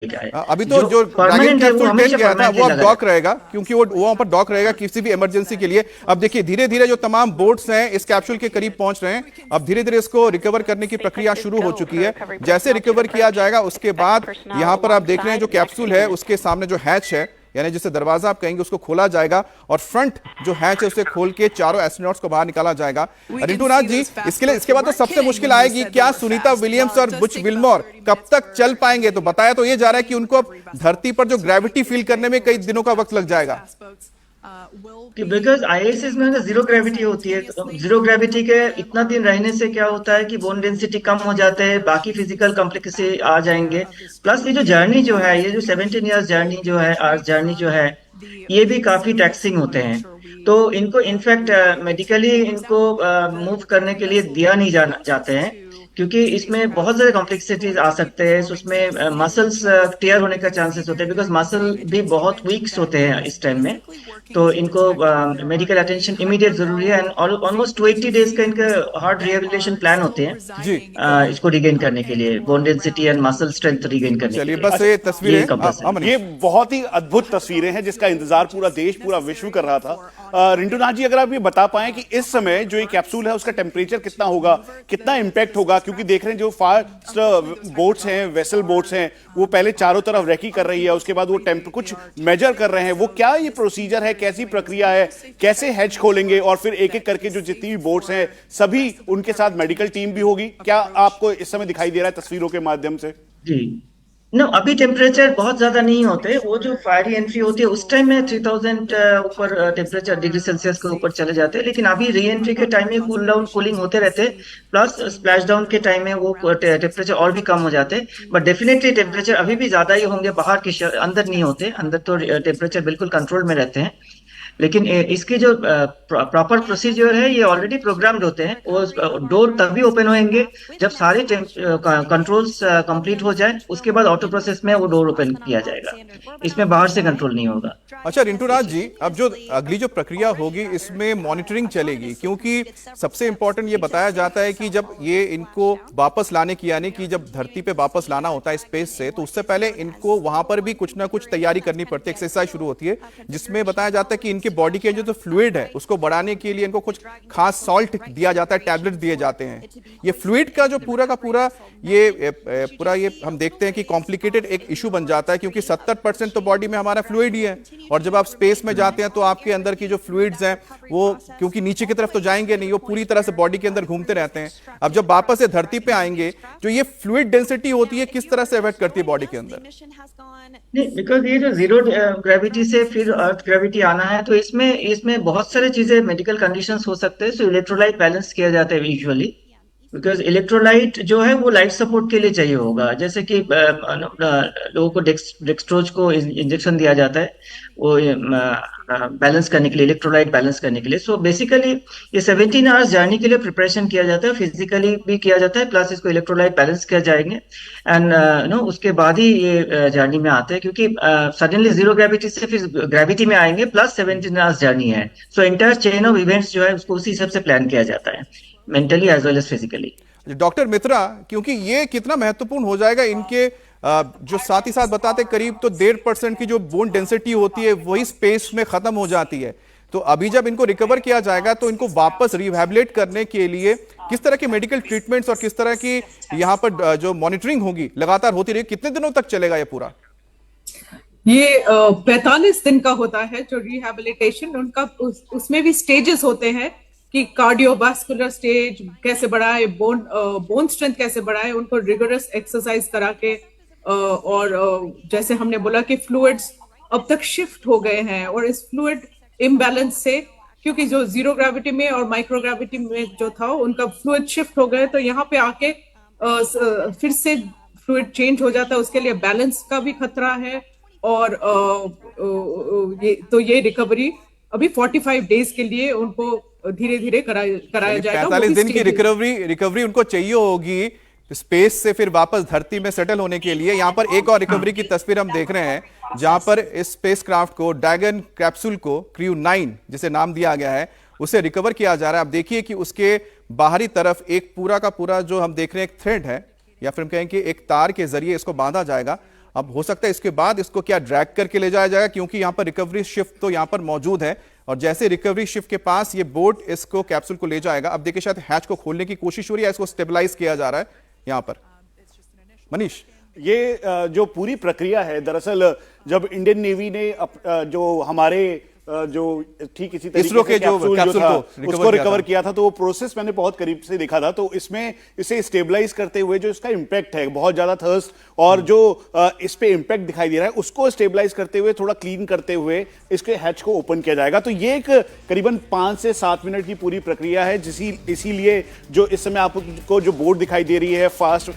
क्या है। अभी तो जो ड्रैगन परमानेंट है वो कैप्सूल 10 हमेशा गया था वो परमानेंटली अब लगा डॉक रहता रहेगा, क्योंकि वो वहां पर डॉक रहेगा किसी भी इमरजेंसी के लिए। अब देखिए धीरे धीरे जो तमाम बोट्स हैं इस कैप्सूल के करीब पहुंच रहे हैं। अब धीरे धीरे इसको रिकवर करने की प्रक्रिया शुरू हो चुकी है। जैसे रिकवर किया जाएगा उसके बाद यहां पर आप देख रहे हैं जो कैप्सूल है उसके सामने जो हैच है, यानी जिसे दरवाजा आप कहेंगे, उसको खोला जाएगा और फ्रंट जो हैच है उसे खोल के चारों एस्ट्रोनॉट्स को बाहर निकाला जाएगा। रिंटू नाथ जी, इसके बाद तो सबसे मुश्किल आएगी, क्या सुनीता विलियम्स और बुच विल्मोर कब तक चल पाएंगे? तो बताया तो ये जा रहा है कि उनको अब धरती पर जो ग्रेविटी फील करने में कई दिनों का वक्त लग जाएगा। कि बिकॉज आईएसएस में ना जीरो ग्रेविटी होती है, तो जीरो ग्रेविटी के इतना दिन रहने से क्या होता है कि बोन डेंसिटी कम हो जाते हैं, बाकी फिजिकल कॉम्प्लेक्सिटी आ जाएंगे। प्लस ये जो जर्नी जो है, ये जो 17 ईयर्स जर्नी जो है, आर्स जर्नी जो है, ये भी काफी टैक्सिंग होते हैं। तो इनको इनफैक्ट मेडिकली इनको मूव करने के लिए दिया नहीं जाना जाते हैं, क्योंकि इसमें बहुत सारे कॉम्प्लेक्सिटीज आ सकते हैं। उसमें मसल्स टेयर होने का चांसेस होते हैं, बिकॉज मसल भी बहुत वीक्स होते हैं इस टाइम में। तो इनको मेडिकल अटेंशन इमीडिएट जरूरी है। एंड ऑलमोस्ट 280 डेज का इनका हार्ट रिहेबिलिटेशन प्लान होते हैं जी इसको रिगेन करने के लिए, bone density and muscle strength regain करने के चलिए, लिए। बस ये ये तस्वीरें कंपल्सरी। ये बहुत ही अद्भुत तस्वीरें हैं जिसका इंतजार पूरा देश पूरा विश्व कर रहा था। रिंटू नाथ जी, अगर आप ये बता पाएं कि इस समय जो ये कैप्सूल है उसका टेम्परेचर कितना होगा, कितना इंपैक्ट होगा, क्योंकि देख रहे हैं जो फास्ट बोट्स हैं, वेसल बोट्स हैं, वो पहले चारों तरफ रेकी कर रही है, उसके बाद वो कुछ मेजर कर रहे हैं। वो क्या ये प्रोसीजर है, कैसी प्रक्रिया है, कैसे हैच खोलेंगे, और फिर एक एक करके जो जितनी भी बोट्स हैं सभी उनके साथ मेडिकल टीम भी होगी, क्या आपको इस समय दिखाई दे रहा है तस्वीरों के माध्यम से? जी, नो अभी टेम्परेचर बहुत ज्यादा नहीं होते। वो जो फायरी एंट्री होती है उस टाइम में 3000 ऊपर टेम्परेचर डिग्री सेल्सियस के ऊपर चले जाते हैं, लेकिन अभी री एंट्री के टाइम में कूल डाउन कूलिंग होते रहते हैं। प्लस स्प्लैश डाउन के टाइम में वो टेम्परेचर और भी कम हो जाते हैं। बट डेफिनेटली टेम्परेचर अभी भी ज्यादा ही होंगे, बाहर के अंदर नहीं होते। अंदर तो टेम्परेचर बिल्कुल कंट्रोल में रहते हैं। लेकिन इसकी जो प्रॉपर प्रोसीजर है ये ऑलरेडी प्रोग्राम्ड होते हैं। वो डोर तभी ओपन होंगे जब सारे कंट्रोल्स कंप्लीट हो जाए, उसके बाद ऑटो प्रोसेस में वो डोर ओपन किया जाएगा। इसमें बाहर से कंट्रोल नहीं होगा। अच्छा रिंटू नाथ जी, अब जो अगली जो प्रक्रिया होगी इसमें मॉनिटरिंग चलेगी, क्योंकि सबसे इंपॉर्टेंट ये बताया जाता है कि जब ये इनको वापस लाने की, यानी कि जब धरती पे वापस लाना होता है स्पेस से, तो उससे पहले इनको वहां पर भी कुछ ना कुछ तैयारी करनी पड़ती है, एक्सरसाइज शुरू होती है, जिसमें बताया जाता है कि इनके बॉडी के जो फ्लूइड है उसको बढ़ाने के लिए इनको कुछ खास सॉल्ट दिया जाता है, टैबलेट दिए जाते हैं। ये फ्लूइड का जो पूरा का पूरा ये हम देखते हैं कि कॉम्प्लिकेटेड एक इशू बन जाता है, क्योंकि 70% तो बॉडी में हमारा फ्लूइड ही है, और जब आप स्पेस में जाते हैं तो आपके अंदर की जो फ्लूइड्स हैं वो क्योंकि नीचे की तरफ तो जाएंगे नहीं, वो पूरी तरह से बॉडी के अंदर घूमते रहते हैं। अब जब वापस से धरती पे आएंगे, जो ये फ्लूइड डेंसिटी होती है किस तरह से अफेक्ट करती है बॉडी के अंदर? नहीं, बिकॉज ये जो जीरो ग्रेविटी से फिर अर्थ ग्रेविटी आना है, तो इसमें इसमें बहुत सारे चीजें मेडिकल कंडीशंस हो सकते हैं। सो इलेक्ट्रोलाइट बैलेंस किया जाता है यूजुअली, बिकॉज इलेक्ट्रोलाइट जो है वो लाइफ सपोर्ट के लिए चाहिए होगा। जैसे कि लोगों को डेक्सट्रोज को इंजेक्शन दिया जाता है वो बैलेंस करने के लिए, इलेक्ट्रोलाइट बैलेंस करने के लिए। सो बेसिकली ये 17 आवर्स जर्नी के लिए प्रिपरेशन किया जाता है, फिजिकली भी किया जाता है, प्लस इसको इलेक्ट्रोलाइट बैलेंस किया जाएंगे। एंड नो उसके बाद ही ये जर्नी में आते हैं, क्योंकि सडनली जीरो ग्रेविटी से फिर ग्रेविटी में आएंगे, प्लस 17 आवर्स जर्नी है। सो इंटायर चेन ऑफ इवेंट्स जो है उसको उसी हिसाब से प्लान किया जाता है, mentally as well as physically. Doctor Mitra, क्योंकि ये कितना महत्वपूर्ण हो जाएगा इनके जो साथ ही साथ बताते करीब तो 1.5% की जो बोन डेंसिटी होती है वही स्पेस में खत्म हो जाती है। तो अभी जब इनको रिकवर किया जाएगा तो इनको वापस रिहैबिलिटेट करने के लिए किस तरह के मेडिकल ट्रीटमेंट्स और किस तरह की यहाँ पर जो मॉनिटरिंग होगी लगातार होती रहेगी, कितने दिनों तक चलेगा ये पूरा? ये 45 दिन का होता है जो रिहैबिलिटेशन उनका। उसमें भी स्टेजेस होते हैं कि कार्डियोवास्कुलर स्टेज कैसे बढ़ाए, बोन स्ट्रेंथ कैसे बढ़ाए, उनको रिगोरस एक्सरसाइज करा के, और जैसे हमने बोला कि फ्लूइड्स अब तक शिफ्ट हो गए हैं, और इस फ्लूइड इम्बैलेंस से, क्योंकि जो जीरो ग्रेविटी में और माइक्रो ग्रेविटी में जो था उनका फ्लूइड शिफ्ट हो गए, तो यहाँ पे आके फिर से फ्लूइड चेंज हो जाता है, उसके लिए बैलेंस का भी खतरा है। और ये रिकवरी अभी 45 डेज के लिए उनको धीरे धीरे कराया जाएगा। 45 दिन की रिकवरी उनको चाहिए होगी स्पेस से फिर वापस धरती में सेटल होने के लिए। यहाँ पर एक और रिकवरी की तस्वीर हम देख रहे हैं, जहां पर इस स्पेसक्राफ्ट को, ड्रैगन कैप्सूल को, क्रू 9 जिसे नाम दिया गया है, उसे रिकवर किया जा रहा है। आप देखिए कि उसके बाहरी तरफ एक पूरा का पूरा जो हम देख रहे हैं एक थ्रेड है, या फिर हम कहें कि एक तार के जरिए इसको बांधा जाएगा। अब हो सकता है इसके बाद इसको क्या ड्रैग करके ले जाया जाएगा, क्योंकि यहाँ पर रिकवरी शिफ्ट तो यहाँ पर मौजूद है, और जैसे रिकवरी शिफ्ट के पास ये बोट इसको कैप्सूल को ले जाएगा। अब देखिए शायद हैच को खोलने की कोशिश हो रही है, इसको स्टेबलाइज किया जा रहा है यहाँ पर। मनीष, ये जो पूरी प्रक्रिया है, दरअसल जब इंडियन नेवी ने जो हमारे जो ठीक इसी तरीके इसरो के जो कैप्सूल था, को उसको रिकवर किया था, तो वो प्रोसेस मैंने बहुत करीब से देखा था। तो इसमें इसे स्टेबलाइज करते हुए जो इसका इंपैक्ट है, बहुत ज्यादा थर्स्ट और जो इस पे इंपैक्ट दिखाई दे रहा है, उसको स्टेबलाइज करते हुए, थोड़ा क्लीन करते हुए इसके हैच को ओपन किया जाएगा। तो ये एक करीबन 5 से 7 मिनट की पूरी प्रक्रिया है, इसीलिए जो इस समय आपको जो बोट दिखाई दे रही है, फास्ट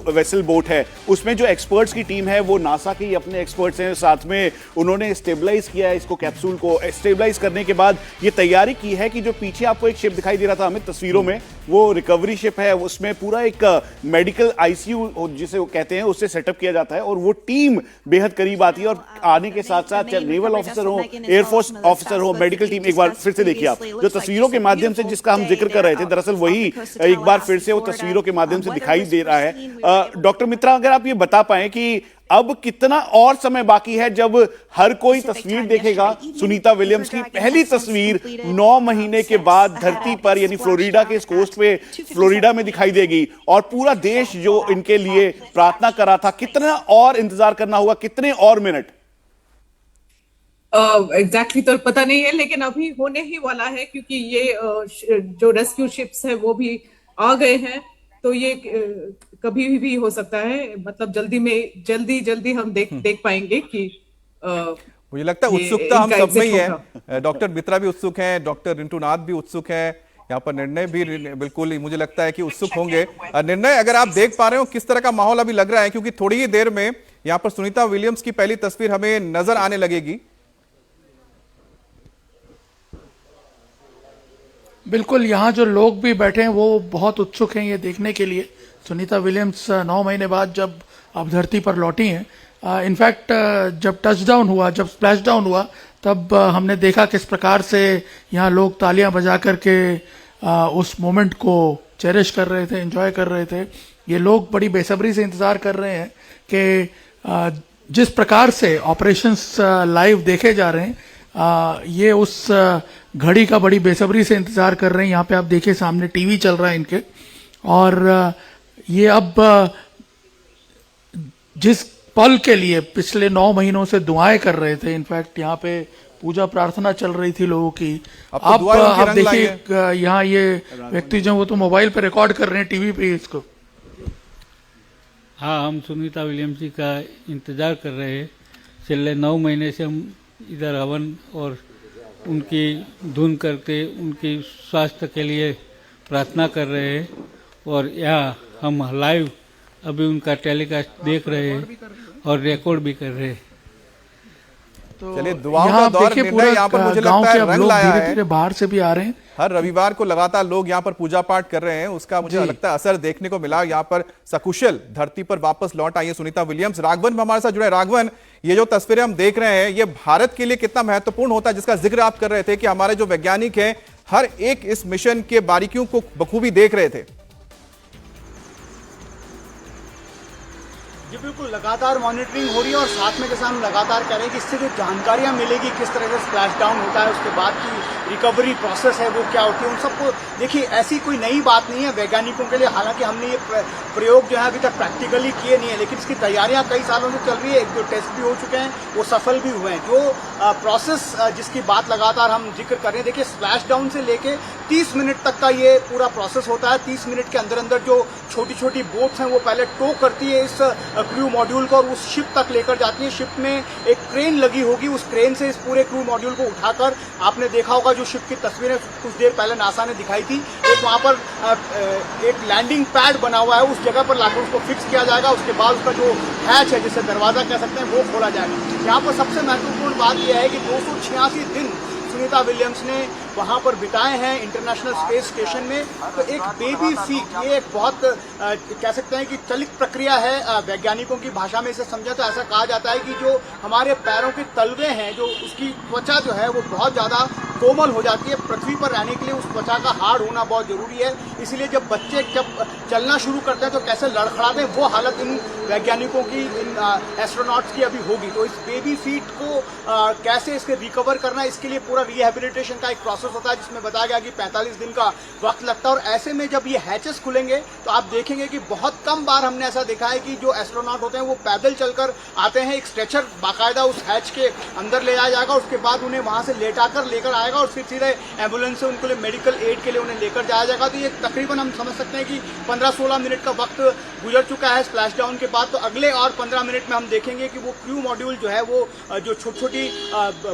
वेसल बोट है, उसमें जो एक्सपर्ट्स की टीम है वो नासा के ही अपने एक्सपर्ट्स हैं, साथ में उन्होंने स्टेबलाइज किया है इसको, कैप्सूल को स्टेबलाइज करने के बाद ये तैयारी की है कि जो पीछे आपको एक शिप दिखाई दे रहा था हमें तस्वीरों में, वो रिकवरी शिप है, उसमें पूरा एक मेडिकल आईसीयू जिसे वो कहते हैं उससे सेटअप किया जाता है, और वो टीम बेहद करीब आती है। और आने के साथ साथ चाहे नेवल ऑफिसर हो, एयरफोर्स ऑफिसर हो, मेडिकल टीम, एक बार फिर से देखिए आप जो तस्वीरों के माध्यम से जिसका हम जिक्र कर रहे थे, दरअसल वही एक बार फिर से वो तस्वीरों के माध्यम से दिखाई दे रहा है। डॉक्टर मित्रा, अगर आप ये बता पाए कि अब कितना और समय बाकी है जब हर कोई तस्वीर देखेगा सुनीता विलियम्स की पहली तस्वीर 9 महीने के बाद धरती पर, यानी फ्लोरिडा के इस कोस्ट पे, फ्लोरिडा में दिखाई देगी, और पूरा देश जो इनके लिए प्रार्थना कर रहा था, कितना और इंतजार करना होगा, कितने और मिनट? एग्जैक्टली तो पता नहीं है, लेकिन अभी होने ही वाला है, क्योंकि ये जो रेस्क्यू शिप्स है वो भी आ गए हैं, तो ये कभी भी हो सकता है, मतलब जल्दी हम देख पाएंगे कि मुझे लगता है उत्सुकता हम सब में ही है। डॉक्टर मित्रा भी उत्सुक हैं, डॉक्टर रिंटू नाथ भी उत्सुक हैं, यहाँ पर निर्णय भी बिल्कुल मुझे लगता है कि उत्सुक होंगे। निर्णय, अगर आप देख पा रहे हो किस तरह का माहौल अभी लग रहा है, क्योंकि थोड़ी ही देर में यहाँ पर सुनीता विलियम्स की पहली तस्वीर हमें नजर आने लगेगी। बिल्कुल, यहाँ जो लोग भी बैठे हैं वो बहुत उत्सुक हैं ये देखने के लिए सुनीता विलियम्स 9 महीने बाद जब अब धरती पर लौटी हैं। इनफैक्ट जब टचडाउन हुआ, जब स्प्लैश डाउन हुआ, तब हमने देखा किस प्रकार से यहाँ लोग तालियां बजा करके उस मोमेंट को चेरिश कर रहे थे, एंजॉय कर रहे थे। ये लोग बड़ी बेसब्री से इंतजार कर रहे हैं कि जिस प्रकार से ऑपरेशंस लाइव देखे जा रहे हैं, ये उस घड़ी का बड़ी बेसब्री से इंतजार कर रहे हैं। यहाँ पे आप देखिए सामने टीवी चल रहा है इनके, और ये अब जिस पल के लिए पिछले 9 महीनों से दुआएं कर रहे थे, इनफैक्ट यहाँ पे पूजा प्रार्थना चल रही थी लोगों की। अब आप देखिए यहाँ ये व्यक्ति जो वो तो मोबाइल पे रिकॉर्ड कर रहे हैं टीवी पे इसको। हाँ, हम सुनीता विलियम्स जी का इंतजार कर रहे हैं। पिछले 9 महीने से हम इधर हवन और उनकी धुन करते, उनकी स्वास्थ्य के लिए प्रार्थना कर रहे हैं, और यहाँ हम लाइव अभी उनका टेलीकास्ट देख रहे हैं और रिकॉर्ड भी कर रहे हैं। तो चलिए, दुआओं का दौर निर्णय यहाँ पर मुझे लगता है रंग लाया है। बाहर से भी आ रहे हैं, हर रविवार को लगातार लोग यहाँ पर पूजा पाठ कर रहे हैं, उसका मुझे लगता है असर देखने को मिला। यहाँ पर सकुशल धरती पर वापस लौट आई है सुनीता विलियम्स। राघवन हमारे साथ जुड़े। राघवन, ये जो तस्वीरें हम देख रहे हैं, ये भारत के लिए कितना महत्वपूर्ण होता है, जिसका जिक्र आप कर रहे थे कि हमारे जो वैज्ञानिक हैं हर एक इस मिशन के बारीकियों को बखूबी देख रहे थे। जी बिल्कुल, लगातार मॉनिटरिंग हो रही है, और साथ में जैसा हम लगातार कह रहे हैं कि इससे जो जानकारियां मिलेगी, किस तरह से स्प्लैश डाउन होता है, उसके बाद की रिकवरी प्रोसेस है वो क्या होती है, उन सबको देखिए, ऐसी कोई नई बात नहीं है वैज्ञानिकों के लिए। हालांकि हमने ये प्रयोग जो है अभी तक प्रैक्टिकली किए नहीं है, लेकिन इसकी तैयारियां कई सालों से चल रही है। 1-2 टेस्ट भी हो चुके हैं, वो सफल भी हुए हैं। जो प्रोसेस जिसकी बात लगातार हम जिक्र कर रहे हैं, देखिए स्प्लैश डाउन से लेके 30 मिनट तक का ये पूरा प्रोसेस होता है। 30 मिनट के अंदर अंदर जो छोटी छोटी बोट्स हैं वो पहले टो करती है इस क्रू मॉड्यूल को, और उस शिप तक लेकर जाती है। शिप में एक क्रेन लगी होगी, उस क्रेन से इस पूरे क्रू मॉड्यूल को उठाकर, आपने देखा होगा जो शिप की तस्वीरें कुछ देर पहले नासा ने दिखाई थी, एक वहां पर एक लैंडिंग पैड बना हुआ है, उस जगह पर लाकर उसको फिक्स किया जाएगा। उसके बाद उसका जो हैच है, जिसे दरवाजा कह सकते हैं, वो खोला जाएगा। यहाँ पर सबसे महत्वपूर्ण बात यह है कि 286 दिन सुनीता विलियम्स ने वहाँ पर बिताए हैं इंटरनेशनल स्पेस स्टेशन में। तो एक बेबी फीट, ये एक बहुत कह सकते हैं कि चलित प्रक्रिया है। वैज्ञानिकों की भाषा में इसे समझा तो ऐसा कहा जाता है कि जो हमारे पैरों के तलवे हैं, जो उसकी त्वचा जो है वो बहुत ज़्यादा कोमल हो जाती है। पृथ्वी पर रहने के लिए उस त्वचा का हार्ड होना बहुत जरूरी है। इसीलिए जब बच्चे चलना शुरू करते हैं तो कैसे लड़खड़ाते हैं, वो हालत इन वैज्ञानिकों की, इन एस्ट्रोनॉट्स की अभी होगी। तो इस बेबी फीट को कैसे इसके रिकवर करना है, इसके लिए पूरा रिहेबिलिटेशन का एक प्रोसेस होता है, जिसमें बताया गया कि 45 दिन का वक्त लगता है। और ऐसे में जब ये हैचेस खुलेंगे तो आप देखेंगे कि बहुत कम बार हमने ऐसा देखा है कि जो एस्ट्रोनॉट होते हैं वो पैदल चलकर आते हैं। एक स्ट्रेचर बाकायदा उस हैच के अंदर ले जाया जाएगा, उसके बाद उन्हें वहां से लेटाकर लेकर आएगा और फिर सीधे एम्बुलेंस से उनके लिए मेडिकल एड के लिए उन्हें लेकर जाया जाएगा। तो ये तकरीबन हम समझ सकते हैं कि 15-16 मिनट का वक्त गुजर चुका है स्प्लैश डाउन के बाद। तो अगले और 15 मिनट में हम देखेंगे कि वो क्रू मॉड्यूल जो है वो जो छोटी छोटी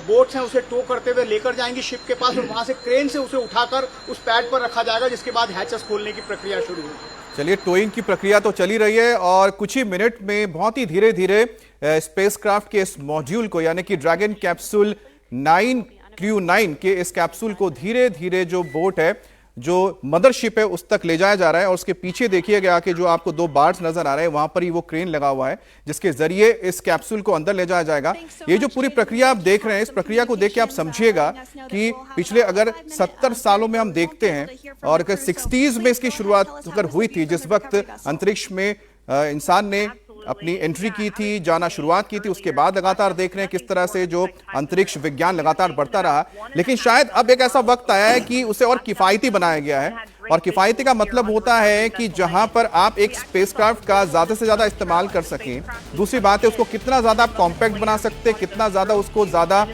बोट्स हैं उसे टो करते हुए लेकर जाएंगी शिप के पास, और वहां से क्रेन से उसे उठाकर उस पैड पर रखा जाएगा, जिसके बाद हैचेस खोलने की प्रक्रिया शुरू होगी। चलिए, टोइंग की प्रक्रिया तो चली रही है और कुछ ही मिनट में बहुत ही धीरे धीरे स्पेसक्राफ्ट के इस मॉड्यूल को, यानी कि ड्रैगन कैप्सूल 9 क्रू 9 के इस कैप्सूल को धीरे धीरे जो बोट है, जो मदरशिप है, उस तक ले जाया जा रहा है। और उसके पीछे देखिएगा कि जो आपको 2 बार्स नजर आ रहे हैं, वहां पर ही वो क्रेन लगा हुआ है जिसके जरिए इस कैप्सूल को अंदर ले जाया जाएगा। ये जो पूरी प्रक्रिया आप देख रहे हैं, इस प्रक्रिया को देख के आप समझिएगा कि पिछले अगर 70 सालों में हम देखते हैं और 60s में इसकी शुरुआत अगर हुई थी, जिस वक्त अंतरिक्ष में इंसान ने अपनी एंट्री की थी, जाना शुरुआत की थी, उसके बाद लगातार देख रहे हैं किस तरह से जो अंतरिक्ष विज्ञान लगातार बढ़ता रहा। लेकिन शायद अब एक ऐसा वक्त आया है कि उसे और किफायती बनाया गया है। और किफायती का मतलब होता है कि जहां पर आप एक स्पेसक्राफ्ट का ज्यादा से ज्यादा इस्तेमाल कर सकें। दूसरी बात है, उसको कितना ज्यादा आप कॉम्पैक्ट बना सकते हैं, कितना ज्यादा उसको ज्यादा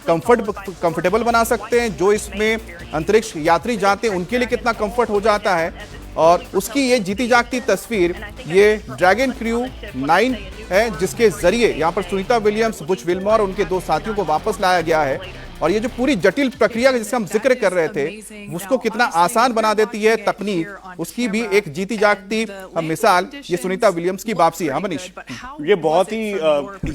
कंफर्टेबल बना सकते हैं। जो इसमें अंतरिक्ष यात्री जाते हैं उनके लिए कितना कंफर्ट हो जाता है। और उसकी ये जीती जागती तस्वीर ये ड्रैगन क्रू 9 है, जिसके जरिए यहां पर सुनीता विलियम्स, बुच विल्मोर और उनके 2 साथियों को वापस लाया गया है। और ये जो पूरी जटिल प्रक्रिया जिसका हम जिक्र कर रहे थे, उसको कितना आसान बना देती है तकनीक, उसकी भी एक जीती जागती मिसाल ये सुनीता विलियम्स की वापसी है। मनीष, ये बहुत ही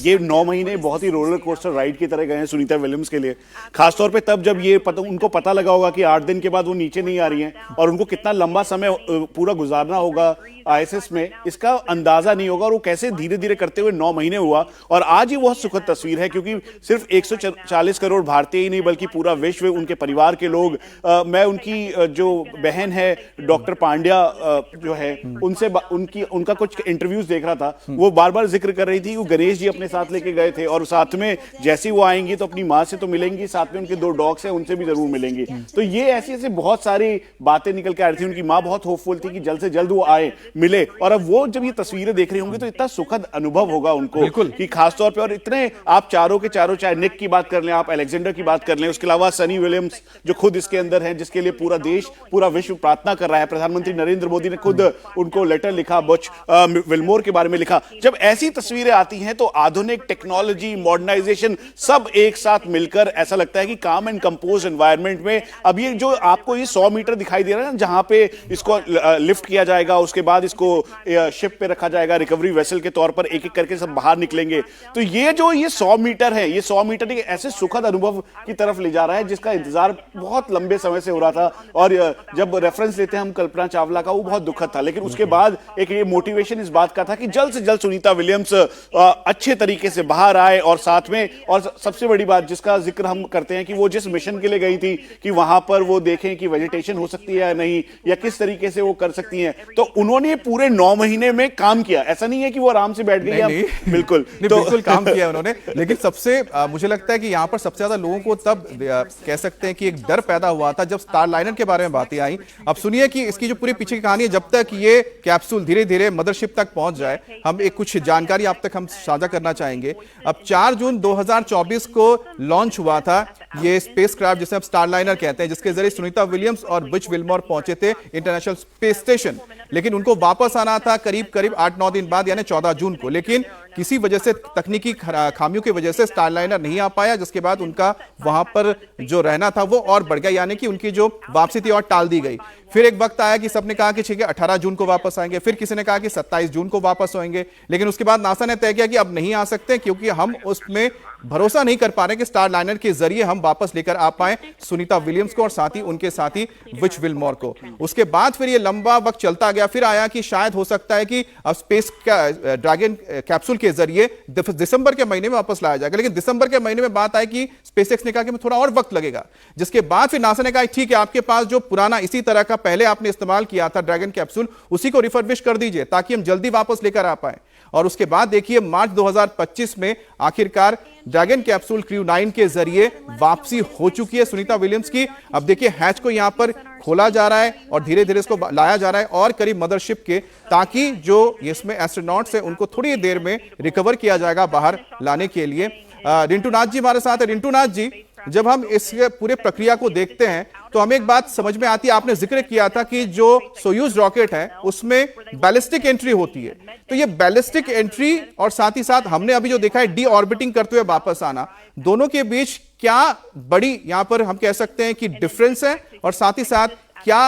ये 9 महीने बहुत ही रोलर कोस्टर राइड की तरह गए हैं सुनीता विलियम्स के लिए, खासतौर पे तब जब ये उनको पता लगा होगा कि 8 दिन के बाद वो नीचे नहीं आ रही हैं और उनको कितना लंबा समय पूरा गुजारना होगा आईएसएस में, इसका अंदाजा नहीं होगा। और वो कैसे धीरे धीरे करते हुए 9 महीने हुआ। और आज ये बहुत सुखद तस्वीर है, क्योंकि सिर्फ 140 करोड़ भारतीय ही नहीं बल्कि पूरा विश्व, उनके परिवार के लोग, मैं उनकी जो बहन है डॉक्टर पांड्या जो है, उनसे उनका कुछ इंटरव्यूज देख रहा था, वो बार बार जिक्र कर रही थी वो गणेश जी अपने साथ लेके गए थे और साथ में जैसे वो आएंगी तो अपनी माँ से तो मिलेंगी, साथ में उनके 2 डॉग्स हैं उनसे भी जरूर मिलेंगी। तो ये ऐसी ऐसी बहुत सारी बातें निकल के आ रही थी। उनकी माँ बहुत होपफुल थी कि जल्द से जल्द वो आए, मिले। और अब वो जब ये तस्वीरें देख रही होंगी तो इतना सुखद अनुभव होगा उनको कि खासतौर पे। और इतने आप चारों के चारों, चाहे निक की बात कर लें, आप अलेक्जेंडर की बात कर लें, उसके अलावा सनी विलियम्स जो खुद इसके अंदर हैं, जिसके लिए पूरा देश, पूरा विश्व प्रार्थना कर रहा है। प्रधानमंत्री नरेंद्र मोदी ने खुद उनको लेटर लिखा, बुच विल्मोर के बारे में लिखा। जब ऐसी तस्वीरें आती हैं तो आधुनिक टेक्नोलॉजी, मॉडर्नाइजेशन सब एक साथ मिलकर ऐसा लगता है कि काम एंड कंपोज एनवायरनमेंट में अब ये जो आपको ये 100 मीटर दिखाई दे रहा है ना, जहां पे इसको लिफ्ट किया जाएगा, उसके बाद इसको शिप पे रखा जाएगा रिकवरी वेसल के तौर पर, एक एक करके सब बाहर निकलेंगे। तो ये जो ये 100 मीटर है, ये 100 मीटर एक ऐसे सुखद अनुभव की तरफ ले जा रहा है जिसका इंतजार बहुत लंबे समय से हो रहा था। और जब रेफरेंस लेते हैं हम कल्पना चावला का, वो बहुत दुखद था। लेकिन उसके बाद एक ये मोटिवेशन इस बात का था कि जल्द से जल्द सुनीता विलियम्स अच्छे तरीके से बाहर आए। और साथ में, और सबसे बड़ी बात जिसका जिक्र हम करते हैं कि वो जिस मिशन के लिए गई थी कि वहां पर वो देखें कि वेजिटेशन हो सकती है या नहीं, या किस तरीके से वो कर सकती हैं, तो उन्होंने पूरे 9 महीने में काम किया। ऐसा नहीं है कि वो आराम से बैठ गई, बिल्कुल तो बिल्कुल काम किया उन्होंने। लेकिन सबसे मुझे लगता है कि यहाँ पर सबसे ज्यादा लोगों को तब कह सकते हैं कि एक डर पैदा हुआ था जब स्टारलाइनर के बारे में बातें आई। अब सुनिए कि इसकी जो पूरी पीछे की कहानी है, जब तक ये कैप्सूल धीरे धीरे मदरशिप तक पहुंच जाए, हम एक कुछ जानकारी आप तक हम साझा करना चाहेंगे। अब 4 जून 2024 को लॉन्च हुआ था ये स्पेसक्राफ्ट, जिसे हम स्टारलाइनर कहते हैं, जिसके जरिए सुनीता विलियम्स और बुच विल्मोर पहुंचे थे इंटरनेशनल स्पेस स्टेशन। लेकिन उनको वापस आना था करीब 8-9 दिन बाद, यानी 14 जून को। लेकिन किसी वजह से, तकनीकी खामियों की वजह से स्टारलाइनर नहीं आ पाया, जिसके बाद उनका वहां पर जो रहना था वो और बढ़ गया, यानी कि उनकी जो वापसी थी और टाल दी गई। फिर एक वक्त आया कि सबने कहा कि ठीक है 18 जून को वापस आएंगे, फिर किसी ने कहा कि 27 जून को वापस आएंगे। लेकिन उसके बाद नासा ने तय किया कि अब नहीं आ सकते, क्योंकि हम उसमें भरोसा नहीं कर पा रहे कि स्टारलाइनर के जरिए हम वापस लेकर आ पाए सुनीता विलियम्स को और साथ ही उनके साथी बुच विल्मोर को। उसके बाद फिर ये लंबा वक्त चलता गया, फिर आया कि शायद हो सकता है कि अब स्पेस ड्रैगन कैप्सूल के जरिए दिसंबर के महीने में वापस लाया जाएगा। लेकिन दिसंबर के महीने में बात आई कि स्पेसएक्स ने कहा कि थोड़ा और वक्त लगेगा, जिसके बाद फिर नासा ने कहा ठीक है, आपके पास जो पुराना इसी तरह का पहले आपने इस्तेमाल किया था ड्रैगन कैप्सूल, उसी को रिफर्बिश कर दीजिए ताकि हम जल्दी वापस लेकर आ पाए। और उसके बाद देखिए मार्च 2025 में आखिरकार ड्रैगन कैप्सूल क्रू 9 के जरिए वापसी हो चुकी है सुनीता विलियम्स की। अब देखिए हैच को यहां पर खोला जा रहा है और धीरे धीरे इसको लाया जा रहा है और करीब मदरशिप के, ताकि जो इसमें एस्ट्रोनॉट्स है उनको थोड़ी देर में रिकवर किया जाएगा बाहर लाने के लिए। रिंटू नाथ जी हमारे साथ है। रिंटू नाथ जी, जब हम इस पूरे प्रक्रिया को देखते हैं तो हमें एक बात समझ में आती है, आपने जिक्र किया था कि जो सोयूज रॉकेट है उसमें बैलिस्टिक एंट्री होती है, तो ये बैलिस्टिक एंट्री और साथ ही साथ हमने अभी जो देखा है डी ऑर्बिटिंग करते हुए वापस आना, दोनों के बीच क्या बड़ी यहां पर हम कह सकते हैं कि डिफरेंस है, और साथ ही साथ क्या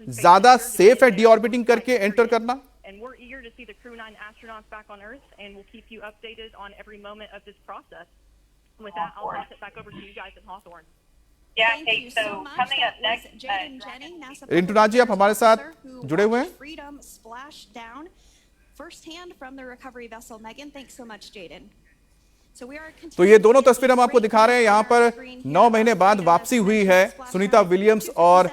ज्यादा सेफ है डी ऑर्बिटिंग करके एंटर करना? And we're eager to see the Crew 9 astronauts back on Earth, and we'll keep you updated on every moment of this process. With that, I'll toss it back over to you guys at Hawthorne. Yeah, Kate, so coming up next, Rintu Nath ji आप हमारे साथ जुड़े हुए हैं। Freedom splashed down firsthand from the recovery vessel. Megan, thanks so much, Jaden. तो ये दोनों तस्वीर हम आपको दिखा रहे हैं। यहां पर 9 महीने बाद वापसी हुई है सुनीता विलियम्स और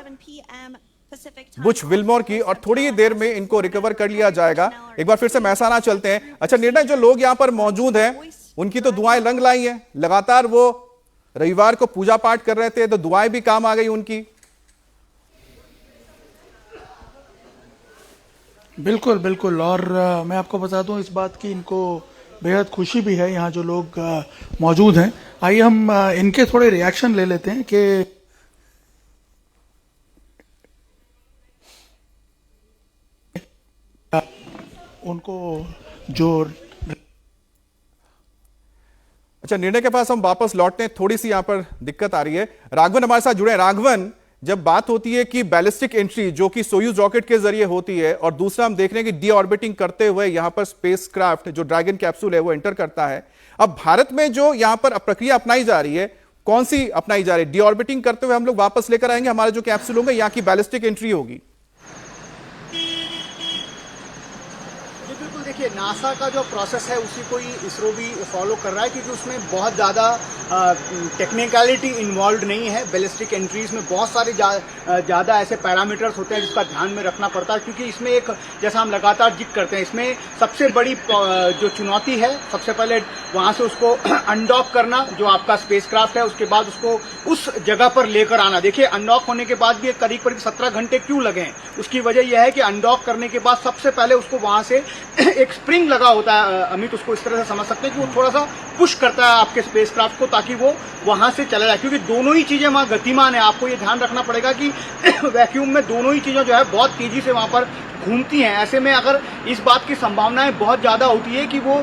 बुच विल्मोर की, और थोड़ी ही देर में इनको रिकवर कर लिया जाएगा। एक बार फिर से महसाना चलते हैं। अच्छा निर्णय, जो लोग यहां पर मौजूद हैं उनकी तो दुआएं रंग लाई हैं, लगातार वो रविवार को पूजा पाठ कर रहे थे तो दुआएं भी काम आ गई उनकी। बिल्कुल बिल्कुल, और मैं आपको बता दूं इस बात की इनको बेहद खुशी भी है, यहाँ जो लोग मौजूद हैं। आइए हम इनके थोड़े रिएक्शन ले लेते हैं कि उनको जो। अच्छा निर्णय के पास हम वापस लौटते हैं, थोड़ी सी यहां पर दिक्कत आ रही है। राघवन हमारे साथ जुड़े हैं। राघवन, जब बात होती है कि बैलिस्टिक एंट्री जो कि सोयूज रॉकेट के जरिए होती है, और दूसरा हम देख रहे हैं कि डी ऑर्बिटिंग करते हुए यहां पर स्पेसक्राफ्ट जो ड्रैगन कैप्सूल है वो एंटर करता है, अब भारत में जो यहां पर प्रक्रिया अपनाई जा रही है कौन सी अपनाई जा रही है? डी ऑर्बिटिंग करते हुए हम लोग वापस लेकर आएंगे हमारे जो कैप्सूल होंगे, यहाँ की बैलिस्टिक एंट्री होगी? देखिए नासा का जो प्रोसेस है उसी को ही इसरो भी फॉलो कर रहा है, क्योंकि उसमें बहुत ज़्यादा टेक्निकलिटी इन्वॉल्व नहीं है। बैलिस्टिक एंट्रीज में बहुत सारे ज़्यादा ऐसे पैरामीटर्स होते हैं जिसका ध्यान में रखना पड़ता है, क्योंकि इसमें एक जैसा हम लगातार जिक्र करते हैं, इसमें सबसे बड़ी जो चुनौती है, सबसे पहले वहाँ से उसको अनडॉक करना जो आपका स्पेसक्राफ्ट है, उसके बाद उसको उस जगह पर लेकर आना। देखिए अनडॉक होने के बाद भी करीब करीब 17 घंटे क्यों लगे हैं, उसकी वजह यह है कि अनडॉक करने के बाद सबसे पहले उसको वहाँ से एक स्प्रिंग लगा होता है, अमित उसको इस तरह से समझ सकते हैं कि वो थोड़ा सा पुश करता है आपके स्पेसक्राफ्ट को ताकि वो वहां से चला जाए, क्योंकि दोनों ही चीजें वहां गतिमान है। आपको ये ध्यान रखना पड़ेगा कि वैक्यूम में दोनों ही चीजें जो है बहुत तेजी से वहां पर घूमती हैं। ऐसे में अगर इस बात की संभावनाएं बहुत ज्यादा होती है कि वो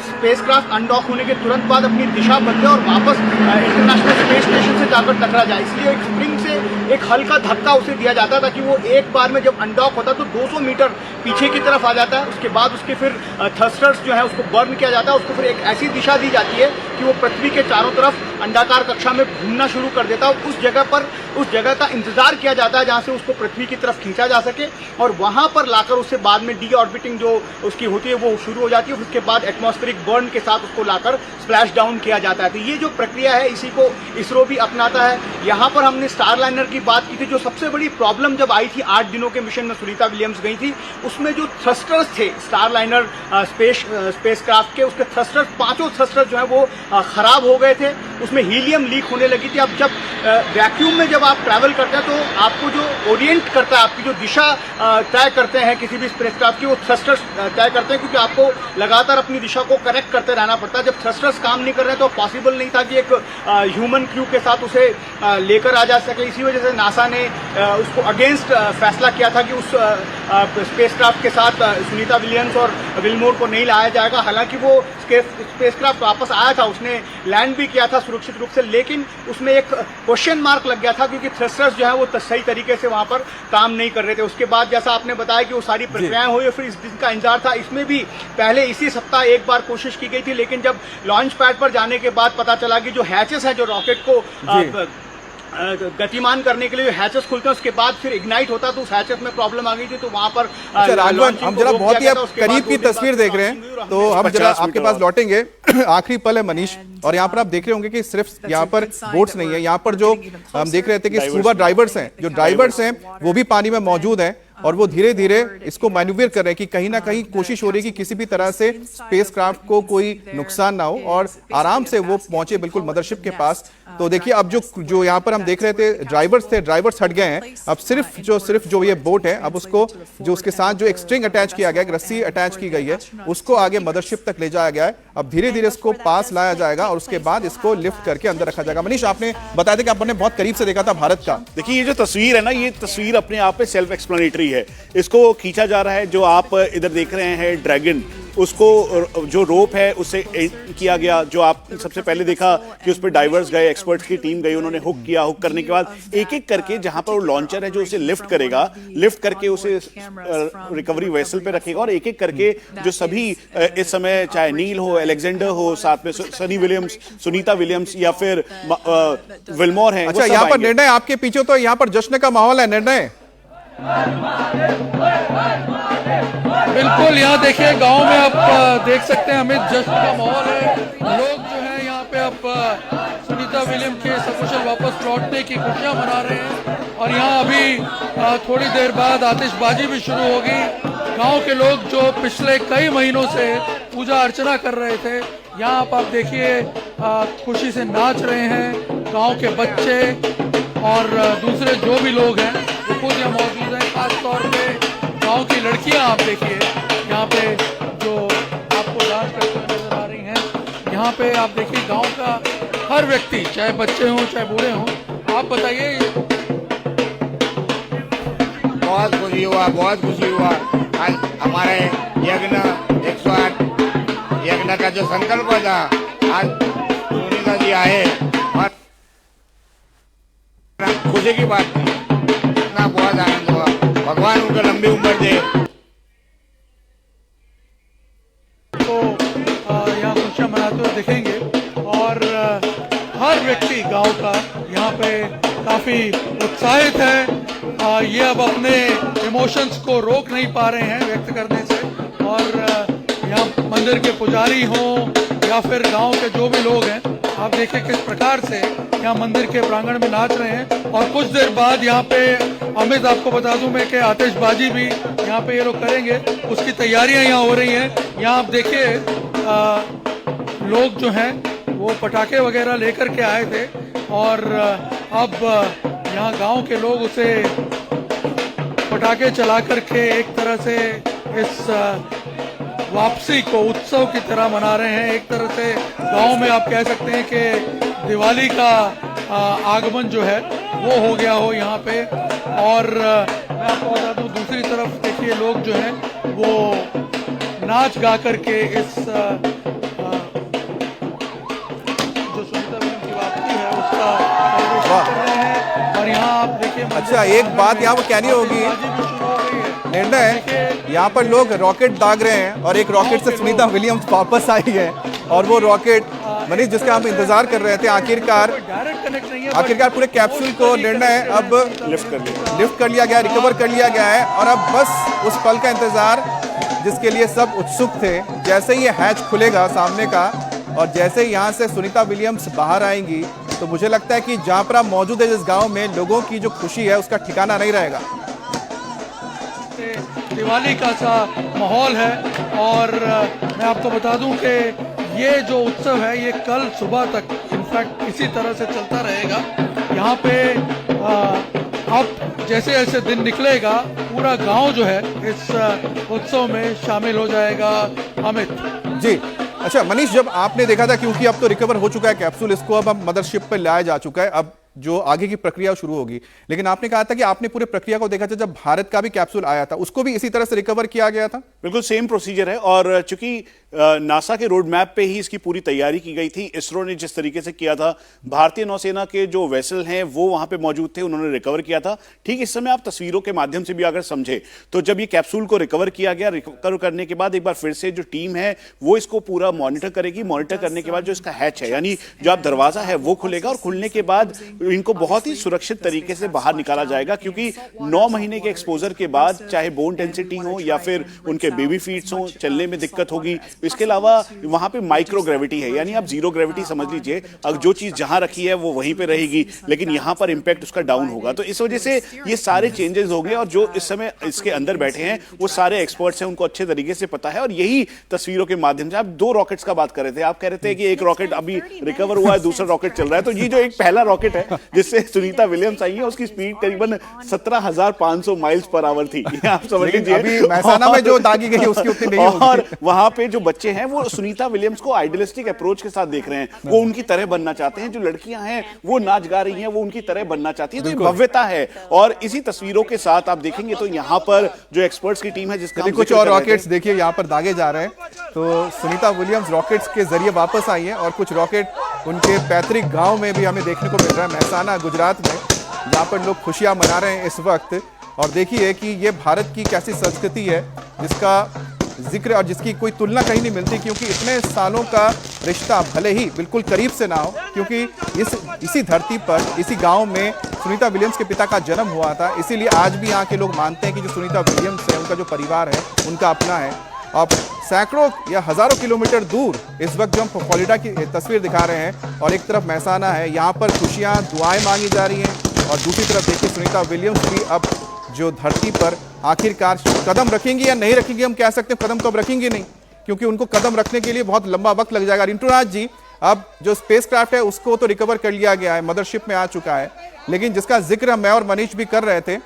स्पेसक्राफ्ट अनडॉक होने के तुरंत बाद अपनी दिशा बदले और वापस इंटरनेशनल स्पेस स्टेशन से जाकर टकरा जाए। इसलिए एक स्प्रिंग से एक हल्का धक्का उसे दिया जाता है ताकि वो एक बार में जब अनडॉक होता है तो 200 मीटर पीछे की तरफ आ जाता है। उसके बाद उसके फिर थ्रस्टर्स जो है उसको बर्न किया जाता है, उसको फिर एक ऐसी दिशा दी जाती है कि वो पृथ्वी के चारों तरफ अंडाकार कक्षा में घूमना शुरू कर देता है। उस जगह का इंतजार किया जाता है जहां से उसको पृथ्वी की तरफ खींचा जा सके, और वहां पर लाकर उससे बाद में डी ऑर्बिटिंग जो उसकी होती है वो शुरू हो जाती है। उसके बाद एटमॉस्फेरिक बर्न के साथ उसको लाकर स्प्लैश डाउन किया जाता है। तो ये जो प्रक्रिया है इसी को इसरो भी अपनाता है। यहाँ पर हमने स्टार लाइनर की बात की थी। जो सबसे बड़ी प्रॉब्लम जब आई थी 8 दिनों के मिशन में सुनीता विलियम्स गई थी, उसमें जो थ्रस्टर्स थे स्टार लाइनर स्पेसक्राफ्ट के, उसके थ्रस्टर्स 5 थ्रस्टर्स जो है वो खराब हो गए थे, उसमें हीलियम लीक होने लगी थी। अब जब वैक्यूम में जब आप ट्रैवल करते हैं तो आपको जो ओरिएंट करता है, आपकी जो दिशा तय करते हैं किसी भी स्पेसक्राफ्ट की, वो थ्रस्टर्स तय करते हैं, क्योंकि आपको लगातार अपनी दिशा को करेक्ट करते रहना पड़ता है। जब थ्रस्टर्स काम नहीं कर रहे हैं तो पॉसिबल नहीं था कि एक ह्यूमन क्रू के साथ उसे लेकर आ जा सके। इसी वजह से नासा ने उसको अगेंस्ट फैसला किया था कि उस स्पेसक्राफ्ट के साथ सुनीता विलियम्स और विल्मोर को नहीं लाया जाएगा। हालांकि वो स्पेसक्राफ्ट वापस आया था, उसने लैंड भी किया था सुरक्षित रूप से, लेकिन उसमें एक क्वेश्चन मार्क लग गया था क्योंकि थ्रस्टर्स जो है वो सही तरीके से वहां पर काम नहीं कर रहे थे। उसके बाद जैसा आपने बताया कि वो सारी प्रक्रियाएं हुई, फिर इस दिन का इंतजार था। इसमें भी पहले इसी सप्ताह एक बार कोशिश की गई थी, लेकिन जब लॉन्च पैड पर जाने के बाद पता चला कि जो हैचेस है जो रॉकेट को गतिमान करने के लिए हैचेस खुलते हैं, उसके बाद फिर इग्नाइट होता है, तो उस हैचेस में प्रॉब्लम आ गई थी, तो वहां पर अच्छा राघवन, launching हम को जरा रोक बहुत ही दिया अब गया था, उसके करीब बाद की 2 दिन तस्वीर बाद देख रहे launching हुई और हैं, तो हम 50 जरा आपके मीटर पास और। लौटेंगे। आखिरी पल है मनीष, और यहाँ पर आप देख रहे होंगे कि सिर्फ यहाँ पर बोट्स नहीं है, यहाँ पर जो हम देख रहे थे कि स्कूबा ड्राइवर्स हैं, जो ड्राइवर्स हैं वो भी पानी में मौजूद हैं, और वो धीरे धीरे इसको मैन्यूवर कर रहे हैं कि कहीं ना कहीं कोशिश हो रही है कि किसी भी तरह से स्पेसक्राफ्ट को कोई नुकसान ना हो, और आराम से वो पहुंचे बिल्कुल मदरशिप के पास। तो देखिए अब जो यहाँ पर हम देख रहे थे ड्राइवर्स हट गए हैं, अब सिर्फ जो ये बोट है, अब उसको जो उसके साथ जो एक स्ट्रिंग अटैच किया गया है, एक रस्सी अटैच की गई है, उसको आगे मदरशिप तक ले जाया गया है। अब धीरे धीरे इसको पास लाया जाएगा और उसके बाद इसको लिफ्ट करके अंदर रखा जाएगा। मनीष, आपने बताया था कि आपने बहुत करीब से देखा था भारत का। देखिए ये जो तस्वीर है ना, ये तस्वीर अपने आप में सेल्फ एक्सप्लेनेटरी है। इसको खींचा जा रहा है, जो आप इधर देख रहे हैं ड्रैगन, उसको जो रोप है उससे किया गया, जो आप सबसे पहले देखा कि उस पर डाइवर्स गए, एक्सपर्ट्स की टीम गई, उन्होंने हुक किया, हुक करने के बाद एक एक करके जहां पर वो लॉन्चर है जो उसे लिफ्ट करेगा, लिफ्ट करके उसे रिकवरी वेसल पे रखेगा, और एक एक करके जो सभी इस समय चाहे नील हो, अलेक्जेंडर हो, साथ में सनी विलियम्स, सुनीता विलियम्स या फिर विल्मोर है। अच्छा, यहाँ पर निर्णय आपके पीछे, तो यहाँ पर जश्न का माहौल है, निर्णय बिल्कुल। यहाँ देखिए गांव में आप देख सकते हैं अमित, जश्न का माहौल है। लोग जो है यहाँ पे अब सुनीता विलियम के सकुशल वापस लौटने की खुशियां मना रहे हैं, और यहाँ अभी थोड़ी देर बाद आतिशबाजी भी शुरू होगी। गांव के लोग जो पिछले कई महीनों से पूजा अर्चना कर रहे थे, यहाँ आप देखिए खुशी से नाच रहे हैं। गांव के बच्चे और दूसरे जो भी लोग हैं वो खुद यहाँ मौजूद हैं। खास तौर पे गांव की लड़कियां आप देखिए यहाँ पे जो आपको डांस करते हुए नजर आ रही हैं। यहाँ पे आप देखिए गांव का हर व्यक्ति, चाहे बच्चे हों चाहे बूढ़े हों। आप बताइए। बहुत खुशी हुआ आज हमारे यज्ञ 108 यज्ञ का जो संकल्प था, आज सुनीता जी आए और खुशी की बात थी, इतना बहुत आनंद हुआ। भगवान उनको लंबी उम्र दे। तो यहाँ खुशियाँ मनाते हुए दिखेंगे, और हर व्यक्ति गांव का यहाँ पे काफी उत्साहित है। ये अब अपने इमोशंस को रोक नहीं पा रहे हैं व्यक्त करने से, और यहाँ मंदिर के पुजारी हों या फिर गांव के जो भी लोग हैं, आप देखिए किस प्रकार से यहाँ मंदिर के प्रांगण में नाच रहे हैं। और कुछ देर बाद यहाँ पे अमित, आपको बता दूं मैं कि आतिशबाजी भी यहाँ पे ये लोग करेंगे, उसकी तैयारियां यहाँ हो रही हैं। यहाँ आप देखिए लोग जो हैं वो पटाखे वगैरह लेकर के आए थे, और अब यहाँ गांव के लोग उसे पटाखे चला करके एक तरह से इस वापसी को उत्सव की तरह मना रहे हैं। एक तरह से गांव में आप कह सकते हैं कि दिवाली का आगमन जो है वो हो गया हो यहाँ पे। और मैं आपको बता दूं, दूसरी तरफ देखिए लोग जो हैं वो नाच गा करके इस जो सुनीता विलियम की वापसी है उसका सेलिब्रेशन कर रहे हैं। और यहाँ आप देखिए, अच्छा एक बात यहाँ पर कहनी होगी, निर्णय यहाँ पर लोग रॉकेट दाग रहे हैं, और एक रॉकेट से सुनीता विलियम्स वापस आई है, और वो रॉकेट मनीष जिसका हम इंतजार कर रहे थे, आखिरकार पूरे कैप्सूल को निर्णय अब लिफ्ट कर लिया गया, रिकवर कर लिया गया है, और अब बस उस पल का इंतजार जिसके लिए सब उत्सुक थे। जैसे ही ये हैच खुलेगा सामने का, और जैसे ही यहाँ से सुनीता विलियम्स बाहर आएंगी, तो मुझे लगता है कि जहाँ पर आप मौजूद है जिस गाँव में, लोगों की जो खुशी है उसका ठिकाना नहीं रहेगा। दिवाली का सा माहौल है, और मैं आपको बता दूं कि ये जो उत्सव है ये कल सुबह तक इनफैक्ट इसी तरह से चलता रहेगा। यहाँ पे अब जैसे जैसे दिन निकलेगा पूरा गांव जो है इस उत्सव में शामिल हो जाएगा। अमित जी, अच्छा मनीष, जब आपने देखा था, क्योंकि अब तो रिकवर हो चुका है कैप्सूल, इसको अब मदरशिप पे लाया जा चुका है, अब जो आगे की प्रक्रिया शुरू होगी, लेकिन आपने कहा था कि आपने पूरे प्रक्रिया को देखा था जब भारत का भी कैप्सूल आया था, उसको भी इसी तरह से रिकवर किया गया था। बिल्कुल सेम प्रोसीजर है, और चूंकि नासा के रोड मैप पे ही इसकी पूरी तैयारी की गई थी, इसरो ने जिस तरीके से किया था, भारतीय नौसेना के जो वेसल हैं वो वहां पे मौजूद थे, उन्होंने रिकवर किया था। ठीक इस समय आप तस्वीरों के माध्यम से भी अगर समझे तो जब ये कैप्सूल को रिकवर किया गया, रिकवर करने के बाद एक बार फिर से जो टीम है वो इसको पूरा मॉनिटर करेगी। मॉनिटर करने के बाद जो इसका हैच है, यानी जो आप दरवाजा है वो खुलेगा, और खुलने के बाद इनको बहुत ही सुरक्षित तरीके से बाहर निकाला जाएगा, क्योंकि 9 महीने के एक्सपोजर के बाद चाहे बोन डेंसिटी हो या फिर उनके बेबी फीट्स हो, चलने में दिक्कत होगी। इसके अलावा वहां पे माइक्रो ग्रेविटी है, यानी आप जीरो ग्रेविटी समझ लीजिए, अगर जो चीज जहां रखी है वो वहीं पे रहेगी, लेकिन यहां पर इंपैक्ट उसका डाउन होगा। तो इस वजह से ये सारे चेंजेस होंगे, और जो इस समय इसके अंदर बैठे हैं वो सारे एक्सपर्ट्स हैं, उनको अच्छे तरीके से पता है। और यही तस्वीरों के माध्यम से, आप 2 रॉकेट्स का बात कर रहे थे, आप कह रहे थे कि एक रॉकेट अभी रिकवर हुआ है, दूसरा रॉकेट चल रहा है। तो ये जो एक पहला रॉकेट है जिससे सुनीता विलियम्स आई है, उसकी स्पीड करीबन 17,500 माइल्स पर आवर थी, आप समझ लीजिए। अभी महसाना में जो दागी गई उसकी उतनी नहीं होगी। और वहां पे जो बच्चे हैं वो सुनीता विलियम्स को आइडियलिस्टिक अप्रोच के साथ देख रहे हैं, वो उनकी तरह बनना चाहते हैं। जो लड़कियां हैं वो नाच गा रही हैं, वो उनकी तरह बनना चाहती है। तो ये भव्यता है, और इसी तस्वीरों के साथ आप देखेंगे तो यहाँ पर जो एक्सपर्ट्स की टीम है जिसका कुछ और रॉकेट्स देखिए यहाँ पर दागे जा रहे हैं। तो सुनीता विलियम्स रॉकेट्स के जरिए वापस आई हैं, और कुछ रॉकेट उनके पैतृक गांव में भी हमें देखने को मिल रहा है, महसाना गुजरात में, जहाँ पर लोग खुशियां मना रहे हैं इस वक्त। और देखिए कि ये भारत की कैसी संस्कृति है जिसका जिक्र और जिसकी कोई तुलना कहीं नहीं मिलती, क्योंकि इतने सालों का रिश्ता भले ही बिल्कुल करीब से ना हो, क्योंकि इसी धरती पर, इसी गांव में सुनीता विलियम्स के पिता का जन्म हुआ था। इसीलिए आज भी यहाँ के लोग मानते हैं कि जो सुनीता विलियम्स है, उनका जो परिवार है, उनका अपना है। अब सैकड़ों या हजारों किलोमीटर दूर इस वक्त जो हम फ्लोरिडा की तस्वीर दिखा रहे हैं, और एक तरफ महसाना है, यहाँ पर खुशियाँ दुआएं मांगी जा रही हैं, और दूसरी तरफ देखिए सुनीता विलियम्स भी अब जो धरती पर आखिरकार कदम रखेंगी या नहीं रखेंगी, हम कह सकते हैं कदम कब रखेंगी नहीं, क्योंकि उनको कदम रखने के लिए बहुत लंबा वक्त लग जाएगा। रिंटूराज जी, अब जो स्पेसक्राफ्ट है उसको तो रिकवर कर लिया गया है, मदरशिप में आ चुका है, लेकिन जिसका जिक्र मैं और मनीष भी कर रहे थे,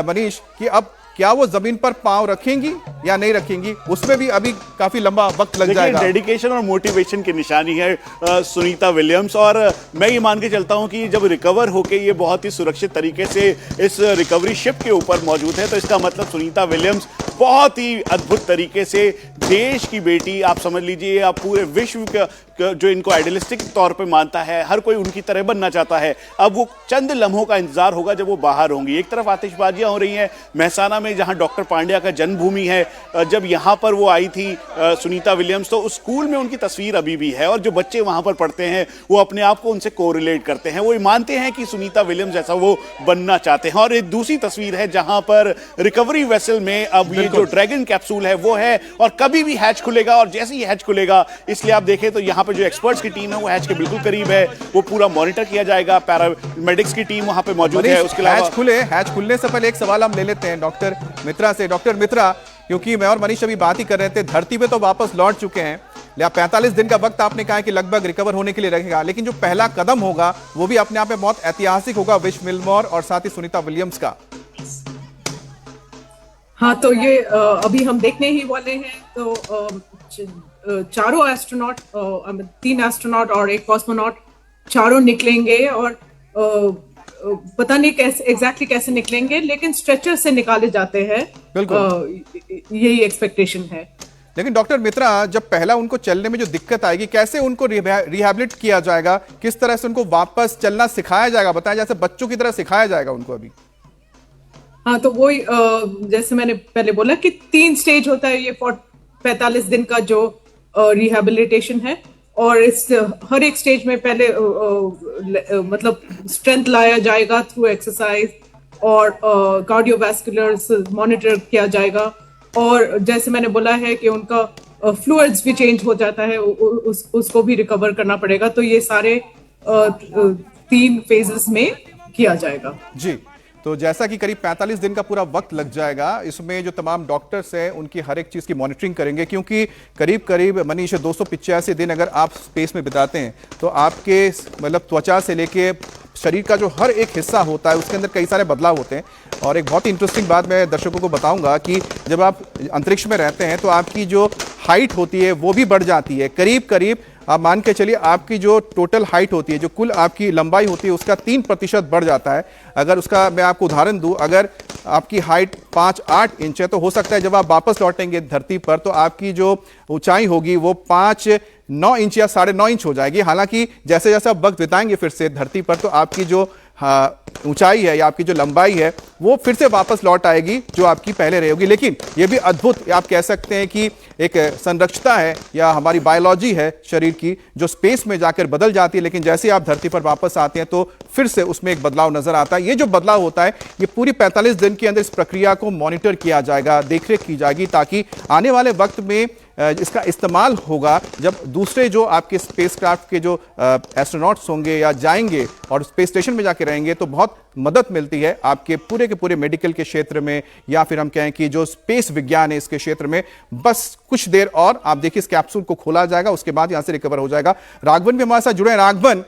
मनीष, कि अब क्या वो जमीन पर पांव रखेंगी या नहीं रखेंगी, उसमें भी अभी काफी लंबा वक्त लग जाएगा। डेडिकेशन और मोटिवेशन की निशानी है सुनीता विलियम्स, और मैं ये मान के चलता हूं कि जब रिकवर होके ये बहुत ही सुरक्षित तरीके से इस रिकवरी शिप के ऊपर मौजूद है, तो इसका मतलब सुनीता विलियम्स बहुत ही अद्भुत तरीके से देश की बेटी, आप समझ लीजिए, आप पूरे विश्व का जो इनको आइडियलिस्टिक तौर पे मानता है, हर कोई उनकी तरह बनना चाहता है। अब वो चंद लम्हों का इंतजार होगा जब वो बाहर होंगी। एक तरफ आतिशबाजियां हो रही हैं महसाना में, जहां डॉक्टर पांड्या का जन्मभूमि है। जब यहां पर वो आई थी सुनीता विलियम्स, तो उस स्कूल में उनकी तस्वीर अभी भी है, और जो बच्चे वहां पर पढ़ते हैं वो अपने आप को उनसे कोरिलेट करते हैं, वो मानते हैं कि सुनीता विलियम्स जैसा वो बनना चाहते हैं। और एक दूसरी तस्वीर है जहां पर रिकवरी वेसल में अब ये जो ड्रैगन कैप्सूल है वो है, और कभी भी हैच खुलेगा, और जैसे ही हैच खुलेगा, इसलिए आप देखें तो यहाँ पर जो एक्सपर्ट्स की टीम है वो हैच के बिल्कुल करीब है, वो पूरा मॉनिटर किया जाएगा, पैरामेडिक्स की टीम वहां पे मौजूद है। उसके अलावा हैच खुलने से पहले एक सवाल हम ले लेते हैं डॉक्टर मित्रा से। डॉक्टर मित्रा, क्योंकि मैं और मनीष अभी बात ही कर रहे थे, धरती पे तो वापस लौट चुके हैं, या 45 दिन का वक्त आपने कहा कि लगभग रिकवर होने के लिए रहेगा, लेकिन जो पहला कदम होगा वो भी अपने आप में बहुत ऐतिहासिक होगा, विश मिलमोर और साथ ही सुनीता विलियम्स का। हाँ, तो ये अभी हम देखने ही वाले हैं। तो चारों एस्ट्रोनॉट, 3 एस्ट्रोनॉट और 1 कॉस्मोनॉट, चारों निकलेंगे, और पता नहीं कैसे एग्जैक्टली कैसे निकलेंगे, लेकिन स्ट्रेचर से निकाले जाते हैं, यही एक्सपेक्टेशन है। लेकिन डॉक्टर मित्रा, जब पहला उनको चलने में जो दिक्कत आएगी, कैसे उनको रिहैबिलिट किया जाएगा, किस तरह से उनको वापस चलना सिखाया जाएगा, बताया, जैसे बच्चों की तरह सिखाया जाएगा उनको अभी? हाँ, तो वही जैसे मैंने पहले बोला कि 3 स्टेज होता है ये 45 दिन का जो रिहैबिलिटेशन है, और इस हर एक स्टेज में पहले मतलब स्ट्रेंथ लाया जाएगा थ्रू एक्सरसाइज, और कार्डियोवैस्कुलर मॉनिटर किया जाएगा, और जैसे मैंने बोला है कि उनका फ्लूइड्स भी चेंज हो जाता है, उसको भी रिकवर करना पड़ेगा। तो ये सारे 3 फेजेस में किया जाएगा जी। तो जैसा कि करीब 45 दिन का पूरा वक्त लग जाएगा, इसमें जो तमाम डॉक्टर्स हैं उनकी हर एक चीज़ की मॉनिटरिंग करेंगे, क्योंकि करीब करीब मनीष 285 दिन अगर आप स्पेस में बिताते हैं तो आपके मतलब त्वचा से लेके शरीर का जो हर एक हिस्सा होता है उसके अंदर कई सारे बदलाव होते हैं। और एक बहुत ही इंटरेस्टिंग बात मैं दर्शकों को बताऊंगा कि जब आप अंतरिक्ष में रहते हैं तो आपकी जो हाइट होती है वो भी बढ़ जाती है। करीब करीब आप मान के चलिए आपकी जो टोटल हाइट होती है, जो कुल आपकी लंबाई होती है, उसका 3% बढ़ जाता है। अगर उसका मैं आपको उदाहरण दूं, अगर आपकी हाइट 5-8 इंच है तो हो सकता है जब आप वापस लौटेंगे धरती पर तो आपकी जो ऊंचाई होगी वो 5-9 इंच या 9.5 इंच हो जाएगी। हालांकि जैसे जैसे आप वक्त बिताएंगे फिर से धरती पर तो आपकी जो ऊंचाई है या आपकी जो लंबाई है वो फिर से वापस लौट आएगी जो आपकी पहले रही होगी। लेकिन ये भी अद्भुत आप कह सकते हैं कि एक संरचना है या हमारी बायोलॉजी है शरीर की जो स्पेस में जाकर बदल जाती है, लेकिन जैसे आप धरती पर वापस आते हैं तो फिर से उसमें एक बदलाव नजर आता है। ये जो बदलाव होता है ये पूरी 45 दिन के अंदर इस प्रक्रिया को मॉनिटर किया जाएगा, देखरेख की जाएगी, ताकि आने वाले वक्त में इसका इस्तेमाल होगा जब दूसरे जो आपके स्पेसक्राफ्ट के जो एस्ट्रोनॉट्स होंगे या जाएंगे और स्पेस स्टेशन में जाके रहेंगे तो बहुत मदद मिलती है आपके पूरे के पूरे मेडिकल के क्षेत्र में, या फिर हम कहें कि जो स्पेस विज्ञान है इसके क्षेत्र में। बस कुछ देर और आप देखिए इस कैप्सूल को खोला जाएगा, उसके बाद यहां से रिकवर हो जाएगा। राघवन भी हमारे साथ जुड़े हैं। राघवन,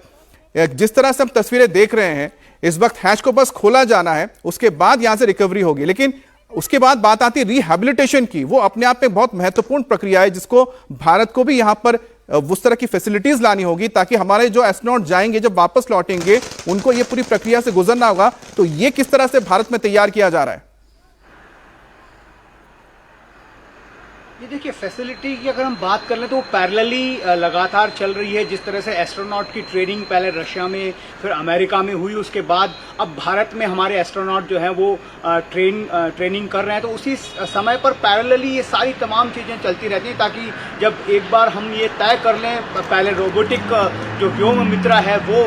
जिस तरह से हम तस्वीरें देख रहे हैं इस वक्त हैच को बस खोला जाना है, उसके बाद यहां से रिकवरी होगी, लेकिन उसके बाद बात आती है रिहैबिलिटेशन की। वो अपने आप में बहुत महत्वपूर्ण प्रक्रिया है जिसको भारत को भी यहां पर उस तरह की फैसिलिटीज लानी होगी ताकि हमारे जो एस्ट्रोनॉट जाएंगे जब वापस लौटेंगे उनको ये पूरी प्रक्रिया से गुजरना होगा। तो ये किस तरह से भारत में तैयार किया जा रहा है? ये देखिए, फैसिलिटी की अगर हम बात कर लें तो वो पैरेलली लगातार चल रही है। जिस तरह से एस्ट्रोनॉट की ट्रेनिंग पहले रशिया में फिर अमेरिका में हुई, उसके बाद अब भारत में हमारे एस्ट्रोनॉट जो हैं वो ट्रेनिंग कर रहे हैं, तो उसी समय पर पैरेलली ये सारी तमाम चीज़ें चलती रहती हैं ताकि जब एक बार हम ये तय कर लें, पहले रोबोटिक जो व्योममित्र है वो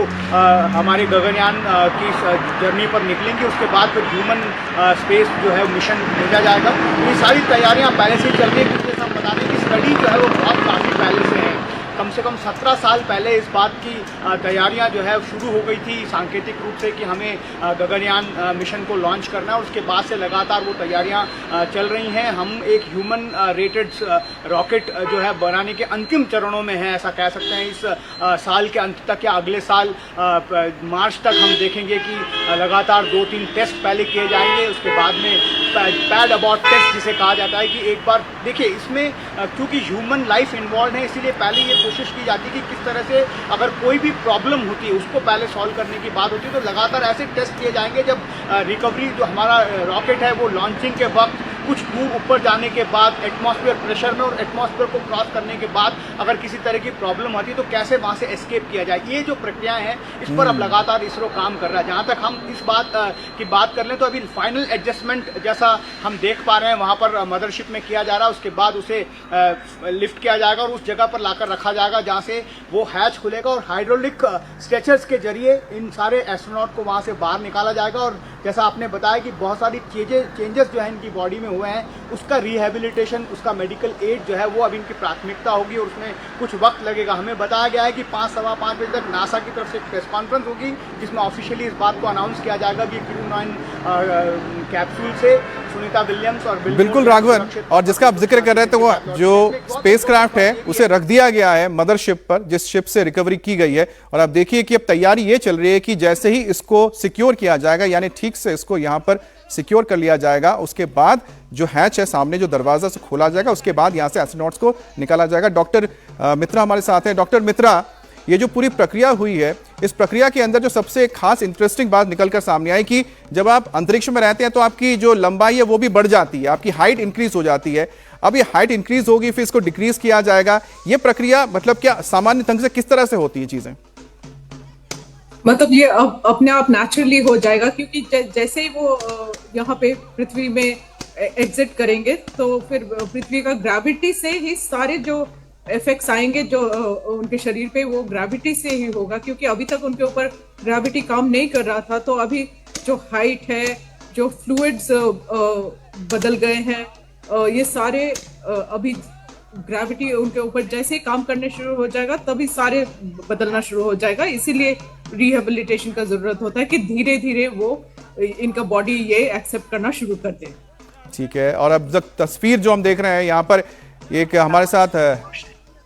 हमारे गगनयान की जर्नी पर निकलेंगे, उसके बाद फिर ह्यूमन स्पेस जो है मिशन भेजा जाएगा। ये सारी तैयारियां पहले से चल रही है। हम बता दें कि स्टडी जो है वो बहुत काफ़ी पहले से है, कम से कम 17 साल पहले इस बात की तैयारियां जो है शुरू हो गई थी सांकेतिक रूप से कि हमें गगनयान मिशन को लॉन्च करना है। उसके बाद से लगातार वो तैयारियां चल रही हैं। हम एक ह्यूमन रेटेड रॉकेट जो है बनाने के अंतिम चरणों में है, ऐसा कह सकते हैं। इस साल के अंत तक या अगले साल मार्च तक हम देखेंगे कि लगातार 2-3 टेस्ट पहले किए जाएंगे, उसके बाद में पैड अबॉर्ट टेस्ट जिसे कहा जाता है कि एक बार देखिए इसमें क्योंकि ह्यूमन लाइफ इन्वॉल्व है, इसीलिए पहले ये कोशिश की जाती है कि किस तरह से अगर कोई भी प्रॉब्लम होती है उसको पहले सॉल्व करने की बात होती है। तो लगातार ऐसे टेस्ट किए जाएंगे जब रिकवरी जो हमारा रॉकेट है वो लॉन्चिंग के वक्त कुछ दूर ऊपर जाने के बाद एटमॉस्फेयर प्रेशर में और एटमॉस्फेयर को क्रॉस करने के बाद अगर किसी तरह की प्रॉब्लम होती है तो कैसे वहाँ से एस्केप किया जाए, ये जो प्रक्रियाएं हैं इस पर अब लगातार इसरो काम कर रहा है। जहाँ तक हम इस बात की बात कर लें तो अभी फाइनल एडजस्टमेंट जैसा हम देख पा रहे हैं वहाँ पर मदरशिप में किया जा रहा है, उसके बाद उसे लिफ्ट किया जाएगा और उस जगह पर लाकर रखा जाएगा जहाँ से वो हैच खुलेगा और हाइड्रोलिक स्ट्रेचर्स के जरिए इन सारे एस्ट्रोनॉट को वहाँ से बाहर निकाला जाएगा। और जैसा आपने बताया कि बहुत सारी चेंजेस जो है इनकी बॉडी में हुए हैं, उसका रिहेबिलिटेशन, उसका मेडिकल एड जो है वो अब इनकी प्राथमिकता होगी और उसमें कुछ वक्त लगेगा। हमें बताया गया है कि 5-5:15 बजे तक नासा की तरफ से एक प्रेस कॉन्फ्रेंस होगी जिसमें ऑफिशियली इस बात को अनाउंस किया जाएगा कि क्रू 9 कैप्सूल से सुनीता विलियम्स और बिल्कुल राघवन, और जिसका आप जिक्र कर रहे थे वो जो स्पेसक्राफ्ट है उसे रख दिया गया है मदरशिप पर जिस शिप से रिकवरी की गई है। और आप देखिए कि अब तैयारी ये चल रही है कि जैसे ही इसको सिक्योर किया जाएगा, यानी ठीक से इसको यहां पर सिक्योर कर लिया जाएगा, उसके बाद जो हैच है सामने जो दरवाजा से खोला जाएगा, उसके बाद यहां से एस्ट्रोनॉट्स को निकाला जाएगा। डॉक्टर मित्रा हमारे साथ हैं। डॉक्टर मित्रा, ये जो पूरी प्रक्रिया हुई है, इस प्रक्रिया के अंदर जो सबसे खास इंटरेस्टिंग बात निकलकर सामने आई कि जब आप अंतरिक्ष में रहते हैं तो आपकी जो लंबाई है वो भी बढ़ जाती है, आपकी हाइट इंक्रीज हो जाती है। अब ये हाइट इंक्रीज होगी फिर इसको डिक्रीज किया जाएगा, ये प्रक्रिया मतलब क्या सामान्य ढंग से किस तरह से होती है चीजें? मतलब ये अपने आप नेचुरली हो जाएगा क्योंकि जैसे ही वो यहाँ पे पृथ्वी में एग्जिट करेंगे तो फिर पृथ्वी का ग्रेविटी से ही सारे जो इफेक्ट्स आएंगे जो उनके शरीर पे वो ग्रेविटी से ही होगा, क्योंकि अभी तक उनके ऊपर ग्रेविटी काम नहीं कर रहा था। तो अभी जो हाइट है, जो फ्लूइड्स बदल गए हैं, ये सारे अभी ग्रेविटी उनके ऊपर जैसे ही काम करने शुरू हो जाएगा तभी सारे बदलना शुरू हो जाएगा। इसीलिए रिहेबिलिटेशन का जरूरत होता है कि धीरे धीरे वो इनका बॉडी ये एक्सेप्ट करना शुरू कर दे। ठीक है, और अब तक तस्वीर जो हम देख रहे हैं यहाँ पर एक हमारे साथ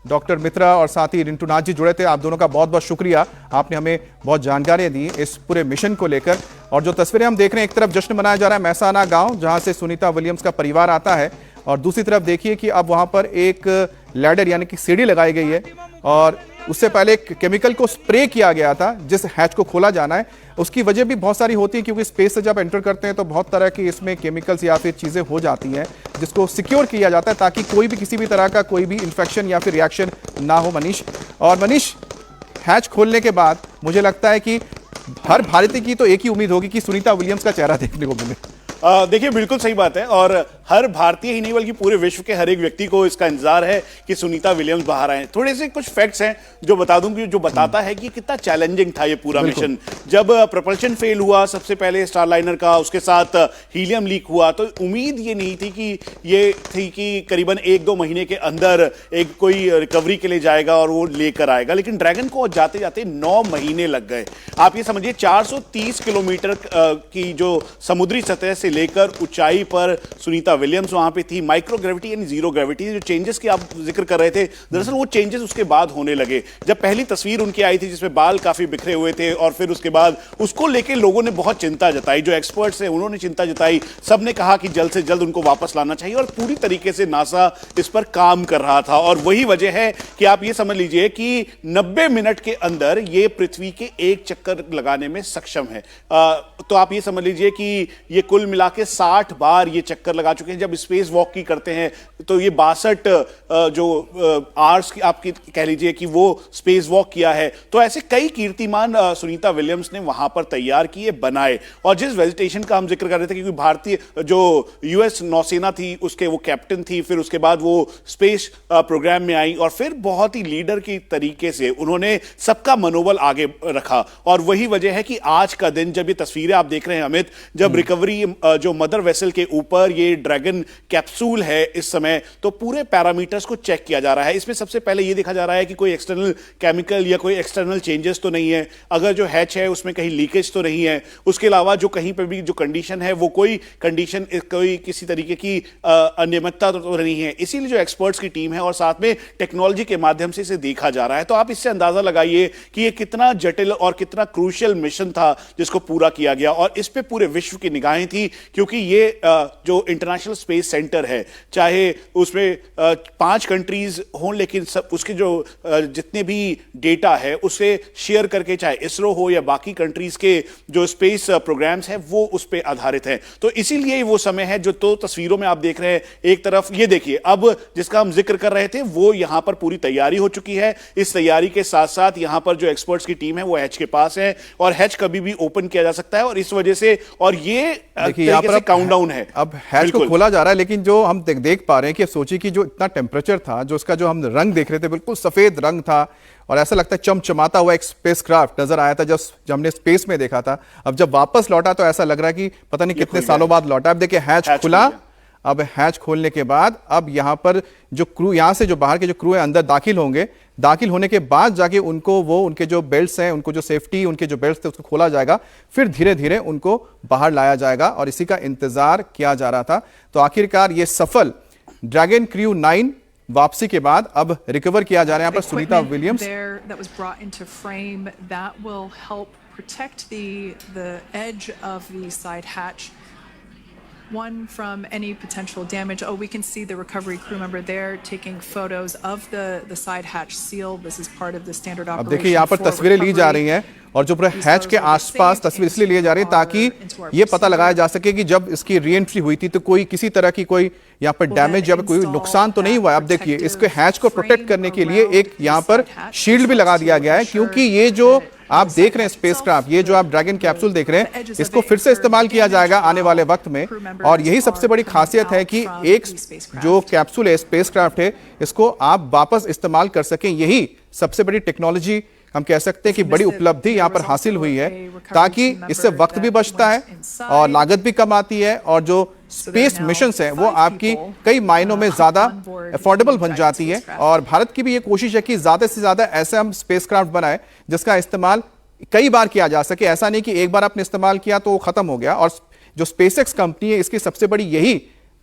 डॉक्टर मित्रा और साथ ही रिंटू नाथ जी जुड़े थे। आप दोनों का बहुत बहुत शुक्रिया, आपने हमें बहुत जानकारियां दी इस पूरे मिशन को लेकर। और जो तस्वीरें हम देख रहे हैं, एक तरफ जश्न मनाया जा रहा है मैसाना गांव जहां से सुनीता विलियम्स का परिवार आता है, और दूसरी तरफ देखिए कि अब वहां पर एक लैडर यानी कि सीढ़ी लगाई गई है और उससे पहले एक केमिकल को स्प्रे किया गया था जिस हैच को खोला जाना है। उसकी वजह भी बहुत सारी होती है क्योंकि स्पेस से जब एंटर करते हैं तो बहुत तरह की इसमें केमिकल्स या फिर चीज़ें हो जाती हैं जिसको सिक्योर किया जाता है ताकि कोई भी किसी भी तरह का कोई भी इन्फेक्शन या फिर रिएक्शन ना हो। मनीष, और मनीष, हैच खोलने के बाद मुझे लगता है कि हर भारतीय की तो एक ही उम्मीद होगी कि सुनीता विलियम्स का चेहरा देखने को मिले। देखिए बिल्कुल सही बात है, और हर भारतीय ही नहीं बल्कि पूरे विश्व के हर एक व्यक्ति को इसका इंतजार है कि सुनीता विलियम्स बाहर आए। थोड़े से कुछ फैक्ट्स हैं जो बता दूं कि जो बताता है कि कितना चैलेंजिंग था ये पूरा मिशन। जब प्रपल्शन फेल हुआ सबसे पहले स्टारलाइनर का, उसके साथ हीलियम लीक हुआ, तो उम्मीद ये नहीं थी कि ये थी कि करीबन 1-2 महीने के अंदर एक कोई रिकवरी के लिए जाएगा और वो लेकर आएगा, लेकिन ड्रैगन को जाते जाते 9 महीने लग गए। आप ये समझिए 430 किलोमीटर की जो समुद्री सतह से लेकर ऊंचाई पर सुनीता विलियम्स वहां पे थी। माइक्रो ग्रेविटी यानी जीरो ग्रेविटी, जो चेंजेस की आप जिक्र कर रहे थे, दरअसल वो चेंजेस उसके बाद होने लगे। जब पहली तस्वीर उनकी आई थी जिसमें बाल काफी बिखरे हुए थे, और फिर उसके बाद उसको लेके लोगों ने बहुत चिंता जताई, जो एक्सपर्ट्स हैं उन्होंने चिंता जताई, सबने कहा कि जल्द से जल्द उनको वापस लाना चाहिए, और पूरी तरीके से नासा इस पर काम कर रहा था। और वही वजह है कि आप ये समझ लीजिए कि 90 मिनट के अंदर ये पृथ्वी के एक चक्कर लगाने में सक्षम है। तो आप ये समझ लीजिए कि ये कुल मिला के 60 बार ये चक्कर लगा चुके हैं। जब स्पेस वॉक की करते हैं तो ये 62 जो आवर्स की आपकी कह लीजिए कि वो स्पेस वॉक किया है। तो ऐसे कई कीर्तिमान सुनीता विलियम्स ने वहां पर तैयार किए, बनाए। और जिस वेजिटेशन का हम जिक्र कर रहे थे, क्योंकि भारतीय जो यूएस नौसेना थी उसके वो कैप्टन थी, फिर उसके बाद वो स्पेस प्रोग्राम में आई, और फिर बहुत ही लीडर की तरीके से उन्होंने सबका मनोबल आगे रखा। और वही वजह है कि आज का दिन, जब ये तस्वीरें आप देख रहे हैं अमित, जब रिकवरी जो मदर वेसल के ऊपर ये ड्रैगन कैप्सूल है इस समय, तो पूरे पैरामीटर्स को चेक किया जा रहा है। इसमें सबसे पहले ये देखा जा रहा है कि कोई एक्सटर्नल केमिकल या कोई एक्सटर्नल चेंजेस तो नहीं है, अगर जो हैच है उसमें कहीं लीकेज तो नहीं है, उसके अलावा जो कहीं पर भी जो कंडीशन है वो कोई कंडीशन कोई किसी तरीके की अनियमितता तो नहीं है। इसीलिए जो एक्सपर्ट्स की टीम है और साथ में टेक्नोलॉजी के माध्यम से इसे देखा जा रहा है। तो आप इससे अंदाजा लगाइए कि ये कितना जटिल और कितना क्रूशियल मिशन था जिसको पूरा किया गया, और इस पे पूरे विश्व की निगाहें थी, क्योंकि ये जो इंटरनेशनल स्पेस सेंटर है, चाहे उसमें 5 कंट्रीज हों, लेकिन सब उसके जो जितने भी डेटा है उसे शेयर करके, चाहे इसरो हो या बाकी कंट्रीज के जो स्पेस प्रोग्राम्स हैं वो उस पर आधारित है। तो इसीलिए वो समय है जो तो तस्वीरों में आप देख रहे हैं। एक तरफ ये देखिए, अब जिसका हम जिक्र कर रहे थे वो यहां पर पूरी तैयारी हो चुकी है। इस तैयारी के साथ साथ यहां पर जो एक्सपर्ट्स की टीम है वो हैच के पास है, और हैच कभी भी ओपन किया जा सकता है, और इस वजह से, और ये यहां पर काउंटडाउन है, अब हैच को खोला जा रहा है। लेकिन जो हम देख पा रहे हैं कि सोचिए कि जो इतना टेम्परेचर था, जो उसका जो हम रंग देख रहे थे बिल्कुल सफेद रंग था, और ऐसा लगता है चमचमाता हुआ एक स्पेसक्राफ्ट नजर आया था जब हमने स्पेस में देखा था। अब जब वापस लौटा तो ऐसा लग रहा है कि पता नहीं कितने सालों बाद लौटा। अब देखिए हैच खुला। अब हैच खोलने के बाद अब यहां पर जो क्रू, यहां से जो बाहर के जो क्रू है अंदर दाखिल होंगे। दाखिल होने के बाद जाके उनको वो उनके जो बेल्ट्स हैं, उनको जो सेफ्टी उनके जो बेल्ट्स थे उसको खोला जाएगा, फिर धीरे धीरे उनको बाहर लाया जाएगा, और इसी का इंतजार किया जा रहा था। तो आखिरकार ये सफल ड्रैगन क्रू 9 वापसी के बाद अब रिकवर किया जा रहा है यहाँ पर Sunita Williams. Protect the edge of the side hatch, one from any potential damage. Oh, we can see the recovery crew member there taking photos of the side hatch seal. This is part of the standard operation. अब देखिए यहाँ पर तस्वीरें ली जा रही हैं, और जो पूरे हैच के आसपास तस्वीर इसलिए लिए जा रही है ताकि ये पता लगाया जा सके कि जब इसकी री एंट्री हुई थी तो कोई किसी तरह की कोई यहाँ पर डैमेज या कोई नुकसान तो नहीं हुआ। अब देखिए इसके हैच को प्रोटेक्ट करने के लिए एक यहाँ पर शील्ड भी लगा दिया गया है, क्योंकि ये जो आप देख रहे हैं स्पेसक्राफ्ट, ये जो आप ड्रैगन कैप्सूल देख रहे हैं, इसको फिर से इस्तेमाल किया जाएगा आने वाले वक्त में। और यही सबसे बड़ी खासियत है कि एक जो कैप्सूल है, स्पेसक्राफ्ट है, इसको आप वापस इस्तेमाल कर सकें। यही सबसे बड़ी टेक्नोलॉजी हम कह सकते हैं कि बड़ी उपलब्धि यहाँ पर हासिल हुई है, ताकि इससे वक्त भी बचता है और लागत भी कम आती है, और जो स्पेस मिशंस हैं वो आपकी कई मायनों में ज्यादा अफोर्डेबल बन जाती है। और भारत की भी ये कोशिश है कि ज्यादा से ज्यादा ऐसे हम स्पेसक्राफ्ट बनाए जिसका इस्तेमाल कई बार किया जा सके। ऐसा नहीं कि एक बार आपने इस्तेमाल किया तो वो खत्म हो गया। और जो स्पेसएक्स कंपनी है, इसकी सबसे बड़ी यही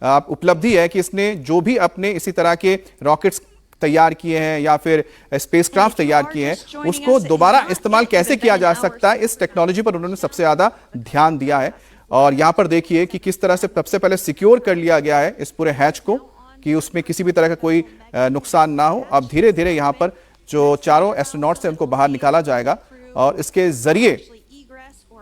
उपलब्धि है कि इसने जो भी अपने इसी तरह के रॉकेट्स तैयार किए हैं या फिर स्पेसक्राफ्ट तैयार किए हैं, उसको दोबारा इस्तेमाल कैसे किया जा सकता है, इस टेक्नोलॉजी पर उन्होंने सबसे ज्यादा ध्यान दिया है। और यहां पर देखिए कि किस तरह से सबसे पहले सिक्योर कर लिया गया है इस पूरे हैच को, कि उसमें किसी भी तरह का कोई नुकसान ना हो। अब धीरे धीरे यहां पर जो चारों एस्ट्रोनॉट्स हैं उनको बाहर निकाला जाएगा, और इसके जरिए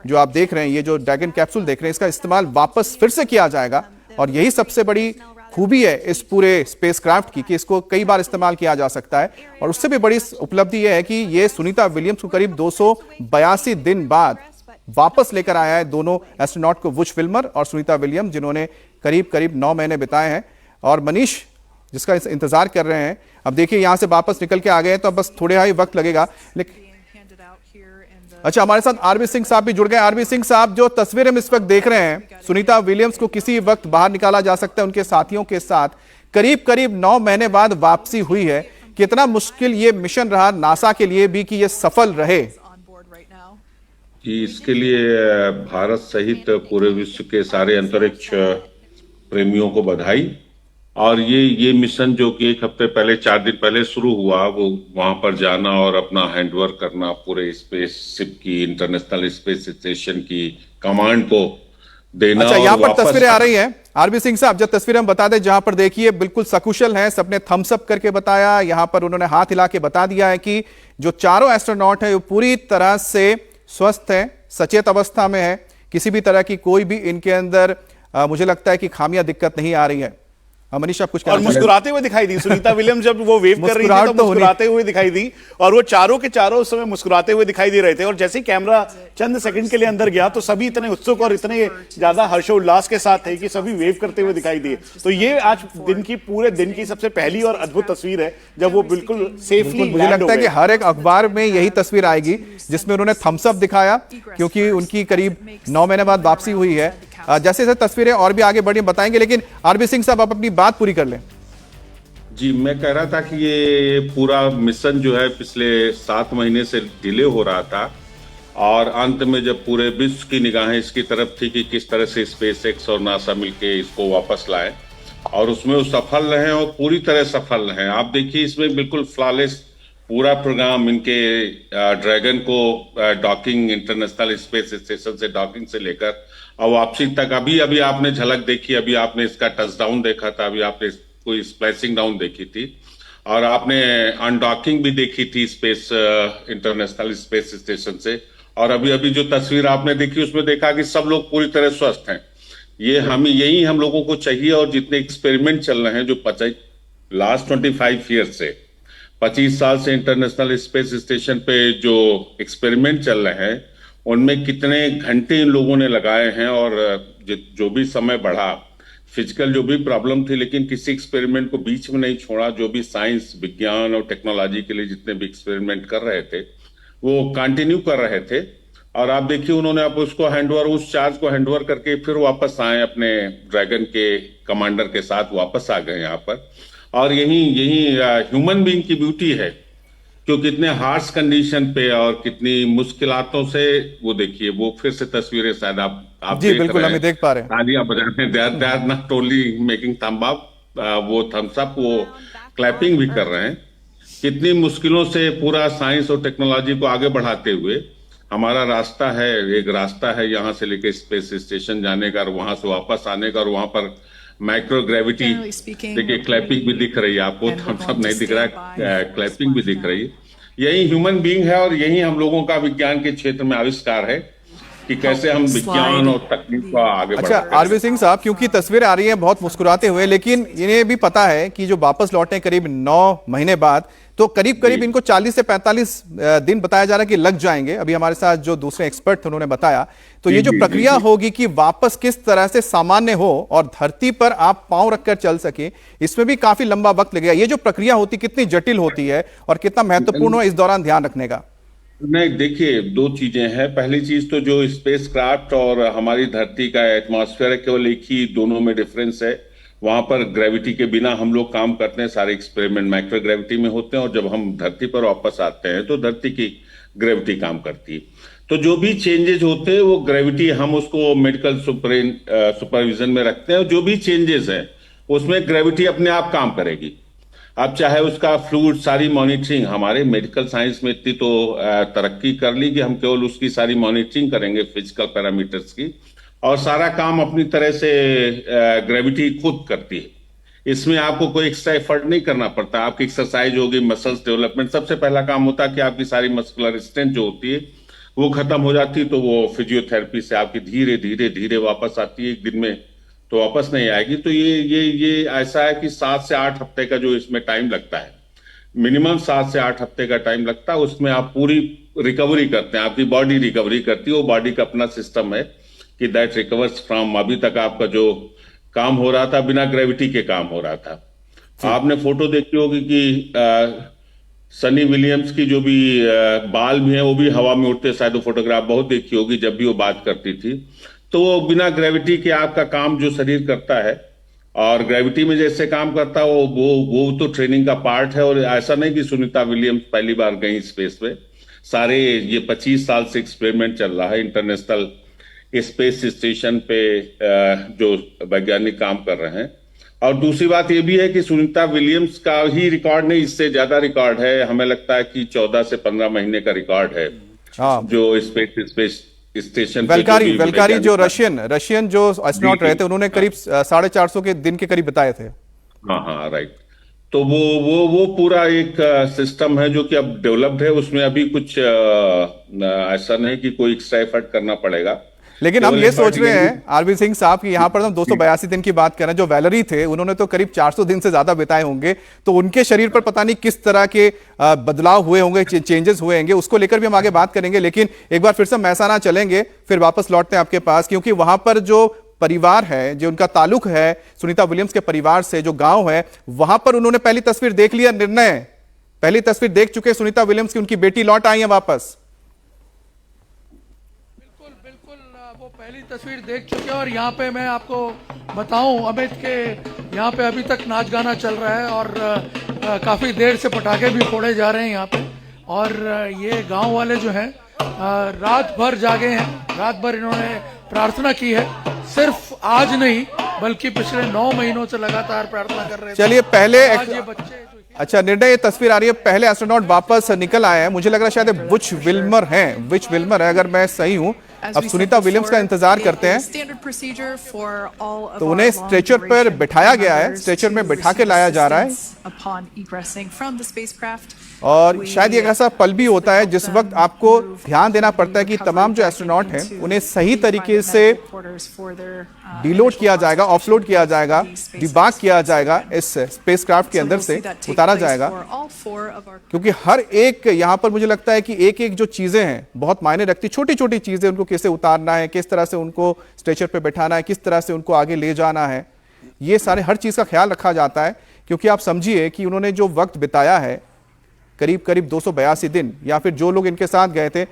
जो आप देख रहे हैं, ये जो ड्रैगन कैप्सूल देख रहे हैं, इसका इस्तेमाल वापस फिर से किया जाएगा। और यही सबसे बड़ी खूबी है इस पूरे स्पेसक्राफ्ट की कि इसको कई बार इस्तेमाल किया जा सकता है। और उससे भी बड़ी उपलब्धि यह है कि ये सुनीता विलियम्स को करीब 282 दिन बाद वापस लेकर आया है दोनों एस्ट्रोनॉट को, वुश विल्मर और सुनीता विलियम्स, जिन्होंने करीब करीब 9 महीने बिताए हैं। और मनीष जिसका इंतजार कर रहे हैं, अब देखिए यहां से वापस निकल के आ गए हैं तो अब बस थोड़ा ही वक्त लगेगा। लेकिन अच्छा, हमारे साथ आरबी सिंह साहब भी जुड़ गए। आरबी सिंह साहब, जो तस्वीरें हम इस वक्त देख रहे हैं, सुनीता विलियम्स को किसी वक्त बाहर निकाला जा सकता है उनके साथियों के साथ, करीब करीब 9 महीने बाद वापसी हुई है। कितना मुश्किल ये मिशन रहा नासा के लिए भी कि ये सफल रहे? कि इसके लिए भारत सहित पूरे विश्व के सारे अंतरिक्ष प्रेमियों को बधाई। और ये मिशन जो कि 1 हफ्ते पहले, 4 दिन पहले शुरू हुआ, वो वहां पर जाना और अपना हैंडवर्क करना, पूरे स्पेसशिप की, इंटरनेशनल स्पेस स्टेशन की कमांड को देना। अच्छा, यहाँ पर तस्वीरें आ रही हैं आरबी सिंह साहब, जब तस्वीरें हम बता दें, जहां पर देखिए बिल्कुल सकुशल हैं, सबने थम्स अप करके बताया, यहां पर उन्होंने हाथ हिला के बता दिया है कि जो चारों एस्ट्रोनॉट है वो पूरी तरह से स्वस्थ है, सचेत अवस्था में है, किसी भी तरह की कोई भी इनके अंदर मुझे लगता है कि खामियां, दिक्कत नहीं आ रही है। मनीष, आप कुछ और मुस्कुराते हुए दिखाई दी सुनीता विलियम्स, जब वो वेव कर रही थी तो मुस्कुराते हुए दिखाई दी, और वो चारों के चारों उस समय मुस्कुराते हुए दिखाई दे रहे थे। और जैसे ही कैमरा चंद सेकंड के लिए अंदर गया तो सभी इतने उत्सुक और इतने ज्यादा हर्षोल्लास के साथ थे कि सभी वेव करते हुए दिखाई दिए। तो ये आज पूरे दिन की सबसे पहली और अद्भुत तस्वीर है जब वो बिल्कुल सेफली। मुझे लगता है कि हर एक अखबार में यही तस्वीर आएगी जिसमें उन्होंने थम्स अप दिखाया, क्योंकि उनकी करीब 9 महीने बाद वापसी हुई है। जैसे जैसे तस्वीरें और भी आगे बढ़ी बताएंगे, लेकिन आरबी सिंह साहब आप अपनी बात पूरी कर लें। जी, मैं कह रहा था कि ये पूरा मिशन जो है पिछले 7 महीने से डिले हो रहा था, और अंत में जब पूरे विश्व की निगाहें इसकी तरफ थी कि किस तरह से स्पेसएक्स और नासा मिलके इसको वापस लाए, और उसमें वो सफल रहे और पूरी तरह सफल रहे। आप देखिए इसमें बिल्कुल फ्लॉलेस पूरा प्रोग्राम, इनके ड्रैगन को डॉकिंग, इंटरनेशनल स्पेस स्टेशन से डॉकिंग से लेकर और वापसी तक, अभी आपने झलक देखी, अभी आपने इसका टचडाउन देखा था, अभी आपने कोई स्प्लैशिंग डाउन देखी थी, और आपने अनडॉकिंग भी देखी थी स्पेस इंटरनेशनल स्पेस स्टेशन से, और अभी जो तस्वीर आपने देखी उसमें देखा कि सब लोग पूरी तरह स्वस्थ हैं। यही हम लोगों को चाहिए। और जितने एक्सपेरिमेंट चल रहे हैं जो लास्ट 25 ईयर से, 25 साल से इंटरनेशनल स्पेस स्टेशन पे जो एक्सपेरिमेंट चल रहे हैं, उनमें कितने घंटे इन लोगों ने लगाए हैं, और जो भी समय बढ़ा, फिजिकल जो भी प्रॉब्लम थी, लेकिन किसी एक्सपेरिमेंट को बीच में नहीं छोड़ा। जो भी साइंस, विज्ञान और टेक्नोलॉजी के लिए जितने भी एक्सपेरिमेंट कर रहे थे वो कंटिन्यू कर रहे थे। और आप देखिए उन्होंने अब उसको हैंडओवर, उस चार्ज को हैंडओवर करके फिर वापस आए, अपने ड्रैगन के कमांडर के साथ वापस आ गए यहाँ पर। और यही ह्यूमन बीइंग की ब्यूटी है, जो कितने हार्श कंडीशन पे और कितनी मुश्किलातों से, वो देखिए, वो फिर से तस्वीरें शायद आप जी बिल्कुल हमें देख पा रहे हैं। तालियां बजाने, they are not only making thumbs up, वो थम्स अप, वो क्लैपिंग भी कर रहे हैं। कितनी मुश्किलों से पूरा साइंस और टेक्नोलॉजी को आगे बढ़ाते हुए हमारा रास्ता है, एक रास्ता है यहाँ से लेके स्पेस स्टेशन जाने का और वहां से वापस आने का। और वहां पर माइक्रो ग्रेविटी, देखिए क्लैपिंग भी दिख रही है आपको, थम्स अप नहीं दिख रहा है, क्लैपिंग भी दिख रही है। यही ह्यूमन बीइंग है, और यही हम लोगों का विज्ञान के क्षेत्र में आविष्कार है कि कैसे हम विज्ञान और तकनीक को आगे बढ़ाते हैं। अच्छा आरबी सिंह साहब, क्योंकि तस्वीरें आ रही हैं बहुत मुस्कुराते हुए, लेकिन इन्हें भी पता है कि जो वापस लौटे करीब 9 महीने बाद, तो करीब इनको 40 से 45 दिन बताया जा रहा है कि लग जाएंगे। अभी हमारे साथ जो दूसरे एक्सपर्ट थे उन्होंने बताया, तो ये जो प्रक्रिया होगी कि वापस किस तरह से सामान्य हो और धरती पर आप पांव रखकर चल सके, इसमें भी काफी लंबा वक्त लगेगा। ये जो प्रक्रिया होती कितनी जटिल होती है और कितना महत्वपूर्ण हो इस दौरान ध्यान रखने का? नहीं, देखिए 2 चीजें हैं। पहली चीज तो जो स्पेस क्राफ्ट और हमारी धरती का एटमॉस्फेयर है, केवल एक ही दोनों में डिफरेंस है। वहां पर ग्रेविटी के बिना हम लोग काम करते हैं, सारे एक्सपेरिमेंट माइक्रो ग्रेविटी में होते हैं, और जब हम धरती पर वापस आते हैं तो धरती की ग्रेविटी काम करती है। तो जो भी चेंजेस होते हैं वो ग्रेविटी, हम उसको मेडिकल सुपरविजन में रखते हैं, और जो भी चेंजेस हैं उसमें ग्रेविटी अपने आप काम करेगी। अब चाहे उसका फ्लूइड, सारी मॉनिटरिंग, हमारे मेडिकल साइंस में इतनी तो तरक्की कर ली कि हम केवल उसकी सारी मॉनिटरिंग करेंगे फिजिकल पैरामीटर्स की, और सारा काम अपनी तरह से ग्रेविटी खुद करती है। इसमें आपको कोई एक्स्ट्रा एफर्ट नहीं करना पड़ता। आपकी एक्सरसाइज होगी, मसल्स डेवलपमेंट, सबसे पहला काम होता है कि आपकी सारी मस्कुलर स्ट्रेंथ जो होती है वो खत्म हो जाती है, तो वो फिजियोथेरेपी से आपकी धीरे धीरे धीरे वापस आती है। एक दिन में तो वापस नहीं आएगी। तो ये ऐसा है कि 7 से 8 हफ्ते का जो इसमें टाइम लगता है, मिनिमम 7 से 8 हफ्ते का टाइम लगता है। उसमें आप पूरी रिकवरी करते हैं, आपकी बॉडी रिकवरी करती है। वो बॉडी का अपना सिस्टम है कि दैट रिकवर्स फ्रॉम, अभी तक आपका जो काम हो रहा था बिना ग्रेविटी के काम हो रहा था। आपने फोटो देखी होगी कि सनी विलियम्स की जो भी बाल भी हैं वो भी हवा में उड़ते, शायद वो फोटोग्राफ बहुत देखी होगी जब भी वो बात करती थी। तो वो बिना ग्रेविटी के आपका काम जो शरीर करता है, और ग्रेविटी में जैसे काम करता है वो तो ट्रेनिंग का पार्ट है। और ऐसा नहीं कि सुनीता विलियम्स पहली बार गई स्पेस पे, सारे ये 25 साल से एक्सपेरिमेंट चल रहा है इंटरनेशनल स्पेस स्टेशन पे जो वैज्ञानिक काम कर रहे हैं। और दूसरी बात ये भी है कि सुनीता विलियम्स का ही रिकॉर्ड नहीं, इससे ज्यादा रिकॉर्ड है। हमें लगता है कि 14 से 15 महीने का रिकॉर्ड है जो स्पेस स्टेशन। वेलकारी जो रशियन जो एस्ट्रोनॉट रहे थे, उन्होंने करीब 450 के दिन के करीब बताए थे। हाँ, राइट। तो वो पूरा एक सिस्टम है जो कि अब डेवलप्ड है। उसमें अभी कुछ ऐसा नहीं कि कोई एक्स्ट्रा एफर्ट करना पड़ेगा। लेकिन हम ये सोच रहे हैं आरबी सिंह साहब कि यहाँ पर हम 282 दिन की बात कर रहे हैं। जो वैलरी थे उन्होंने तो करीब 400 दिन से ज्यादा बिताए होंगे, तो उनके शरीर पर पता नहीं किस तरह के बदलाव हुए होंगे, चेंजेस हुए होंगे, उसको लेकर भी हम आगे बात करेंगे। लेकिन एक बार फिर से महसाना चलेंगे, फिर वापस लौटते हैं आपके पास, क्योंकि वहां पर जो परिवार है, जो उनका ताल्लुक है सुनीता विलियम्स के परिवार से, जो गांव है, वहां पर उन्होंने पहली तस्वीर देख लिया, पहली तस्वीर देख चुके सुनीता विलियम्स की। उनकी बेटी लौट आई है वापस। पहली तस्वीर देख चुके हैं। और यहाँ पे मैं आपको बताऊं अमित के, यहाँ पे अभी तक नाच गाना चल रहा है और काफी देर से पटाखे भी फोड़े जा रहे हैं यहाँ पे। और ये गांव वाले जो हैं रात भर जागे हैं, रात भर इन्होंने प्रार्थना की है। सिर्फ आज नहीं बल्कि पिछले 9 महीनों से लगातार प्रार्थना कर रहे थे। चलिए पहले अच्छा निर्णय, ये तस्वीर आ रही है, पहले एस्ट्रोनॉट वापस निकल आए हैं। मुझे लग रहा है शायद बुच विल्मर है, अगर मैं सही हूं। अब सुनीता विलियम्स का इंतजार करते हैं, तो उन्हें स्ट्रेचर पर बिठाया गया है, स्ट्रेचर में बिठा के लाया जा रहा है। और शायद ये एक ऐसा पल भी होता है जिस वक्त आपको ध्यान देना पड़ता है कि तमाम जो एस्ट्रोनॉट हैं उन्हें सही तरीके से डीलोड किया जाएगा, ऑफलोड किया जाएगा, डिबाग किया जाएगा, इस स्पेसक्राफ्ट के अंदर से उतारा जाएगा। क्योंकि हर एक यहाँ पर मुझे लगता है कि एक एक जो चीजें हैं बहुत मायने रखती, छोटी छोटी चीजें, उनको कैसे उतारना है, किस तरह से उनको स्ट्रेचर पे बैठाना है, किस तरह से उनको आगे ले जाना है, ये सारे हर चीज का ख्याल रखा जाता है। क्योंकि आप समझिए कि उन्होंने जो वक्त बिताया है, करीब करीब 282 दिन, या फिर जो लोग इनके साथ गए थे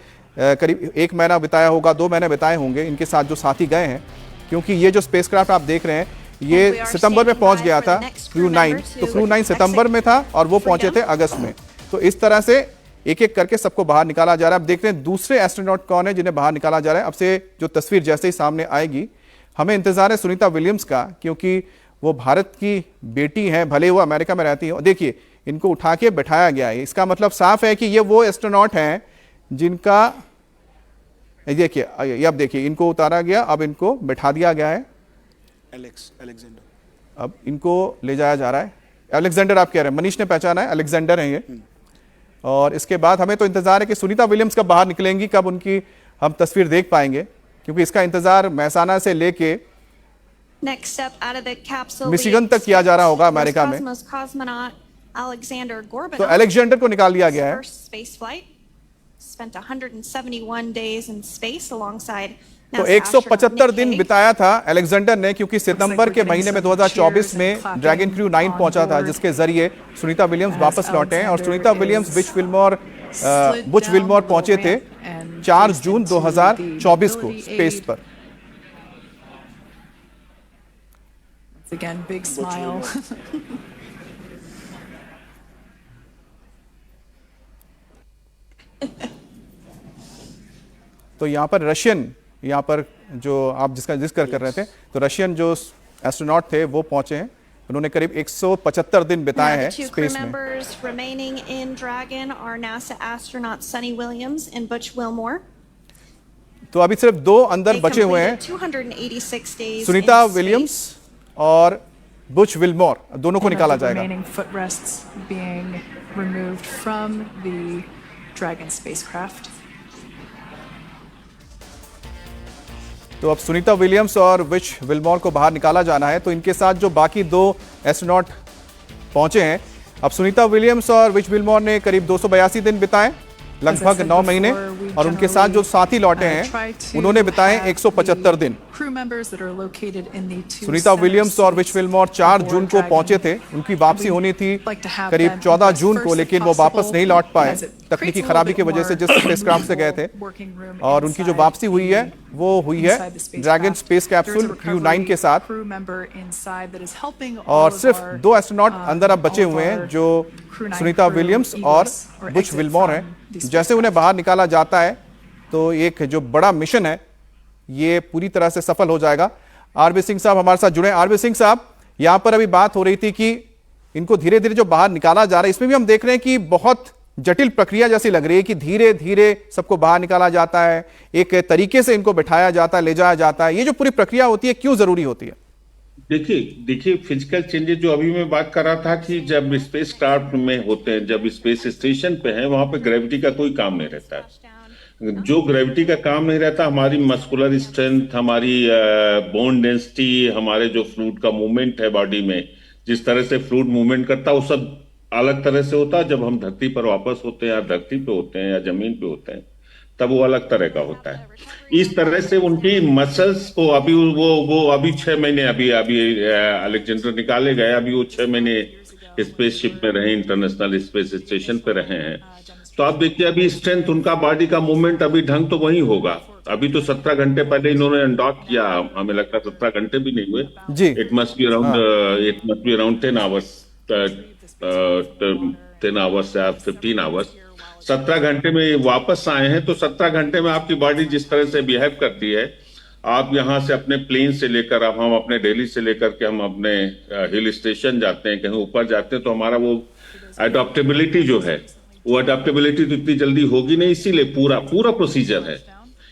करीब 1 महीना बिताया होगा, 2 महीने बिताए होंगे इनके साथ जो साथी गए हैं। क्योंकि ये जो स्पेसक्राफ्ट आप देख रहे हैं ये सितंबर में पहुंच गया था, क्रू 9, तो क्रू 9 सितंबर में था और वो पहुंचे थे अगस्त में। तो इस तरह से एक एक करके सबको बाहर निकाला जा रहा है। अब देखते हैं दूसरे एस्ट्रोनॉट कौन है जिन्हें बाहर निकाला जा रहा है। अब से जो तस्वीर जैसे ही सामने आएगी, हमें इंतजार है सुनीता विलियम्स का, क्योंकि वो भारत की बेटी हैं, भले वो अमेरिका में रहती है। देखिए इनको उठा के बैठाया गया है, इसका मतलब साफ है कि ये वो एस्ट्रोनॉट हैं जिनका, देखिए अब देखिए इनको उतारा गया, अब इनको बैठा दिया गया है। अलेक्जेंडर, अब इनको ले जाया जा रहा है। अलेक्जेंडर आप कह रहे हैं, मनीष ने पहचाना है, अलेक्जेंडर हैं ये। और इसके बाद हमें तो इंतजार है कि सुनीता विलियम्स कब बाहर निकलेंगी, कब उनकी हम तस्वीर देख पाएंगे, क्योंकि इसका इंतजार महसाना से लेके मिशिगन तक किया जा रहा होगा अमेरिका में। तो अलेक्जेंडर को निकाल दिया गया है। तो 175 दिन बिताया था अलेक्जेंडर ने, क्योंकि सितंबर के महीने में 2024 में ड्रैगन क्रू 9 पहुंचा था, जिसके जरिए सुनीता विलियम्स वापस लौटे हैं। और सुनीता विलियम्स बुच विल्मोर पहुंचे थे 4 जून 2024 को स्पेस पर। Again, big smile. तो यहाँ पर जो आप जिसका जिक्र कर रहे थे, तो रशियन जो एस्ट्रोनॉट थे वो पहुंचे हैं। उन्होंने करीब 175 दिन बिताए हैं स्पेस में। remaining in Dragon are NASA astronauts Sunny Williams and Butch Wilmore. तो अभी सिर्फ 2 अंदर बचे हुए हैं, 286 days सुनीता विलियम्स और बुच विल्मोर, दोनों को निकाला जाएगा। Remaining footrests being removed from the Dragon spacecraft. तो अब सुनीता विलियम्स और विच विल्मोर को बाहर निकाला जाना है, तो इनके साथ जो बाकी 2 एस्ट्रोनॉट पहुंचे हैं, अब सुनीता विलियम्स और विच विल्मोर ने करीब 282 दिन बिताए, लगभग 9 महीने, और उनके साथ जो साथी लौटे हैं उन्होंने बिताए 175 दिन। सुनीता विलियम्स और विच विल्मोर 4 जून को पहुंचे थे, उनकी वापसी होनी थी करीब 14 जून को, लेकिन वो वापस नहीं लौट पाए तकनीकी खराबी की वजह से, जिस स्पेसक्राफ्ट से गए थे। और उनकी जो वापसी हुई है वो हुई है ड्रैगन स्पेस कैप्सूल क्रू 9 के साथ, और सिर्फ 2 एस्ट्रोनॉट अंदर अब बचे हुए हैं जो सुनीता विलियम्स और विच विल्मोर हैं। जैसे उन्हें बाहर निकाला जाता है तो एक जो बड़ा मिशन है ये पूरी तरह से सफल हो जाएगा। आरबी सिंह साहब हमारे साथ जुड़े। आरबी सिंह साहब, यहां पर अभी बात हो रही थी कि इनको धीरे धीरे जो बाहर निकाला जा रहा है, इसमें भी हम देख रहे हैं कि बहुत जटिल प्रक्रिया जैसी लग रही है कि धीरे धीरे सबको बाहर निकाला जाता है, एक तरीके से इनको बिठाया जाता है, ले जाया जाता है। ये जो पूरी प्रक्रिया होती है क्यों जरूरी होती है? देखिए फिजिकल चेंजेस जो अभी मैं बात कर रहा था कि जब स्पेस क्राफ्ट में होते हैं, जब स्पेस स्टेशन पे हैं, वहां पे ग्रेविटी का कोई काम नहीं रहता है। जो ग्रेविटी का काम नहीं रहता, हमारी मस्कुलर स्ट्रेंथ, हमारी बोन डेंसिटी, हमारे जो फ्लूइड का मूवमेंट है बॉडी में, जिस तरह से फ्लूइड मूवमेंट करता है, वो सब अलग तरह से होता है। जब हम धरती पर वापस होते हैं या धरती पे होते हैं या जमीन पे होते हैं, तब वो अलग तरह का होता है। इस तरह से उनकी मसल्स को अभी वो अभी 6 महीने अभी अलेक्जेंडर निकाले गए, अभी वो 6 महीने स्पेसशिप में रहे, इंटरनेशनल स्पेस स्टेशन पे रहे हैं। तो आप देखिए अभी स्ट्रेंथ, उनका बॉडी का मूवमेंट अभी ढंग तो वही होगा। अभी तो 17 घंटे पहले इन्होंने अनडॉक किया, हमें लगता है 17 घंटे भी नहीं हुए जी। It must be around 10 hours, 10 hours या 15 आवर्स। 17 घंटे में वापस आए हैं, तो 17 घंटे में आपकी बॉडी जिस तरह से बिहेव करती है, आप यहाँ से अपने प्लेन से लेकर, अब हम अपने दिल्ली से लेकर के हम अपने हिल स्टेशन जाते हैं, कहीं ऊपर जाते हैं, तो हमारा वो अडॉप्टेबिलिटी जो है, वो अडॉप्टेबिलिटी तो इतनी जल्दी होगी नहीं, इसीलिए पूरा प्रोसीजर है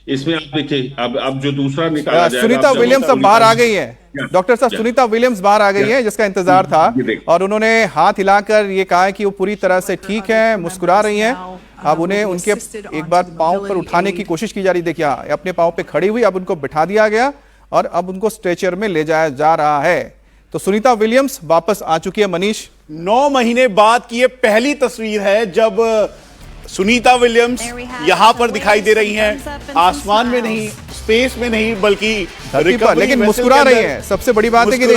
इसमें। आप देखिए अब जो दूसरा निकाला जाएगा, सुनीता विलियम्स अब बाहर आ गई है डॉक्टर साहब, सुनीता विलियम्स बाहर आ गई है जिसका इंतजार था, और उन्होंने हाथ हिलाकर ये कहा है कि वो पूरी तरह से ठीक है, मुस्कुरा रही हैं। अब उन्हें उनके एक बार पांव पर उठाने की कोशिश की जा रही, देखिए अपने पांव पे खड़ी हुई, अब उनको बिठा दिया गया और अब उनको स्ट्रेचर में ले जाया जा रहा है। तो सुनीता विलियम्स वापस आ चुकी है। मनीष, 9 महीने बाद की ये पहली तस्वीर है जब सुनीता विलियम्स यहां पर दिखाई दे रही हैं, आसमान में नहीं, स्पेस में नहीं, बल्कि धरती पर, लेकिन मुस्कुरा रही हैं। सबसे बड़ी बात है कि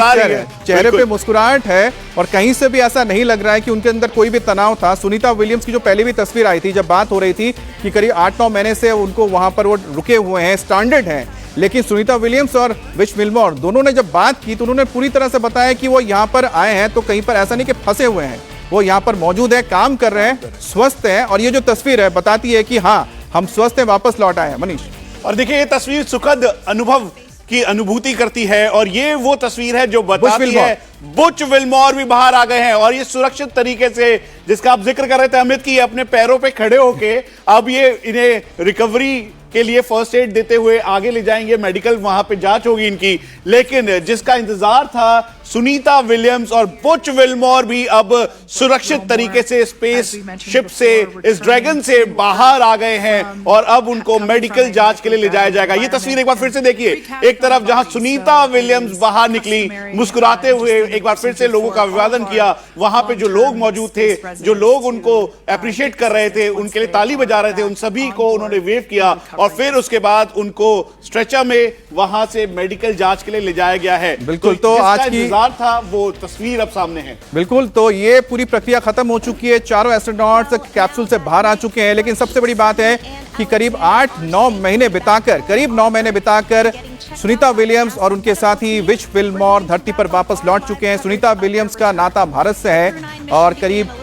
चेहरे पे मुस्कुराहट है और कहीं से भी ऐसा नहीं लग रहा है कि उनके अंदर कोई भी तनाव था। सुनीता विलियम्स की जो पहले भी तस्वीर आई थी, जब बात हो रही थी कि करीब 8-9 महीने से उनको वहां पर वो रुके हुए हैं, स्टैंडर्ड हैं, लेकिन सुनीता विलियम्स और विच विल्मोर दोनों ने जब बात की तो उन्होंने पूरी तरह से बताया कि वो यहाँ पर आए हैं तो कहीं पर ऐसा नहीं कि फंसे हुए हैं, वो यहाँ पर मौजूद है, काम कर रहे हैं, स्वस्थ हैं, और ये जो तस्वीर है बताती है कि हाँ हम स्वस्थ हैं, वापस लौट आए हैं। मनीष, और देखिए ये तस्वीर सुखद अनुभव की अनुभूति करती है, और ये वो तस्वीर है जो बताती है बुच विल्मोर भी बाहर आ गए हैं, और ये सुरक्षित तरीके से, जिसका आप जिक्र कर रहे थे अमित, की अपने पैरों पे खड़े होके अब ये इन्हें रिकवरी के लिए फर्स्ट एड देते हुए आगे ले जाएंगे, मेडिकल वहां पे जांच होगी इनकी। लेकिन जिसका इंतजार था, सुनीता विलियम्स और बुच विल्मोर भी अब सुरक्षित तरीके से स्पेस शिप से, इस ड्रैगन से बाहर आ गए हैं, और अब उनको मेडिकल जांच के लिए ले जाया जाएगा। ये तस्वीर एक बार फिर से देखिए, एक तरफ जहां सुनीता विलियम्स बाहर निकली मुस्कुराते हुए, एक बार फिर से लोगों का अभिवादन किया, वहां पे जो लोग मौजूद थे, जो लोग उनको अप्रिशिएट कर रहे थे, उनके लिए ताली बजा रहे थे, उन सभी को उन्होंने वेव किया, और फिर उसके बाद उनको स्ट्रेचर में वहां से मेडिकल जांच के लिए ले जाया गया है। बिल्कुल, तो आज की इंतजार था वो तस्वीर अब सामने है। बिल्कुल, तो ये पूरी प्रक्रिया खत्म हो चुकी है, चारों एस्ट्रोनॉट्स कैप्सूल से बाहर आ चुके हैं, लेकिन सबसे बड़ी बात है कि करीब 8-9 महीने बिताकर सुनीता विलियम्स और उनके साथी विच विल्मोर धरती पर वापस लौट चुके हैं। सुनीता विलियम्स का नाता भारत से है और करीब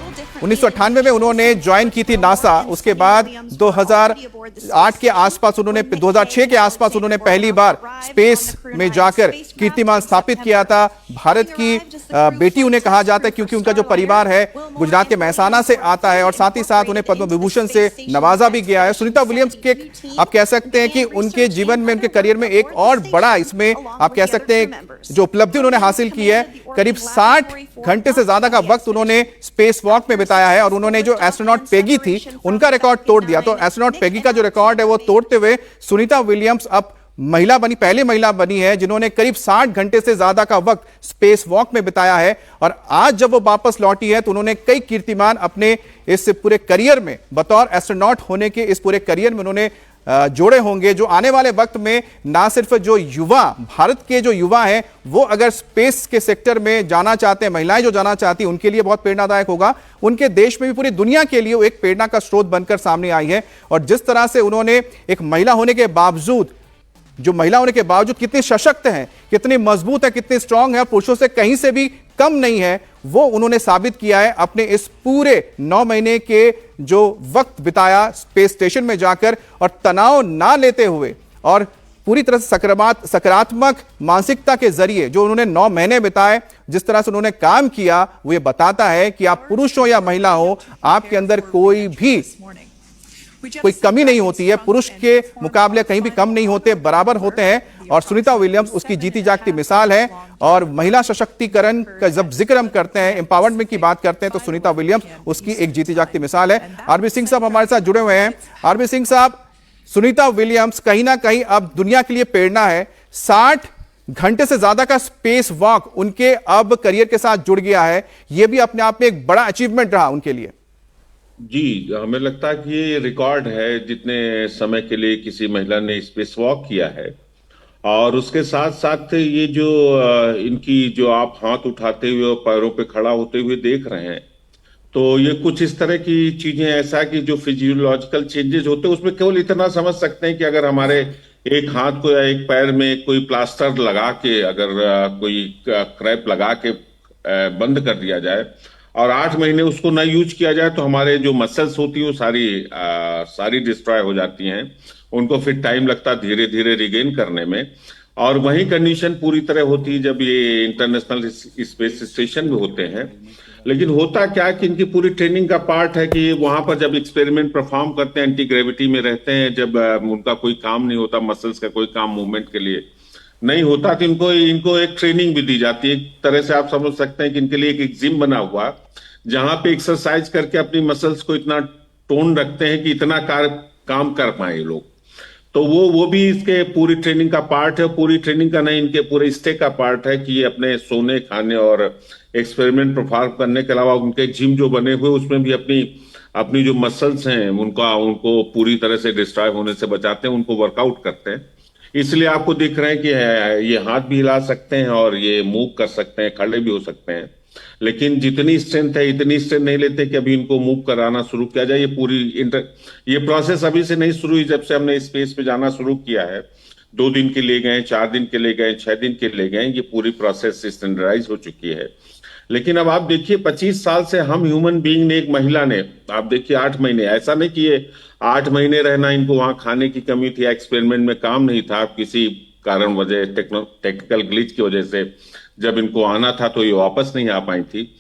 1998 में उन्होंने ज्वाइन की थी नासा, उसके बाद 2008 के आसपास उन्होंने 2006 के आसपास उन्होंने पहली बार स्पेस में जाकर कीर्तिमान स्थापित किया था। भारत की बेटी उन्हें कहा जाता है क्योंकि उनका जो परिवार है गुजरात के महसाना से आता है, और साथ ही साथ उन्हें पद्म विभूषण से नवाजा भी गया है। सुनीता विलियम्स के आप कह सकते हैं कि उनके जीवन में, उनके करियर में एक और बड़ा इसमें आप कह सकते हैं जो उपलब्धि उन्होंने हासिल की है, करीब 60 घंटे से ज्यादा का वक्त उन्होंने स्पेस वॉक में बिताया है, और उन्होंने जो एस्ट्रोनॉट पेगी थी उनका रिकॉर्ड तोड़ दिया। तो एस्ट्रोनॉट पेगी का जो रिकॉर्ड है वो तोड़ते हुए सुनीता विलियम्स अब महिला बनी, पहली महिला बनी है जिन्होंने करीब 60 घंटे से ज्यादा का वक्त स्पेस वॉक में बिताया है। और आज जब वो वापस लौटी है तो उन्होंने कई कीर्तिमान अपने इस पूरे करियर में, बतौर एस्ट्रोनॉट होने के इस पूरे करियर में उन्होंने जोड़े होंगे, जो आने वाले वक्त में ना सिर्फ जो युवा, भारत के जो युवा हैं वो अगर स्पेस के सेक्टर में जाना चाहते हैं, महिलाएं जो जाना चाहती हैं, उनके लिए बहुत प्रेरणादायक होगा। उनके देश में भी, पूरी दुनिया के लिए वो एक प्रेरणा का स्रोत बनकर सामने आई है। और जिस तरह से उन्होंने एक महिला होने के बावजूद, जो महिला होने के बावजूद कितनी सशक्त हैं, कितनी मजबूत है, कितनी स्ट्रांग है, पुरुषों से कहीं से भी कम नहीं है, वो उन्होंने साबित किया है अपने इस पूरे 9 महीने के जो वक्त बिताया स्पेस स्टेशन में जाकर, और तनाव ना लेते हुए और पूरी तरह से सकारात्मक मानसिकता के जरिए जो उन्होंने 9 महीने बिताए, जिस तरह से उन्होंने काम किया, वो ये बताता है कि आप पुरुष हो या महिला हो, आपके अंदर कोई कमी नहीं होती है। पुरुष के मुकाबले कहीं भी कम नहीं होते, बराबर होते हैं। और सुनीता विलियम्स उसकी जीती जागती मिसाल है। और महिला सशक्तिकरण का जब जिक्र हम करते हैं, एम्पावरमेंट की बात करते हैं, तो सुनीता विलियम्स उसकी एक जीती जागती मिसाल है। आरबी सिंह साहब हमारे साथ जुड़े हुए हैं। आरबी सिंह साहब, सुनीता विलियम्स कहीं ना कहीं अब दुनिया के लिए प्रेरणा है। 60 घंटे से ज्यादा का स्पेस वॉक उनके अब करियर के साथ जुड़ गया है, यह भी अपने आप में एक बड़ा अचीवमेंट रहा उनके लिए। जी, हमें लगता है कि ये रिकॉर्ड है जितने समय के लिए किसी महिला ने स्पेस वॉक किया है। और उसके साथ साथ ये जो इनकी जो आप हाथ उठाते हुए और पैरों पे खड़ा होते हुए देख रहे हैं, तो ये कुछ इस तरह की चीजें, ऐसा कि जो फिजियोलॉजिकल चेंजेस होते हैं उसमें केवल इतना समझ सकते हैं कि अगर हमारे एक हाथ को या एक पैर में कोई प्लास्टर लगा के, अगर कोई क्रैप लगा के बंद कर दिया जाए और 8 महीने उसको ना यूज किया जाए, तो हमारे जो मसल्स होती है वो सारी डिस्ट्रॉय हो जाती हैं। उनको फिर टाइम लगता है धीरे धीरे रिगेन करने में। और वही कंडीशन पूरी तरह होती है जब ये इंटरनेशनल स्पेस स्टेशन में होते हैं। लेकिन होता क्या है कि इनकी पूरी ट्रेनिंग का पार्ट है कि वहां पर जब एक्सपेरिमेंट परफॉर्म करते हैं, एंटी ग्रेविटी में रहते हैं, जब उनका कोई काम नहीं होता, मसल्स का कोई काम मूवमेंट के लिए नहीं होता, तो इनको एक ट्रेनिंग भी दी जाती है। एक तरह से आप समझ सकते हैं कि इनके लिए एक जिम बना हुआ, जहां पे एक्सरसाइज करके अपनी मसल्स को इतना टोन रखते हैं कि इतना काम कर पाए ये लोग। तो वो भी इसके पूरी ट्रेनिंग का पार्ट है। पूरी ट्रेनिंग का नहीं, इनके पूरे स्टे का पार्ट है कि ये अपने सोने, खाने और एक्सपेरिमेंट परफॉर्म करने के अलावा उनके जिम जो बने हुए उसमें भी अपनी जो मसल्स हैं उनको पूरी तरह से डिस्ट्रॉय होने से बचाते हैं, उनको वर्कआउट करते हैं। इसलिए आपको दिख रहे हैं कि ये हाथ भी हिला सकते हैं और ये मूव कर सकते हैं, खड़े भी हो सकते हैं। लेकिन जितनी स्ट्रेंथ है इतनी स्ट्रेंथ नहीं लेते कि अभी इनको मूव कराना शुरू किया जाए। ये प्रोसेस अभी से नहीं शुरू हुई, जब से हमने स्पेस में जाना शुरू किया है। 2 दिन के लिए गए, 4 दिन के लिए गए, 6 दिन के लिए गए, ये पूरी प्रोसेस स्टैंडर्डाइज हो चुकी है। लेकिन अब आप देखिए 25 साल से हम ह्यूमन बीइंग ने, एक महिला ने, आप देखिए 8 महीने, ऐसा नहीं कि ये 8 महीने रहना, इनको वहां खाने की कमी थी, एक्सपेरिमेंट में काम नहीं था, किसी कारण वजह, टेक्निकल ग्लिच की वजह से जब इनको आना था तो ये वापस नहीं आ पाई थी।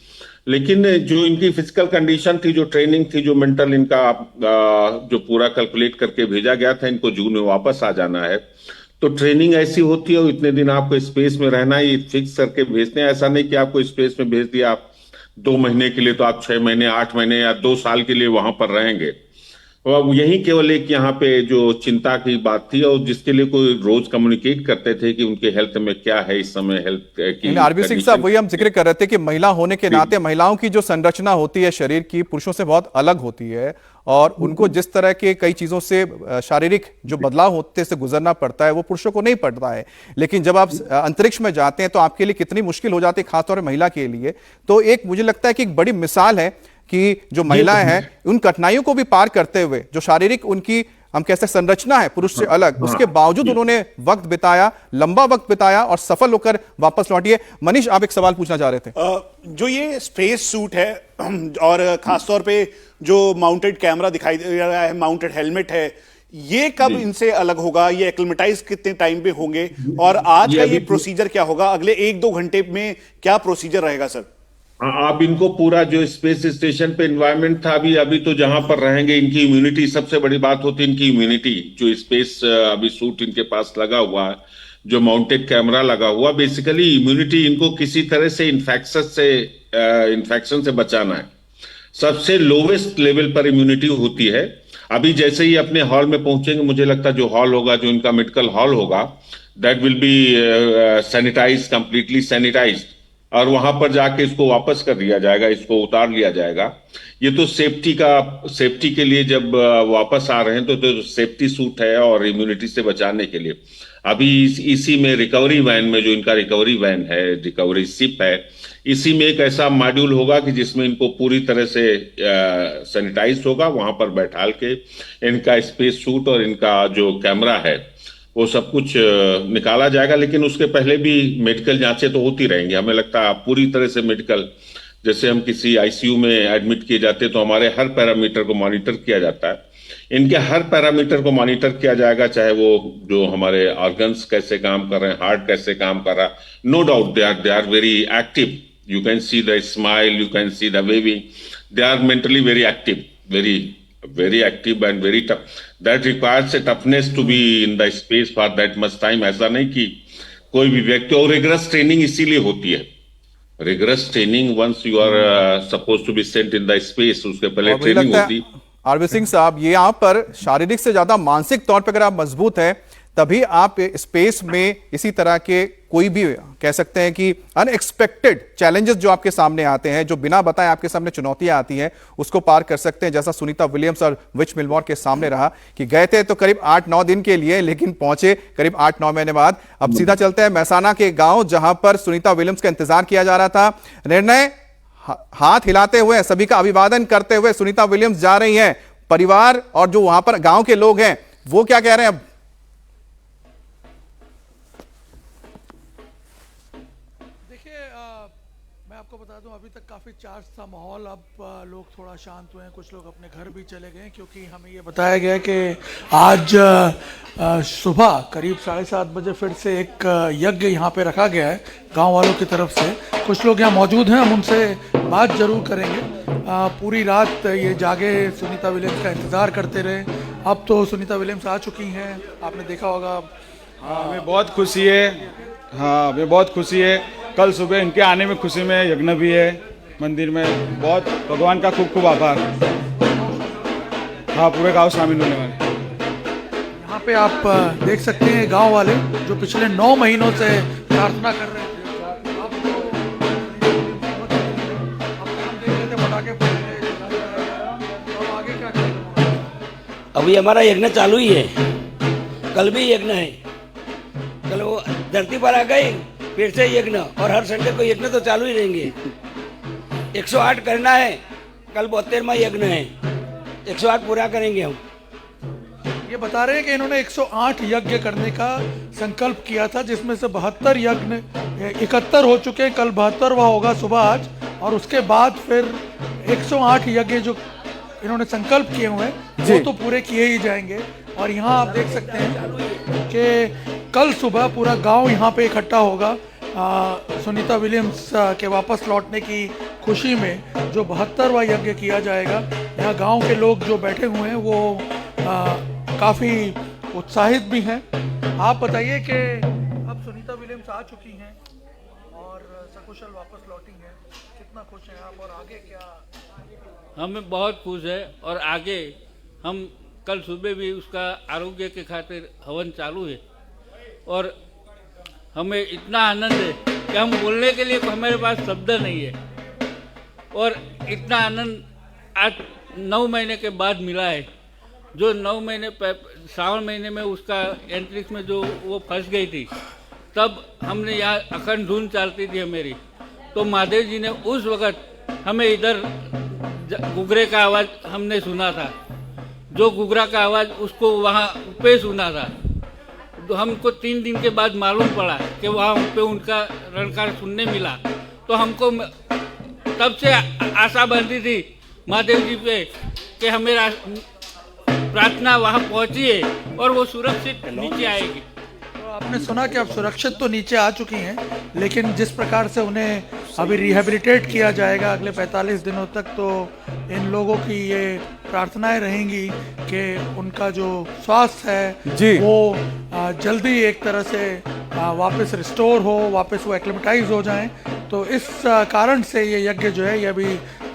लेकिन जो इनकी फिजिकल कंडीशन थी, जो ट्रेनिंग थी, जो मेंटल इनका जो पूरा कैलकुलेट करके भेजा गया था, इनको जून में वापस आ जाना है। तो ट्रेनिंग ऐसी होती है और इतने दिन आपको स्पेस में रहना है, ये फिक्स करके भेजते हैं। ऐसा नहीं कि आपको स्पेस में भेज दिया आप 2 महीने के लिए, तो आप 6 महीने, 8 महीने या 2 साल के लिए वहां पर रहेंगे। और यही केवल एक यहाँ पे जो चिंता की बात थी, और जिसके लिए कोई रोज कम्युनिकेट करते थे कि उनके हेल्थ में क्या है इस समय, हेल्थ की। आरबी सिंह साहब, वही हम जिक्र कर रहे थे कि महिला होने के नाते महिलाओं की जो संरचना होती है शरीर की, पुरुषों से बहुत अलग होती है। और उनको जिस तरह के कई चीजों से शारीरिक जो बदलाव होते से गुजरना पड़ता है, वो पुरुषों को नहीं पड़ता है। लेकिन जब आप अंतरिक्ष में जाते हैं तो आपके लिए कितनी मुश्किल हो जाती है, खासतौर पर महिला के लिए। तो एक मुझे लगता है कि एक बड़ी मिसाल है कि जो महिलाएं हैं उन कठिनाइयों को भी पार करते हुए, जो शारीरिक उनकी हम कहते हैं संरचना है पुरुष से अलग, उसके बावजूद उन्होंने वक्त बिताया, लंबा वक्त बिताया और सफल होकर वापस लौटी है। मनीष, आप एक सवाल पूछना चाह रहे थे। जो ये स्पेस सूट है और खासतौर पे जो माउंटेड कैमरा दिखाई दे रहा है, माउंटेड हेलमेट है, ये कब इनसे अलग होगा? ये एक्लिमेटाइज कितने टाइम पे होंगे? और आज का ये प्रोसीजर क्या होगा? अगले 1-2 घंटे में क्या प्रोसीजर रहेगा सर? आप इनको पूरा जो स्पेस स्टेशन पे एनवायरनमेंट था, अभी तो जहां पर रहेंगे, इनकी इम्यूनिटी सबसे बड़ी बात होती है। इनकी इम्यूनिटी, जो स्पेस अभी सूट इनके पास लगा हुआ है, जो माउंटेड कैमरा लगा हुआ, बेसिकली इम्यूनिटी इनको किसी तरह से इन्फेक्शन से बचाना है। सबसे लोवेस्ट लेवल पर इम्यूनिटी होती है। अभी जैसे ही अपने हॉल में पहुंचेंगे, मुझे लगता है जो हॉल होगा, जो इनका मेडिकल हॉल होगा, that will be sanitize, completely sanitized, और वहां पर जाके इसको वापस कर दिया जाएगा, इसको उतार लिया जाएगा। ये तो सेफ्टी के लिए जब वापस आ रहे हैं तो सेफ्टी सूट है और इम्यूनिटी से बचाने के लिए। अभी इसी में रिकवरी वैन में, जो इनका रिकवरी वैन है, रिकवरी शिप है, इसी में एक ऐसा मॉड्यूल होगा कि जिसमें इनको पूरी तरह से सैनिटाइज होगा, वहां पर बैठाल के इनका स्पेस सूट और इनका जो कैमरा है वो सब कुछ निकाला जाएगा। लेकिन उसके पहले भी मेडिकल जांचें तो होती रहेंगी। हमें लगता है पूरी तरह से मेडिकल, जैसे हम किसी आईसीयू में एडमिट किए जाते हैं तो हमारे हर पैरामीटर को मॉनिटर किया जाता है, इनके हर पैरामीटर को मॉनिटर किया जाएगा, चाहे वो जो हमारे ऑर्गन्स कैसे काम कर रहे हैं, हार्ट कैसे काम कर रहा है। No doubt they are very active, you can see the smile, you can see the waving, they are mentally very active, very active and very tough. That requires a toughness to be in the space for that much time. ऐसा नहीं कि कोई भी व्यक्ति, और rigorous training इसीलिए होती है, rigorous training once you are suppose to be sent in the space, उसके पहले ट्रेनिंग होती। आरबी सिंह साहब, ये यहाँ पर शारीरिक से ज्यादा मानसिक तौर पर अगर आप मजबूत हैं तभी आप स्पेस में इसी तरह के कोई भी कह सकते हैं कि अनएक्सपेक्टेड चैलेंजेस जो आपके सामने आते हैं, जो बिना बताए आपके सामने चुनौतियां आती हैं, उसको पार कर सकते हैं। जैसा सुनीता विलियम्स और विच मिलमोर के सामने रहा कि गए थे तो करीब 8-9 दिन के लिए, लेकिन पहुंचे करीब 8-9 महीने बाद। अब सीधा चलते हैं महसाना के गांव, जहां पर सुनीता विलियम्स का इंतजार किया जा रहा था। निर्णय हाथ हिलाते हुए, सभी का अभिवादन करते हुए सुनीता विलियम्स जा रही हैं। परिवार और जो वहां पर गांव के लोग हैं वो क्या कह रहे हैं? अब बता दूं, अभी तक काफ़ी चार्ज था माहौल। अब लोग थोड़ा शांत हुए हैं, कुछ लोग अपने घर भी चले गए, क्योंकि हमें ये बताया गया कि आज सुबह करीब 7:30 बजे फिर से एक यज्ञ यहाँ पे रखा गया है गांव वालों की तरफ से। कुछ लोग यहाँ मौजूद हैं, हम उनसे बात जरूर करेंगे। पूरी रात ये जागे सुनीता विलियम्स का इंतज़ार करते रहे। अब तो सुनीता विलियम्स आ चुकी हैं, आपने देखा होगा। हमें बहुत खुशी है, हाँ हमें बहुत खुशी है। कल सुबह इनके आने में खुशी में यज्ञ भी है मंदिर में। बहुत भगवान का खूब खूब आभार। हाँ, पूरे गांव शामिल होने वाले। यहाँ पे आप देख सकते हैं गांव वाले जो पिछले 9 महीनों से प्रार्थना कर रहे थे। अभी हमारा यज्ञ चालू ही है, कल भी यज्ञ है। कल वो धरती पर आ गई, फिर से यज्ञ, और हर संडे को यज्ञ तो चालू ही रहेंगे। 108 करना है, कल 72वां यज्ञ है, 108 पूरा करेंगे हम। ये बता रहे हैं कि इन्होंने 108 यज्ञ करने का संकल्प किया था, जिसमें से 72 यज्ञ 71 हो चुके हैं। कल 72वां होगा सुबह आज, और उसके बाद फिर 108 यज्ञ जो इन्होंने संकल्प किए हुए हैं वो तो पूरे किए ही जाएंगे। और यहाँ आप देख सकते हैं कि कल सुबह पूरा गांव यहाँ पे इकट्ठा होगा सुनीता विलियम्स के वापस लौटने की खुशी में। जो 72वां यज्ञ किया जाएगा, यहाँ गांव के लोग जो बैठे हुए हैं वो काफ़ी उत्साहित भी हैं। आप बताइए कि अब सुनीता विलियम्स आ चुकी हैं और सकुशल वापस लौटी हैं, कितना खुश हैं आप, और आगे क्या? हमें बहुत खुश है, और आगे हम कल सुबह भी उसका आरोग्य के खातिर हवन चालू है, और हमें इतना आनंद है कि हम बोलने के लिए हमारे पास शब्द नहीं है। और इतना आनंद आज 9 महीने के बाद मिला है। जो 9 महीने श्रावण महीने में उसका एंट्रिक्स में जो वो फंस गई थी, तब हमने यहाँ अखंड धुन चलती थी मेरी, तो महादेव जी ने उस वक़्त हमें इधर गुगरे का आवाज़ हमने सुना था। जो गुगरा का आवाज़ उसको वहाँ पे सुना था, तो हमको 3 दिन के बाद मालूम पड़ा कि वहाँ पे उनका रणकार सुनने मिला। तो हमको तब से आशा बंधी थी महादेव जी पे कि हमें प्रार्थना वहाँ पहुँची है और वो सुरक्षित नीचे आएगी। तो आपने सुना कि अब सुरक्षित तो नीचे आ चुकी हैं, लेकिन जिस प्रकार से उन्हें अभी रिहेबिलिटेट किया जाएगा अगले 45 दिनों तक, तो इन लोगों की ये प्रार्थनाएं रहेंगी कि उनका जो स्वास्थ्य है वो जल्दी एक तरह से वापस रिस्टोर हो, वापस वो एक्लिमेटाइज हो जाएं। तो इस कारण से ये यज्ञ जो है ये अभी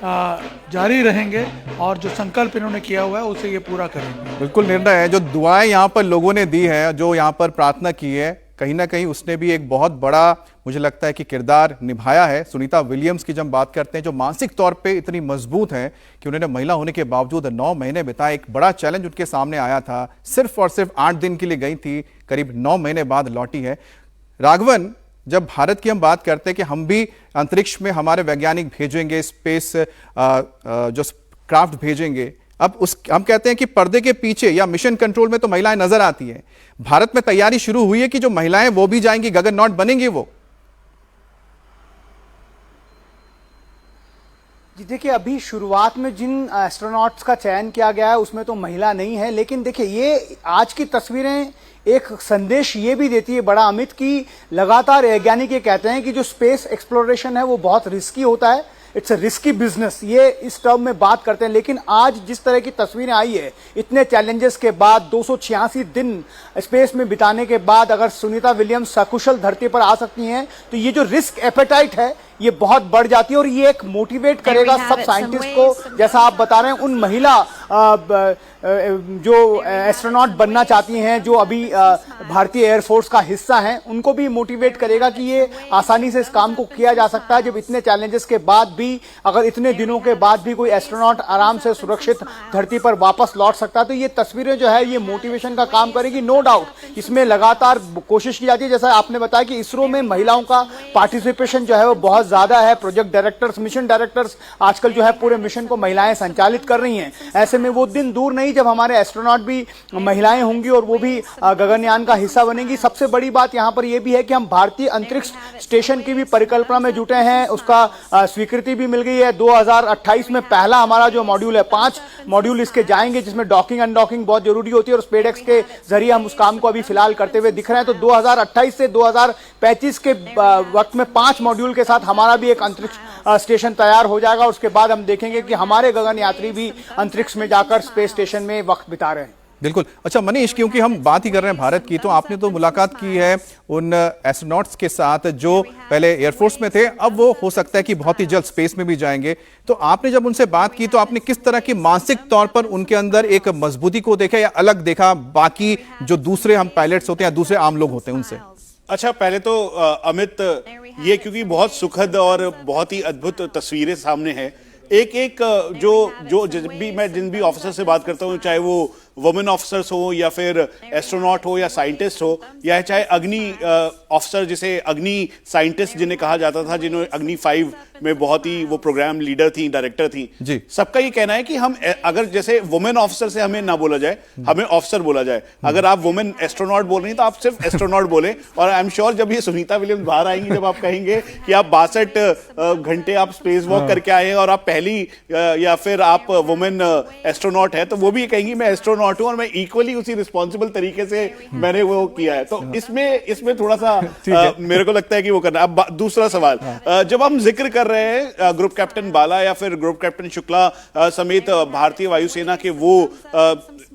जारी रहेंगे और जो संकल्प इन्होंने किया हुआ है उसे ये पूरा करेंगे। बिल्कुल निर्णय है, जो दुआएं यहाँ पर लोगों ने दी है, जो यहाँ पर प्रार्थना की है, कहीं ना कहीं उसने भी एक बहुत बड़ा मुझे लगता है कि किरदार निभाया है। सुनीता विलियम्स की जब बात करते हैं, जो मानसिक तौर पे इतनी मजबूत हैं कि उन्होंने महिला होने के बावजूद 9 महीने बिताए। एक बड़ा चैलेंज उनके सामने आया था, सिर्फ और सिर्फ 8 दिन के लिए गई थी, करीब 9 महीने बाद लौटी है। राघवन, जब भारत की हम बात करते हैं कि हम भी अंतरिक्ष में हमारे वैज्ञानिक भेजेंगे, स्पेस जो क्राफ्ट भेजेंगे, अब हम कहते हैं कि पर्दे के पीछे या मिशन कंट्रोल में तो महिलाएं नजर आती हैं। भारत में तैयारी शुरू हुई है कि जो महिलाएं वो भी जाएंगी, गगननॉट बनेंगी वो? जी देखिए, अभी शुरुआत में जिन एस्ट्रोनॉट्स का चयन किया गया है उसमें तो महिला नहीं है, लेकिन देखिए ये आज की तस्वीरें एक संदेश ये भी देती है बड़ा अमित, कि लगातार वैज्ञानिक ये कहते हैं कि जो स्पेस एक्सप्लोरेशन है वो बहुत रिस्की होता है, इट्स अ रिस्की बिजनेस, ये इस टर्म में बात करते हैं। लेकिन आज जिस तरह की तस्वीरें आई है, इतने चैलेंजेस के बाद 286 दिन स्पेस में बिताने के बाद अगर सुनीता विलियम्स सकुशल धरती पर आ सकती हैं, तो ये जो रिस्क एपेटाइट है ये बहुत बढ़ जाती है और ये एक मोटिवेट करेगा सब साइंटिस्ट को। जैसा आप बता रहे हैं, उन महिला जो एस्ट्रोनॉट बनना चाहती हैं, जो अभी भारतीय एयरफोर्स का हिस्सा हैं, उनको भी मोटिवेट करेगा कि ये आसानी से इस काम को किया जा सकता है। जब इतने चैलेंजेस के बाद भी, अगर इतने दिनों के बाद भी कोई एस्ट्रोनॉट आराम से सुरक्षित धरती पर वापस लौट सकता है, तो ये तस्वीरें जो है ये मोटिवेशन का काम करेगी। नो डाउट इसमें लगातार कोशिश की जाती है। जैसा आपने बताया कि इसरो में महिलाओं का पार्टिसिपेशन जो है वो बहुत ज्यादा है। प्रोजेक्ट डायरेक्टर्स, मिशन डायरेक्टर्स आजकल जो है पूरे मिशन को महिलाएं संचालित कर रही हैं। ऐसे में वो दिन दूर नहीं जब हमारे एस्ट्रोनॉट भी महिलाएं होंगी और वो भी गगनयान का हिस्सा बनेंगी। सबसे बड़ी बात यहां पर यह भी है कि हम भारतीय अंतरिक्ष स्टेशन की भी परिकल्पना में जुटे हैं, उसका स्वीकृति भी मिल गई है। 2028 में पहला हमारा जो मॉड्यूल है, 5 मॉड्यूल इसके जाएंगे, जिसमें डॉकिंग अनडॉकिंग बहुत जरूरी होती है और स्पेसएक्स के जरिए हम उस काम को अभी फिलहाल करते हुए दिख रहे हैं। तो 2028 से 2035 के वक्त में 5 मॉड्यूल के साथ हमारा भी एक अंतरिक्ष स्टेशन तैयार हो जाएगा। उसके बाद हम देखेंगे कि हमारे गगन यात्री भी अंतरिक्ष में जाकर स्पेस स्टेशन में वक्त बिता रहे हैं। बिल्कुल। अच्छा मनीष, क्योंकि हम बात ही कर रहे हैं भारत की, तो आपने तो मुलाकात की है उन एस्ट्रोनॉट्स के साथ जो पहले एयरफोर्स में थे, अब वो हो सकता है कि बहुत ही जल्द स्पेस में भी जाएंगे। तो आपने जब उनसे बात की तो आपने किस तरह की मानसिक तौर पर उनके अंदर एक मजबूती को देखा या अलग देखा बाकी जो दूसरे हम पायलट्स होते हैं या दूसरे आम लोग होते हैं उनसे? अच्छा, पहले तो अमित, ये क्योंकि बहुत सुखद और बहुत ही अद्भुत तस्वीरें सामने हैं। एक जो जिन भी ऑफिसर से बात करता हूँ, चाहे वो वुमेन ऑफिसर्स हो या फिर एस्ट्रोनॉट हो या साइंटिस्ट हो, या चाहे अग्नि ऑफिसर, जिसे अग्नि साइंटिस्ट जिन्हें कहा जाता था, जिन्होंने अग्नि 5 में बहुत ही वो प्रोग्राम लीडर थी, डायरेक्टर थी जी, सबका ये कहना है कि हम अगर जैसे वुमेन ऑफिसर से हमें ना बोला जाए, हमें ऑफिसर बोला जाए। अगर आप वुमेन एस्ट्रोनॉट बोल रही हैं तो आप सिर्फ एस्ट्रोनॉट बोले। और आई एम श्योर जब ये सुनीता विलियम्स बाहर आएंगी, जब आप कहेंगे कि आप 62 घंटे आप स्पेस वॉक करके आए हैं और आप पहली या फिर आप वुमेन एस्ट्रोनॉट है, तो वो भी कहेंगी मैं एस्ट्रोनॉट हूं और मैं इक्वली उसी रिस्पॉन्सिबल तरीके से मैंने वो किया है। तो इसमें थोड़ा सा मेरे को लगता है कि वो करना। अब दूसरा सवाल, जब हम जिक्र कर रहे हैं ग्रुप कैप्टन बाला या फिर ग्रुप कैप्टन शुक्ला समेत भारतीय वायुसेना के वो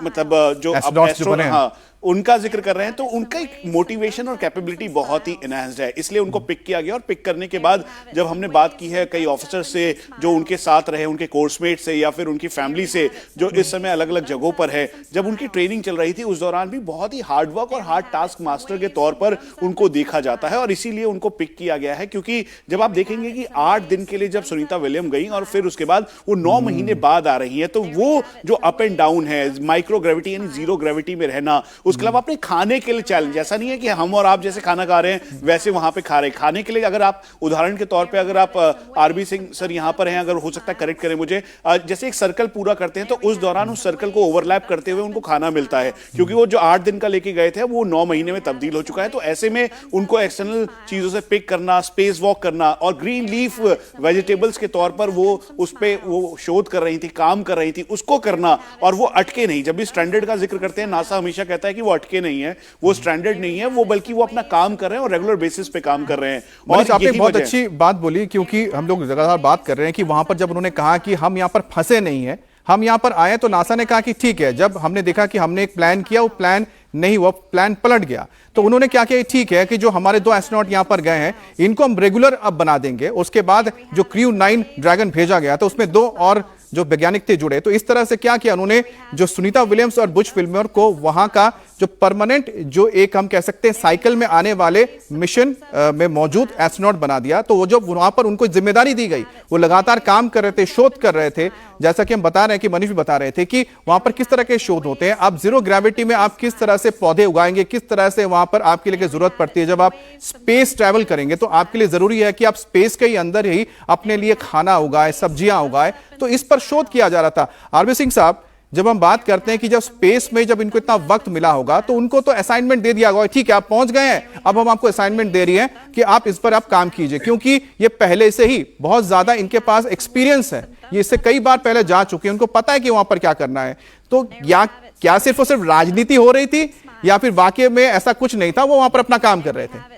मतलब जो एस्ट्रोनॉट, हाँ, उनका जिक्र कर रहे हैं, तो उनका एक मोटिवेशन और कैपेबिलिटी बहुत ही एनहांस्ड है, इसलिए उनको पिक किया गया। और पिक करने के बाद जब हमने बात की है कई ऑफिसर से जो उनके साथ रहे, उनके कोर्समेट से या फिर उनकी फैमिली से जो इस समय अलग अलग जगहों पर है, जब उनकी ट्रेनिंग चल रही थी उस दौरान भी बहुत ही हार्ड वर्क और हार्ड टास्क मास्टर के तौर पर उनको देखा जाता है और इसीलिए उनको पिक किया गया है। क्योंकि जब आप देखेंगे कि 8 दिन के लिए जब सुनीता विलियम गई और फिर उसके बाद वो 9 महीने बाद आ रही है, तो वो जो अप एंड डाउन है, माइक्रो ग्रेविटी यानी जीरो ग्रेविटी में रहना, उसके अलावा अपने खाने के लिए चैलेंज, ऐसा नहीं है कि हम और आप जैसे खाना खा रहे हैं वैसे वहां पे खा रहे हैं। खाने के लिए अगर आप उदाहरण के तौर पे अगर आप आरबी सिंह सर यहां पर हैं, अगर हो सकता है करेक्ट करें मुझे, जैसे एक सर्कल पूरा करते हैं तो उस दौरान उस सर्कल को ओवरलैप करते हुए उनको खाना मिलता है, क्योंकि वो जो 8 दिन का लेके गए थे वो 9 महीने में तब्दील हो चुका है। तो ऐसे में उनको एक्सटर्नल चीजों से पिक करना, स्पेस वॉक करना और ग्रीन लीफ वेजिटेबल्स के तौर पर वो उस पे वो शोध कर रही थी, काम कर रही थी, उसको करना और वो अटके नहीं। जब भी स्टैंडर्ड का जिक्र करते हैं, नासा हमेशा कहता है कि वो अटके नहीं है, वो स्टैंडर्ड नहीं है, वो बल्कि वो अपना काम कर रहे हैं और रेगुलर बेसिस पे काम कर रहे हैं। और आपने बहुत अच्छी बात बोली, क्योंकि हम लोग लगातार बात कर रहे हैं कि वहां पर जब उन्होंने कहा कि हम यहां पर फंसे नहीं है, हम यहां पर आए, तो नासा ने कहा कि ठीक है, जब हमने देखा कि हमने एक प्लान किया, वो प्लान नहीं, वो प्लान पलट गया। तो उन्होंने क्या किया, ठीक है कि जो हमारे 2 एस्ट्रोनॉट यहां पर गए हैं इनको हम रेगुलर अब बना देंगे। उसके बाद जो क्रू 9 ड्रैगन भेजा गया तो उसमें 2 और जो वैज्ञानिक थे जुड़े। तो इस तरह से क्या किया उन्होंने, जो सुनीता विलियम्स और बुच विल्मर को वहां का जो परमानेंट, जो एक हम कह सकते हैं साइकिल में आने वाले मिशन में मौजूद एस्ट्रोनॉट बना दिया। तो वो जो वहां पर उनको जिम्मेदारी दी गई, वो लगातार काम कर रहे थे, शोध कर रहे थे। जैसा कि हम बता रहे हैं कि मनीष भी बता रहे थे कि वहां पर किस तरह के शोध होते हैं। आप जीरो ग्रेविटी में आप किस तरह से पौधे उगाएंगे, किस तरह से वहां पर आपके लिए जरूरत पड़ती है। जब आप स्पेस ट्रैवल करेंगे तो आपके लिए जरूरी है कि आप स्पेस के ही अंदर ही अपने लिए खाना उगाए, सब्जियां उगाए। तो इस पर शोध किया जा रहा था। आरबी सिंह साहब, जब हम बात करते हैं कि जब स्पेस में जब इनको इतना वक्त मिला होगा तो उनको तो असाइनमेंट दे दिया होगा, ठीक है आप पहुंच गए हैं, अब हम आपको असाइनमेंट दे रही हैं कि आप इस पर आप काम कीजिए, क्योंकि ये पहले से ही बहुत ज्यादा इनके पास एक्सपीरियंस है, ये इससे कई बार पहले जा चुके हैं, उनको पता है कि वहां पर क्या करना है। तो या क्या सिर्फ और सिर्फ राजनीति हो रही थी या फिर वाकई में ऐसा कुछ नहीं था, वो वहां पर अपना काम कर रहे थे?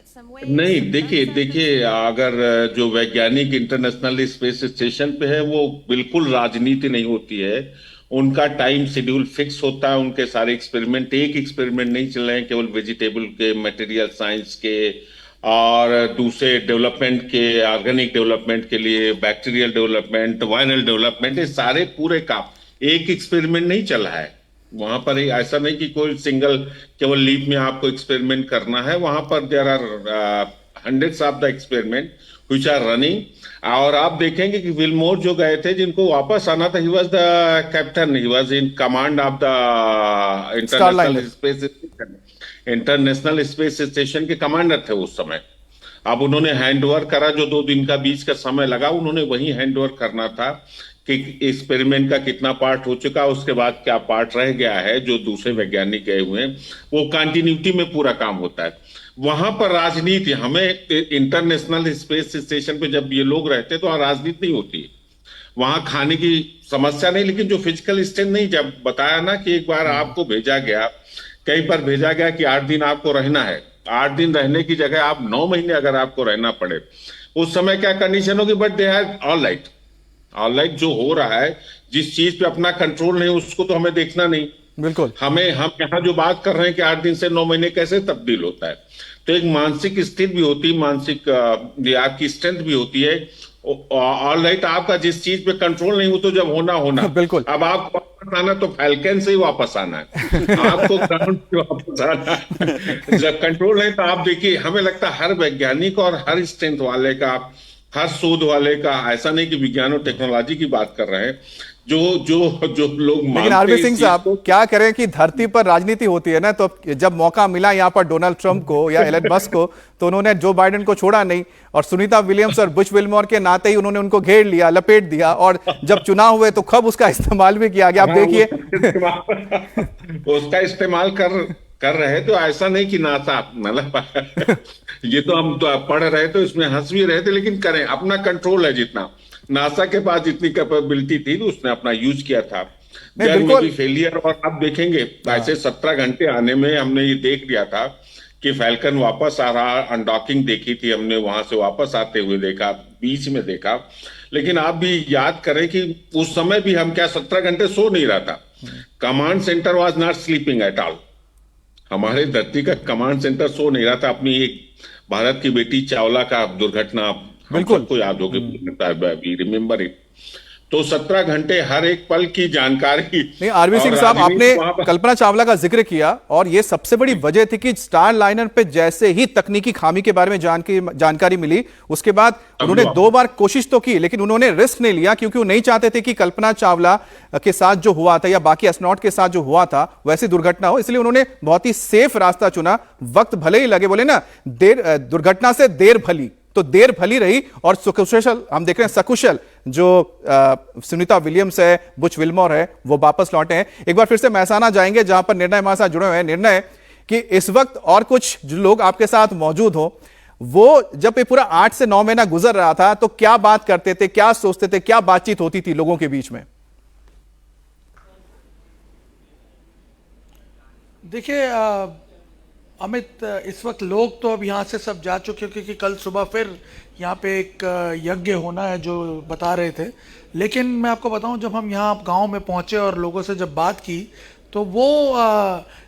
नहीं, देखिए अगर जो वैज्ञानिक इंटरनेशनल स्पेस स्टेशन पे है वो बिल्कुल राजनीति नहीं होती है। उनका टाइम शेड्यूल फिक्स होता है, उनके सारे एक्सपेरिमेंट, एक एक्सपेरिमेंट नहीं चल रहे हैं केवल वेजिटेबल के, मटेरियल साइंस के और दूसरे डेवलपमेंट के, ऑर्गेनिक डेवलपमेंट के लिए, बैक्टीरियल डेवलपमेंट, वायरल डेवलपमेंट, ये सारे पूरे काम एक एक्सपेरिमेंट नहीं चल रहा है वहां पर। ऐसा नहीं कि कोई सिंगल केवल लीप में आपको एक्सपेरिमेंट करना है, वहां पर there are hundreds of the experiment which are running. और आप देखेंगे कि विलमोर जो गए थे, जिनको वापस आना था, he was the captain, he was in command of the international space station के कमांडर थे उस समय। अब उन्होंने हैंडओवर करा, जो 2 दिन का बीच का समय लगा, उन्होंने वही हैंडओवर करना था कि एक्सपेरिमेंट का कितना पार्ट हो चुका, उसके बाद क्या पार्ट रह गया है, जो दूसरे वैज्ञानिक गए हुए हैं, वो कंटिन्यूटी में पूरा काम होता है। वहां पर राजनीति, हमें इंटरनेशनल स्पेस स्टेशन पे जब ये लोग रहते तो राजनीति नहीं होती, वहां खाने की समस्या नहीं, लेकिन जो फिजिकल स्ट्रेंथ नहीं, जब बताया ना कि एक बार आपको भेजा गया, कहीं पर भेजा गया कि 8 दिन आपको रहना है, 8 दिन रहने की जगह आप 9 महीने अगर आपको रहना पड़े, उस समय क्या कंडीशन होगी? But they have all right जो हो रहा है, जिस चीज पे अपना कंट्रोल नहीं उसको तो हमें देखना नहीं। बिल्कुल, हम यहाँ जो बात कर रहे हैं कि 8 दिन से 9 महीने कैसे तब्दील होता है, तो एक मानसिक स्थिति भी होती है, मानसिक आपकी स्ट्रेंथ भी होती है। ऑल राइट, आपका जिस चीज पे कंट्रोल नहीं हो तो जब होना बिल्कुल। अब आपको वापस आना तो फैल्कन से ही वापस आना है आपको ग्राउंड पे वापस आना जब कंट्रोल नहीं तो आप देखिए, हमें लगता है हर वैज्ञानिक और हर स्ट्रेंथ वाले का, हर शोध वाले का, ऐसा नहीं कि विज्ञान और टेक्नोलॉजी की बात कर रहे हैं, जो लोग, लेकिन आरबी सिंह साहब क्या करें कि धरती पर राजनीति होती है ना, तो जब मौका मिला यहाँ पर डोनाल्ड ट्रंप को या एलन मस्क को, तो उन्होंने जो बाइडेन को छोड़ा नहीं, और सुनीता विलियम्स और बुच विल्मोर के नाते ही उन्होंने उनको घेर लिया, लपेट दिया, और जब चुनाव हुए तो खब उसका इस्तेमाल भी किया गया। आप देखिए उसका इस्तेमाल कर रहे, तो ऐसा नहीं कि नासा, मतलब ये तो हम तो पढ़ रहे थे, इसमें हंस भी रहे थे, लेकिन करें, अपना कंट्रोल है, जितना नासा के पास जितनी कैपेबिलिटी थी तो उसने अपना यूज किया था। बिल्कुल फेलियर, और आप देखेंगे ऐसे 17 घंटे आने में हमने ये देख लिया था कि फैल्कन वापस आ रहा, अनडॉकिंग देखी थी हमने, वहां से वापस आते हुए देखा, बीच में देखा। लेकिन आप भी याद करें कि उस समय भी हम क्या 17 घंटे सो नहीं रहा था। Command centre was not sleeping at all, हमारे धरती का कमांड सेंटर सो नहीं रहा था। अपनी एक भारत की बेटी चावला का दुर्घटना बिल्कुल को याद होगी, रिमेंबर इट। तो 17 घंटे हर एक पल की जानकारी। नहीं, आरबी सिंह साहब, आपने कल्पना चावला का जिक्र किया, और ये सबसे बड़ी वजह थी कि स्टार लाइनर पे जैसे ही तकनीकी खामी के बारे में जानकारी मिली, उसके बाद उन्होंने 2 बार कोशिश तो की, लेकिन उन्होंने रिस्क नहीं लिया, क्योंकि वो नहीं चाहते थे कि कल्पना चावला के साथ जो हुआ था या बाकी एस्ट्रोनॉट के साथ जो हुआ था वैसी दुर्घटना हो। इसलिए उन्होंने बहुत ही सेफ रास्ता चुना। वक्त भले ही लगे, बोले ना, दुर्घटना से देर भली, तो देर भली रही, और सकुशल, हम देख रहे हैं सकुशल जो सुनीता विलियम्स है, बुच विल्मोर है, वो वापस लौटे हैं। एक बार फिर से महसाना जाएंगे, जहां पर निर्णय हमारे साथ जुड़े हुए हैं। निर्णय कि इस वक्त और कुछ जो लोग आपके साथ मौजूद हो, वो जब ये पूरा 8 से 9 महीना गुजर रहा था तो क्या बात करते थे, क्या सोचते थे, क्या बातचीत होती थी लोगों के बीच में? देखिए अमित, इस वक्त लोग तो अब यहाँ से सब जा चुके हैं, क्योंकि कल सुबह फिर यहाँ पे एक यज्ञ होना है जो बता रहे थे। लेकिन मैं आपको बताऊं, जब हम यहाँ गांव में पहुँचे और लोगों से जब बात की, तो वो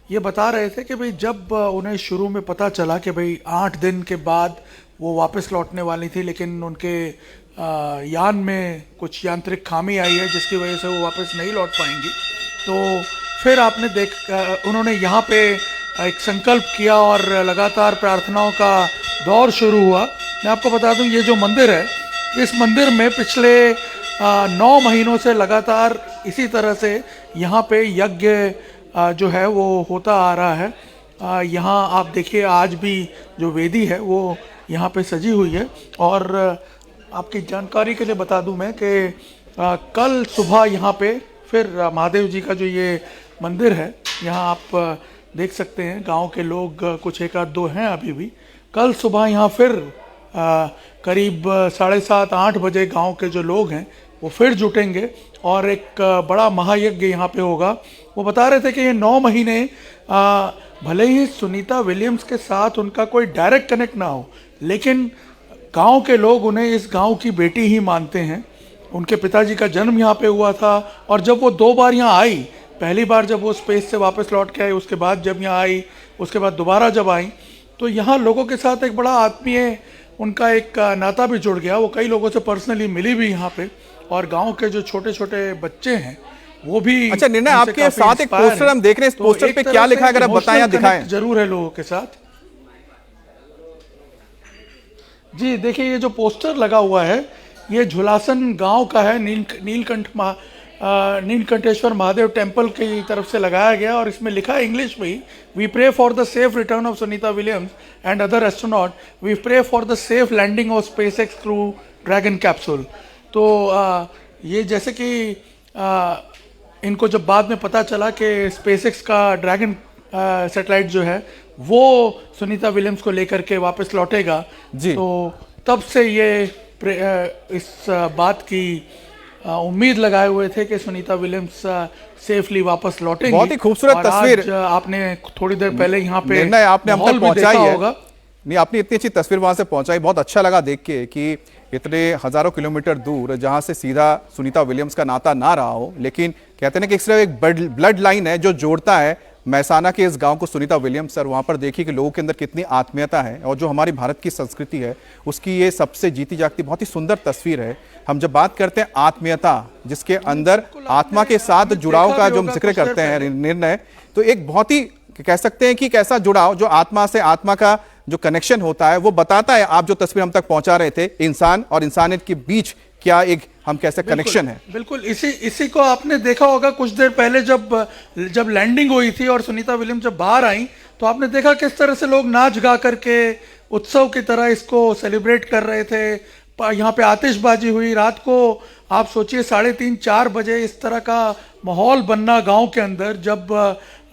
ये बता रहे थे कि भाई जब उन्हें शुरू में पता चला कि भाई 8 दिन के बाद वो वापस लौटने वाली थी, लेकिन उनके यान में कुछ यांत्रिक खामी आई है जिसकी वजह से वो वापस नहीं लौट पाएंगी, तो फिर आपने उन्होंने यहाँ पे एक संकल्प किया और लगातार प्रार्थनाओं का दौर शुरू हुआ। मैं आपको बता दूं, ये जो मंदिर है, इस मंदिर में पिछले 9 महीनों से लगातार इसी तरह से यहाँ पे यज्ञ जो है वो होता आ रहा है। यहाँ आप देखिए, आज भी जो वेदी है वो यहाँ पे सजी हुई है। और आपकी जानकारी के लिए बता दूं मैं कि कल सुबह यहाँ पे फिर महादेव जी का जो ये मंदिर है, यहाँ आप देख सकते हैं गांव के लोग कुछ 1-2 हैं अभी भी। कल सुबह यहाँ फिर करीब 7:30-8 बजे गांव के जो लोग हैं वो फिर जुटेंगे और एक बड़ा महायज्ञ यहाँ पे होगा। वो बता रहे थे कि ये 9 महीने भले ही सुनीता विलियम्स के साथ उनका कोई डायरेक्ट कनेक्ट ना हो, लेकिन गांव के लोग उन्हें इस गांव की बेटी ही मानते हैं। उनके पिताजी का जन्म यहाँ पे हुआ था और जब वो 2 बार यहाँ आई, पहली बार जब वो स्पेस से वापस लौट के आई, उसके बाद जब यहाँ आई, उसके बाद दोबारा जब आई, तो यहाँ लोगों के साथ एक बड़ा आत्मीय उनका एक नाता भी जुड़ गया। वो कई लोगों से पर्सनली मिली भी यहाँ पे, और गांव के जो छोटे छोटे बच्चे हैं वो भी। अच्छा निर्णय, आपके साथ एक पोस्टर हम देख रहे हैं, इस पोस्टर पे क्या लिखा है अगर आप बताएं या दिखाएं। जरूर है लोगों के साथ। जी देखिए, ये जो पोस्टर लगा हुआ है ये झुलासन गांव का है, नीलकंठेश्वर महादेव टेम्पल की तरफ से लगाया गया, और इसमें लिखा है इंग्लिश में ही, we pray for the safe return of Sunita Williams and other astronaut, we pray for the safe landing of SpaceX crew dragon capsule. तो ये जैसे कि इनको जब बाद में पता चला कि स्पेसएक्स का ड्रैगन सैटेलाइट जो है वो सुनीता विलियम्स को लेकर के वापस लौटेगा जी, तो तब से ये इस बात की उम्मीद लगाए हुए थे कि सुनीता विलियम्स सेफली वापस लौटेंगी। बहुत ही खूबसूरत तस्वीर आपने थोड़ी देर पहले यहाँ पे आपने हम तक पहुंचाई है। होगा नहीं, आपने इतनी अच्छी तस्वीर वहां से पहुंचाई, बहुत अच्छा लगा देख के कि इतने हजारों किलोमीटर दूर जहां से सीधा सुनीता विलियम्स का नाता ना रहा हो, लेकिन कहते हैं कि सिर्फ एक ब्लड लाइन है जो जोड़ता है मैसाना के इस गांव को सुनीता विलियम्स। और वहां पर देखिए कि लोगों के अंदर कितनी आत्मीयता है, और जो हमारी भारत की संस्कृति है उसकी ये सबसे जीती जागती बहुत ही सुंदर तस्वीर है। हम जब बात करते हैं आत्मीयता, जिसके अंदर आत्मा के साथ जुड़ाव का जो हम जिक्र करते हैं निर्णय, तो एक बहुत ही कह सकते हैं कि कैसा जुड़ाव जो आत्मा से आत्मा का जो कनेक्शन होता है वो बताता है। आप जो तस्वीर हम तक पहुंचा रहे थे, इंसान और इंसानियत के बीच क्या एक हम कैसे कनेक्शन है। बिल्कुल इसी को आपने देखा होगा कुछ देर पहले जब लैंडिंग हुई थी और सुनीता विलियम्स जब बाहर आई, तो आपने देखा किस तरह से लोग नाच गा करके उत्सव की तरह इसको सेलिब्रेट कर रहे थे। यहाँ पे आतिशबाजी हुई रात को, आप सोचिए 3:30-4 बजे इस तरह का माहौल बनना गांव के अंदर, जब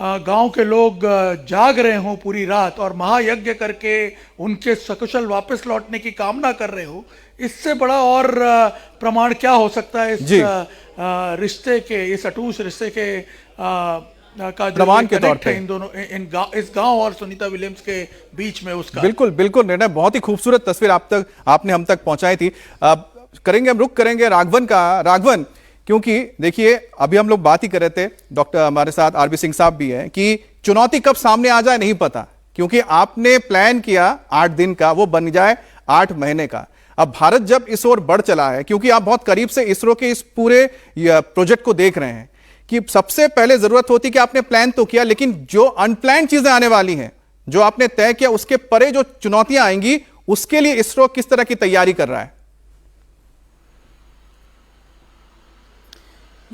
गांव के लोग जाग रहे हों पूरी रात और महायज्ञ करके उनके सकुशल वापस लौटने की कामना कर रहे हो, इससे बड़ा और प्रमाण क्या हो सकता है इस रिश्ते के, इस अटूट रिश्ते के का प्रमाण के तौर पे इन दोनों इस गांव और सुनीता विलियम्स के बीच में उसका। बिल्कुल बिल्कुल निर्णय, बहुत ही खूबसूरत तस्वीर आपने हम तक पहुंचाई थी। करेंगे हम रुक करेंगे राघवन का। राघवन, क्योंकि देखिए अभी हम लोग बात ही कर रहे थे, डॉक्टर हमारे साथ आरबी सिंह साहब भी हैं, कि चुनौती कब सामने आ जाए नहीं पता, क्योंकि आपने प्लान किया 8 दिन का, वो बन जाए 8 महीने का। अब भारत जब इस ओर बढ़ चला है, क्योंकि आप बहुत करीब से इसरो के इस पूरे प्रोजेक्ट को देख रहे हैं, कि सबसे पहले जरूरत होती कि आपने प्लान तो किया, लेकिन जो अनप्लान चीजें आने वाली हैं, जो आपने तय किया, उसके परे जो चुनौतियां आएंगी, उसके लिए इसरो किस तरह की तैयारी कर रहा है?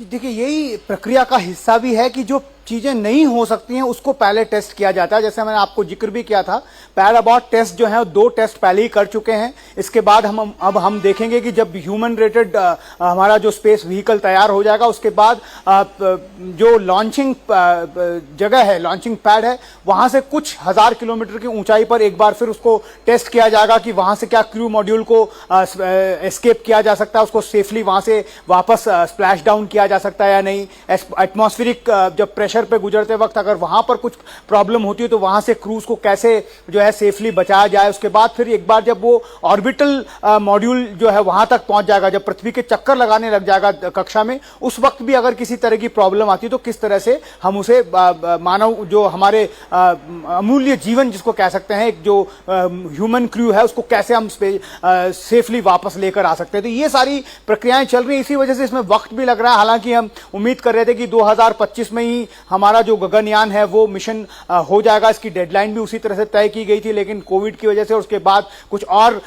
देखिए, यही प्रक्रिया का हिस्सा भी है कि जो चीजें नहीं हो सकती हैं उसको पहले टेस्ट किया जाता है। जैसे मैंने आपको जिक्र भी किया था, पैराबॉट टेस्ट जो है 2 टेस्ट पहले ही कर चुके हैं। इसके बाद हम देखेंगे कि जब ह्यूमन रेटेड हमारा जो स्पेस व्हीकल तैयार हो जाएगा, उसके बाद जो लॉन्चिंग जगह है, लॉन्चिंग पैड है, वहां से कुछ 1000 किलोमीटर की ऊंचाई पर एक बार फिर उसको टेस्ट किया जाएगा कि वहां से क्या क्रू मॉड्यूल को एस्केप किया जा सकता है, उसको सेफली वहां से वापस स्प्लैश डाउन किया जा सकता है या नहीं। एटमॉस्फेरिक जब प्रेशर प्रेशर पे गुजरते वक्त अगर वहां पर कुछ प्रॉब्लम होती है तो वहां से क्रूज को कैसे जो है सेफली बचाया जाए। उसके बाद फिर एक बार जब वो ऑर्बिटल मॉड्यूल जो है वहां तक पहुंच जाएगा, जब पृथ्वी के चक्कर लगाने लग जाएगा कक्षा में, उस वक्त भी अगर किसी तरह की प्रॉब्लम आती है तो किस तरह से हम उसे मानव जो हमारे अमूल्य जीवन जिसको कह सकते हैं, एक जो ह्यूमन क्रू है, उसको कैसे हम सेफली वापस लेकर आ सकते हैं। तो ये सारी प्रक्रियाएं चल रही हैं, इसी वजह से इसमें वक्त भी लग रहा है। हालांकि हम उम्मीद कर रहे थे कि 2025 में ही हमारा जो गगनयान है वो मिशन हो जाएगा, इसकी डेडलाइन भी उसी तरह से तय की गई थी, लेकिन कोविड की वजह से और उसके बाद कुछ और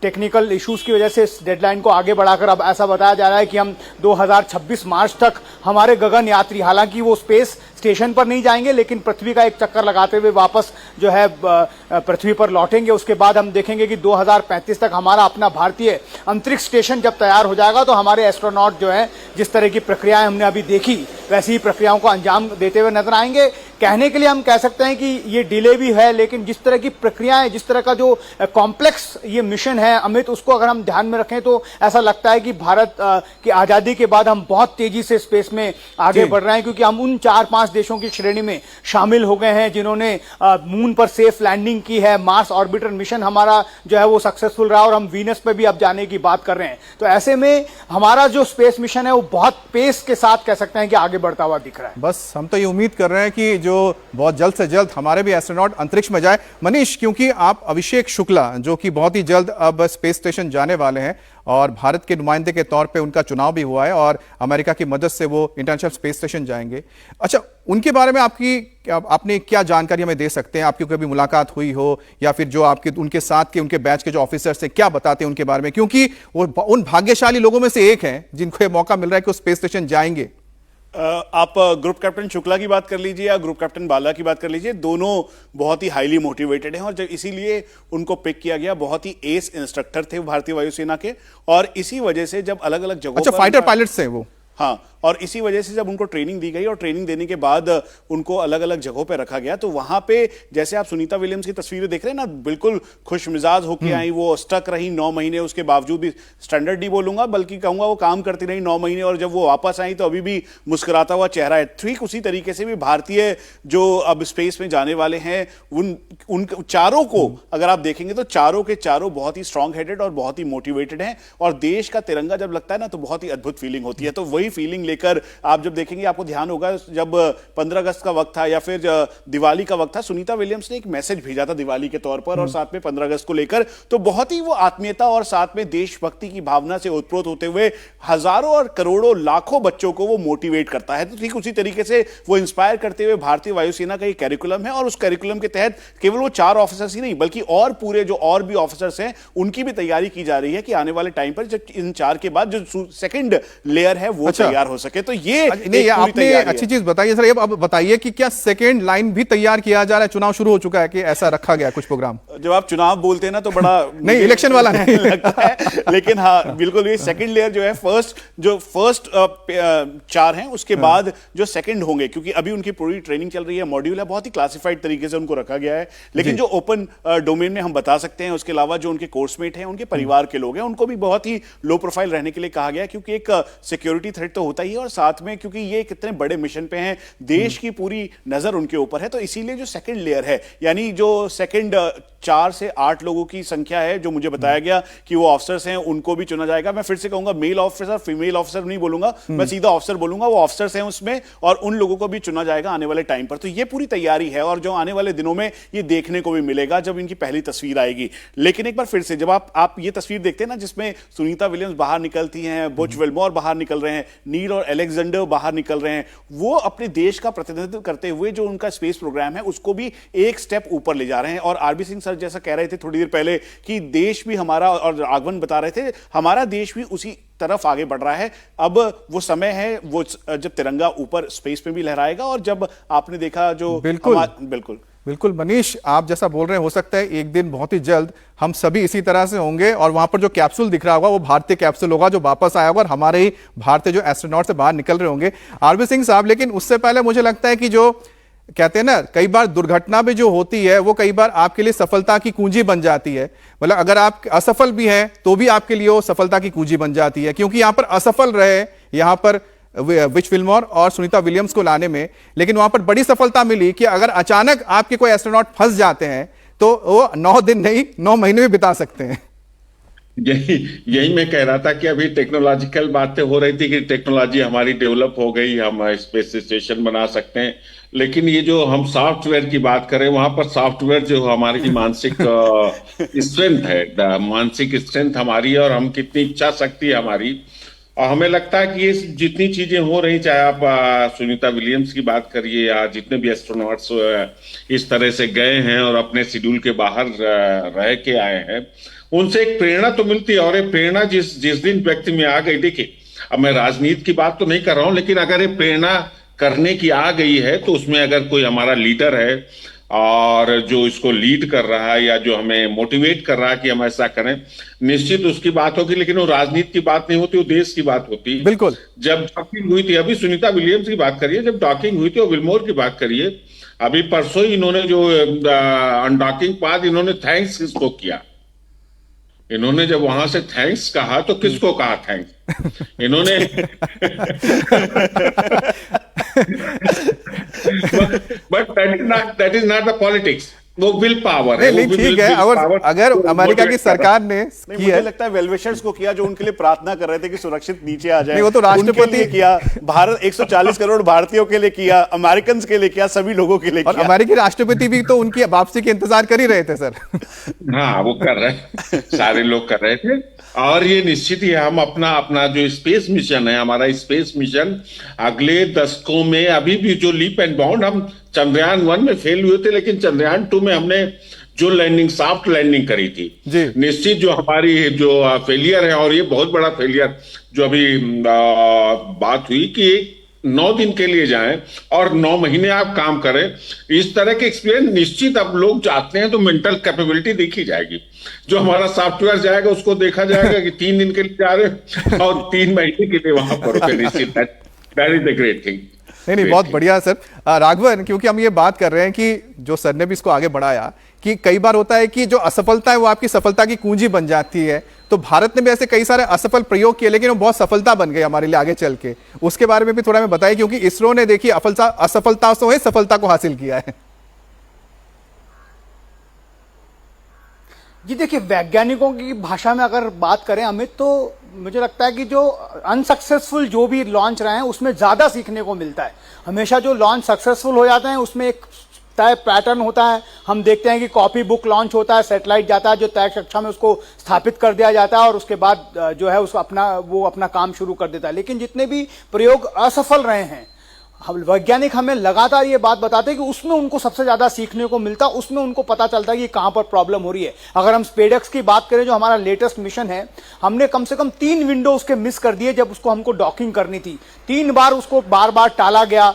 टेक्निकल इश्यूज की वजह से इस डेडलाइन को आगे बढ़ाकर अब ऐसा बताया जा रहा है कि हम 2026 मार्च तक हमारे गगन यात्री, हालांकि वो स्पेस स्टेशन पर नहीं जाएंगे लेकिन पृथ्वी का एक चक्कर लगाते हुए वापस जो है पृथ्वी पर लौटेंगे। उसके बाद हम देखेंगे कि 2035 तक हमारा अपना भारतीय अंतरिक्ष स्टेशन जब तैयार हो जाएगा तो हमारे एस्ट्रोनॉट जो है, जिस तरह की प्रक्रियाएं हमने अभी देखी वैसी ही प्रक्रियाओं को अंजाम देते हुए नजर आएंगे। कहने के लिए हम कह सकते हैं कि ये डिले भी है, लेकिन जिस तरह की प्रक्रियाएं, जिस तरह का जो कॉम्प्लेक्स ये मिशन है अमित, उसको अगर हम ध्यान में रखें तो ऐसा लगता है कि भारत की आजादी के बाद हम बहुत तेजी से स्पेस में आगे बढ़ रहे हैं, क्योंकि हम उन 4-5 देशों की श्रेणी में शामिल हो गए हैं जिन्होंने मून पर सेफ लैंडिंग की है। मार्स ऑर्बिटर मिशन हमारा जो है वो सक्सेसफुल रहा और हम वीनस पे भी अब जाने की बात कर रहे हैं। तो ऐसे में हमारा जो स्पेस मिशन है वो बहुत पेस के साथ कह सकते हैं कि आगे बढ़ता हुआ दिख रहा है। बस हम तो ये उम्मीद कर रहे हैं कि जो बहुत जल्द से जल्द हमारे भी एस्ट्रोनॉट अंतरिक्ष में जाए। मनीष, क्योंकि आप अभिषेक शुक्ला जो कि बहुत ही जल्द अब स्पेस स्टेशन जाने वाले हैं और भारत के नुमाइंदे के तौर पे उनका चुनाव भी हुआ है और अमेरिका की मदद से वो इंटरनेशनल स्पेस स्टेशन जाएंगे। अच्छा, उनके बारे में आपने क्या जानकारी हमें दे सकते हैं? आपकी कभी मुलाकात हुई हो या फिर जो आपके उनके साथ के उनके बैच के जो ऑफिसर्स हैं, क्या बताते हैं उनके बारे में? क्योंकि वो उन भाग्यशाली लोगों में से एक हैं जिनको ये मौका मिल रहा है कि वो स्पेस स्टेशन जाएंगे। आप ग्रुप कैप्टन शुक्ला की बात कर लीजिए या ग्रुप कैप्टन बाला की बात कर लीजिए, दोनों बहुत ही हाईली मोटिवेटेड हैं और जब इसीलिए उनको पिक किया गया। बहुत ही एस इंस्ट्रक्टर थे भारतीय वायुसेना के और इसी वजह से जब अलग अलग जगहों पर फाइटर पायलट्स हैं वो, हाँ, और इसी वजह से जब उनको ट्रेनिंग दी गई और ट्रेनिंग देने के बाद उनको अलग अलग जगहों पे रखा गया तो वहां पे जैसे आप सुनीता विलियम्स की तस्वीरें देख रहे हैं ना, बिल्कुल खुश मिजाज होके आई, वो स्टक रही 9 महीने, उसके बावजूद भी स्टैंडर्ड नहीं बोलूंगा बल्कि कहूंगा वो काम करती रही 9 महीने और जब वो वापस आई तो अभी भी मुस्कुराता हुआ चेहरा है। ठीक उसी तरीके से भी भारतीय जो अब स्पेस में जाने वाले हैं उन चारों को अगर आप देखेंगे तो चारों के चारों बहुत ही स्ट्रांग हेडेड और बहुत ही मोटिवेटेड हैं और देश का तिरंगा जब लगता है ना तो बहुत ही अद्भुत फीलिंग होती है। तो वही फीलिंग लेकर आप जब देखेंगे, आपको ध्यान होगा जब 15 अगस्त का वक्त था या फिर दिवाली का वक्त था, सुनीता विलियम्स ने एक मैसेज भेजा था दिवाली के तौर पर और साथ में 15 अगस्त को लेकर, तो बहुत ही वो आत्मीयता और साथ में देशभक्ति की भावना से ओतप्रोत होते हुए हजारों और करोड़ों लाखों बच्चों को वो मोटिवेट करता है। तो ठीक उसी तरीके से वो इंस्पायर करते हुए भारतीय वायुसेना का ये कैरिकुलम है और उस कैरिकुलम के तहत केवल वो 4 ऑफिसर्स ही नहीं बल्कि और पूरे जो और भी ऑफिसर्स हैं उनकी भी तैयारी की जा रही है कि आने वाले टाइम पर जब इन 4 के बाद जो सेकंड लेयर है वो तैयार हो सके। तो ये नहीं, आपने अच्छी चीज बताई है सर। अब बताइए कि क्या सेकंड लाइन भी तैयार किया जा रहा है? चुनाव शुरू हो चुका है कि ऐसा रखा गया कुछ प्रोग्राम? जब आप चुनाव बोलते हैं ना तो बड़ा नहीं, इलेक्शन वाला नहीं लगता है, लेकिन हाँ बिल्कुल ये सेकंड लेयर जो है फर्स्ट 4 हैं उसके बाद जो सेकंड होंगे, क्योंकि अभी उनकी पूरी ट्रेनिंग चल रही है, मॉड्यूल है, बहुत ही क्लासिफाइड तरीके से उनको रखा गया है। लेकिन जो ओपन डोमेन में हम बता सकते हैं, उसके अलावा जो उनके कोर्समेट हैं, उनके परिवार के लोग हैं, उनको भी बहुत ही लो प्रोफाइल रहने के लिए कहा गया है, क्योंकि एक सिक्योरिटी थ्रेट तो होता ही है और साथ में क्योंकि ये कितने बड़े मिशन पे हैं, देश की पूरी नजर उनके ऊपर है। तो इसीलिए जो सेकंड लेयर है, यानी जो सेकंड 4 से 8 लोगों की संख्या है जो मुझे बताया गया कि वो ऑफिसर्स हैं, उनको भी चुना जाएगा। मैं फिर से कहूंगा मेल ऑफिसर फीमेल ऑफिसर नहीं बोलूंगा, मैं सीधा ऑफिसर बोलूंगा। वो ऑफिसर्स हैं उसमें और उन लोगों को भी चुना जाएगा आने वाले टाइम पर। तो ये पूरी तैयारी है और जो आने वाले दिनों में ये देखने को भी मिलेगा जब इनकी पहली तस्वीर आएगी। लेकिन एक बार फिर से जब आप ये तस्वीर देखते हैं ना जिसमें सुनीता विलियम्स बाहर निकलती हैं, बुच विल्मोर बाहर निकल रहे हैं, नील और अलेक्जेंडर बाहर निकल रहे हैं, वो अपने देश का प्रतिनिधित्व करते हुए जो उनका स्पेस प्रोग्राम है उसको भी एक स्टेप ऊपर ले जा रहे हैं। और आरबी सिंह सर जैसा कह रहे थे थोड़ी देर पहले कि देश भी हमारा, और आगमन बता रहे थे, हमारा देश भी उसी तरफ आगे बढ़ रहा है। अब वो समय है वो जब तिरंगा ऊपर स्पेस में भी लहराएगा और जब आपने देखा जो बिल्कुल मनीष, आप जैसा बोल रहे हैं, हो सकता है एक दिन बहुत ही जल्द हम सभी इसी तरह से होंगे और वहां पर जो कैप्सूल दिख रहा होगा वो भारतीय कैप्सूल होगा जो वापस आया होगा और हमारे ही भारतीय जो एस्ट्रोनॉट से बाहर निकल रहे होंगे। आरबी सिंह साहब, लेकिन उससे पहले मुझे लगता है कि जो कहते हैं ना, कई बार दुर्घटना भी जो होती है वो कई बार आपके लिए सफलता की कुंजी बन जाती है। मतलब अगर आप असफल भी हैं तो भी आपके लिए वो सफलता की कुंजी बन जाती है, क्योंकि यहां पर असफल रहे, यहां पर विच विल्मोर और सुनीता विलियम्स को लाने में, लेकिन वहां पर बड़ी सफलता मिली कि अगर अचानक आपके कोई एस्ट्रोनॉट फंस जाते हैं तो वो 9 दिन नहीं 9 महीने भी बिता सकते हैं। यही मैं कह रहा था कि अभी टेक्नोलॉजिकल बातें हो रही थी कि टेक्नोलॉजी हमारी डेवलप हो गई, हम स्पेस स्टेशन बना सकते हैं, लेकिन ये जो हम सॉफ्टवेयर की बात करें वहां पर सॉफ्टवेयर जो हमारी मानसिक स्ट्रेंथ है, मानसिक स्ट्रेंथ हमारी और हम कितनी इच्छा शक्ति हमारी, और हमें लगता है कि ये जितनी चीजें हो रही, चाहे आप सुनीता विलियम्स की बात करिए या जितने भी एस्ट्रोनॉट्स इस तरह से गए हैं और अपने शेड्यूल के बाहर रह के आए हैं, उनसे एक प्रेरणा तो मिलती है। और ये प्रेरणा जिस दिन व्यक्ति में आ गई, देखिए अब मैं राजनीति की बात तो नहीं कर रहा हूं, लेकिन अगर ये प्रेरणा करने की आ गई है तो उसमें अगर कोई हमारा लीडर है और जो इसको लीड कर रहा है या जो हमें मोटिवेट कर रहा है कि हम ऐसा करें, निश्चित उसकी बात होगी, लेकिन वो राजनीति की बात नहीं होती, वो देश की बात होती। बिल्कुल। जब डॉकिंग हुई थी, अभी सुनीता विलियम्स की बात करिए, जब डॉकिंग हुई थी और विल्मोर की बात करिए, अभी परसों ही इन्होंने जो अनडॉकिंग बाद इन्होंने थैंक्स किसको किया, इन्होंने जब वहां से थैंक्स कहा तो किसको कहा थैंक्स इन्होंने but that is not the politics, वो विल पावर है। नहीं ठीक है, अगर अमेरिका की सरकार ने मुझे लगता है वेलविशर्स को किया जो उनके लिए प्रार्थना कर रहे थे कि सुरक्षित नीचे आ जाए, वो तो राष्ट्रपति किया, भारत 140 करोड़ भारतीयों के लिए किया, अमेरिकन के लिए किया, सभी लोगों के लिए और किया। अमेरिकी राष्ट्रपति भी तो उनकी वापसी के इंतजार कर ही रहे थे सर। हाँ वो कर रहे, सारे लोग कर रहे थे। और ये निश्चित ही हम अपना जो स्पेस मिशन है, हमारा स्पेस मिशन अगले दशकों में, अभी भी जो लीप एंड बाउंड, हम चंद्रयान 1 में फेल हुए थे, लेकिन चंद्रयान 2 में हमने जो लैंडिंग, सॉफ्ट लैंडिंग करी थी, निश्चित जो हमारी जो फेलियर है, और ये बहुत बड़ा फेलियर जो अभी बात हुई कि 9 दिन के लिए जाएं और 9 महीने आप काम करें, इस तरह के एक्सपीरियंस निश्चित अब लोग चाहते हैं, तो मेंटल कैपेबिलिटी देखी जाएगी। जो हमारा सॉफ्टवेयर जाएगा उसको देखा जाएगा कि 3 दिन के लिए जा रहे और 3 महीने के लिए वहां पर निश्चित, that is the great thing. नहीं बहुत बढ़िया सर। राघवन, क्योंकि हम ये बात कर रहे हैं कि जो सर ने भी इसको आगे बढ़ाया कि कई बार होता है कि जो असफलता है वो आपकी सफलता की कुंजी बन जाती है, तो भारत ने भी ऐसे कई सारे असफल प्रयोग किए, लेकिन वो बहुत सफलता बन गई हमारे लिए आगे चल के, उसके बारे में भी थोड़ा मैं बताइए, क्योंकि इसरो ने देखिए असफलता से सफलता को हासिल किया है। जी देखिए, वैज्ञानिकों की भाषा में अगर बात करें अमित, तो मुझे लगता है कि जो अनसक्सेसफुल जो भी लॉन्च रहे हैं उसमें ज्यादा सीखने को मिलता है। हमेशा जो लॉन्च सक्सेसफुल हो जाते हैं उसमें एक तय पैटर्न होता है। हम देखते हैं कि कॉपी बुक लॉन्च होता है, सैटेलाइट जाता है, जो तय कक्षा में उसको स्थापित कर दिया जाता है और उसके बाद जो है उसको अपना काम शुरू कर देता है। लेकिन जितने भी प्रयोग असफल रहे हैं, वैज्ञानिक हमें लगातार ये बात बताते हैं कि उसमें उनको सबसे ज्यादा सीखने को मिलता, उसमें उनको पता चलता है कि कहां पर प्रॉब्लम हो रही है। अगर हम स्पेडेक्स की बात करें, जो हमारा लेटेस्ट मिशन है, हमने कम से कम 3 विंडो उसके मिस कर दिए जब उसको हमको डॉकिंग करनी थी। 3 बार उसको बार बार टाला गया,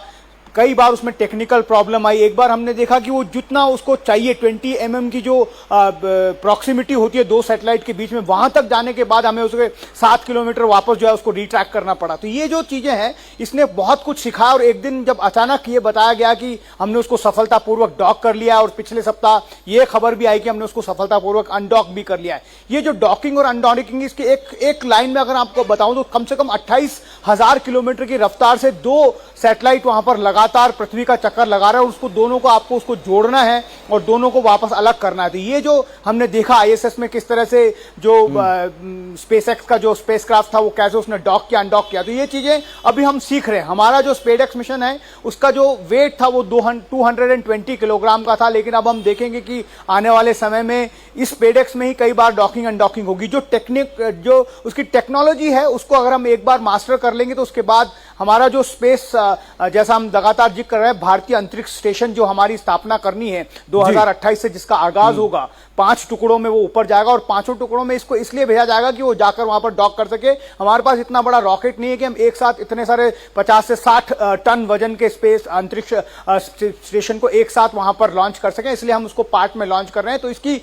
कई बार उसमें टेक्निकल प्रॉब्लम आई। एक बार हमने देखा कि वो जितना उसको चाहिए 20 mm की जो प्रॉक्सिमिटी होती है 2 सैटेलाइट के बीच में, वहां तक जाने के बाद हमें उसके 7 किलोमीटर वापस जो है उसको रिट्रैक करना पड़ा। तो ये जो चीजें हैं इसने बहुत कुछ सिखाया। और एक दिन जब अचानक ये बताया गया कि हमने उसको सफलतापूर्वक डॉक कर लिया, और पिछले सप्ताह ये खबर भी आई कि हमने उसको सफलतापूर्वक अनडॉक भी कर लिया है। ये जो डॉकिंग और अनडॉकिंग, इसके एक लाइन में अगर आपको बताऊं तो कम से कम 28,000 किलोमीटर की रफ्तार से 2 सैटेलाइट वहां पर लगातार पृथ्वी का चक्कर लगा रहा है, और उसको दोनों को आपको उसको जोड़ना है और दोनों को वापस अलग करना है। तो ये जो हमने देखा ISS में किस तरह से जो स्पेसएक्स का जो स्पेसक्राफ्ट था वो कैसे उसने डॉक किया, अनडॉक किया, तो ये चीजें अभी हम सीख रहे हैं। हमारा जो स्पेसएक्स मिशन है उसका जो वेट था वो 220 किलोग्राम का था, लेकिन अब हम देखेंगे कि आने वाले समय में इस स्पेसएक्स में ही कई बार डॉकिंग अनडॉकिंग होगी। जो उसकी टेक्नोलॉजी है उसको अगर हम एक बार मास्टर कर लेंगे तो उसके बाद हमारा जो स्पेस, जैसा हम लगातार जिक्र कर रहे हैं, भारतीय अंतरिक्ष स्टेशन जो हमारी स्थापना करनी है 2028 से, जिसका आगाज होगा, 5 टुकड़ों में वो ऊपर जाएगा, और 5 टुकड़ों में इसको इसलिए भेजा जाएगा कि वो जाकर वहां पर डॉक कर सके। हमारे पास इतना बड़ा रॉकेट नहीं है कि हम एक साथ इतने सारे 50 से 60 टन वजन के स्पेस अंतरिक्ष स्टेशन को एक साथ वहां पर लॉन्च कर सकें, इसलिए हम उसको पार्ट में लॉन्च कर रहे हैं। तो इसकी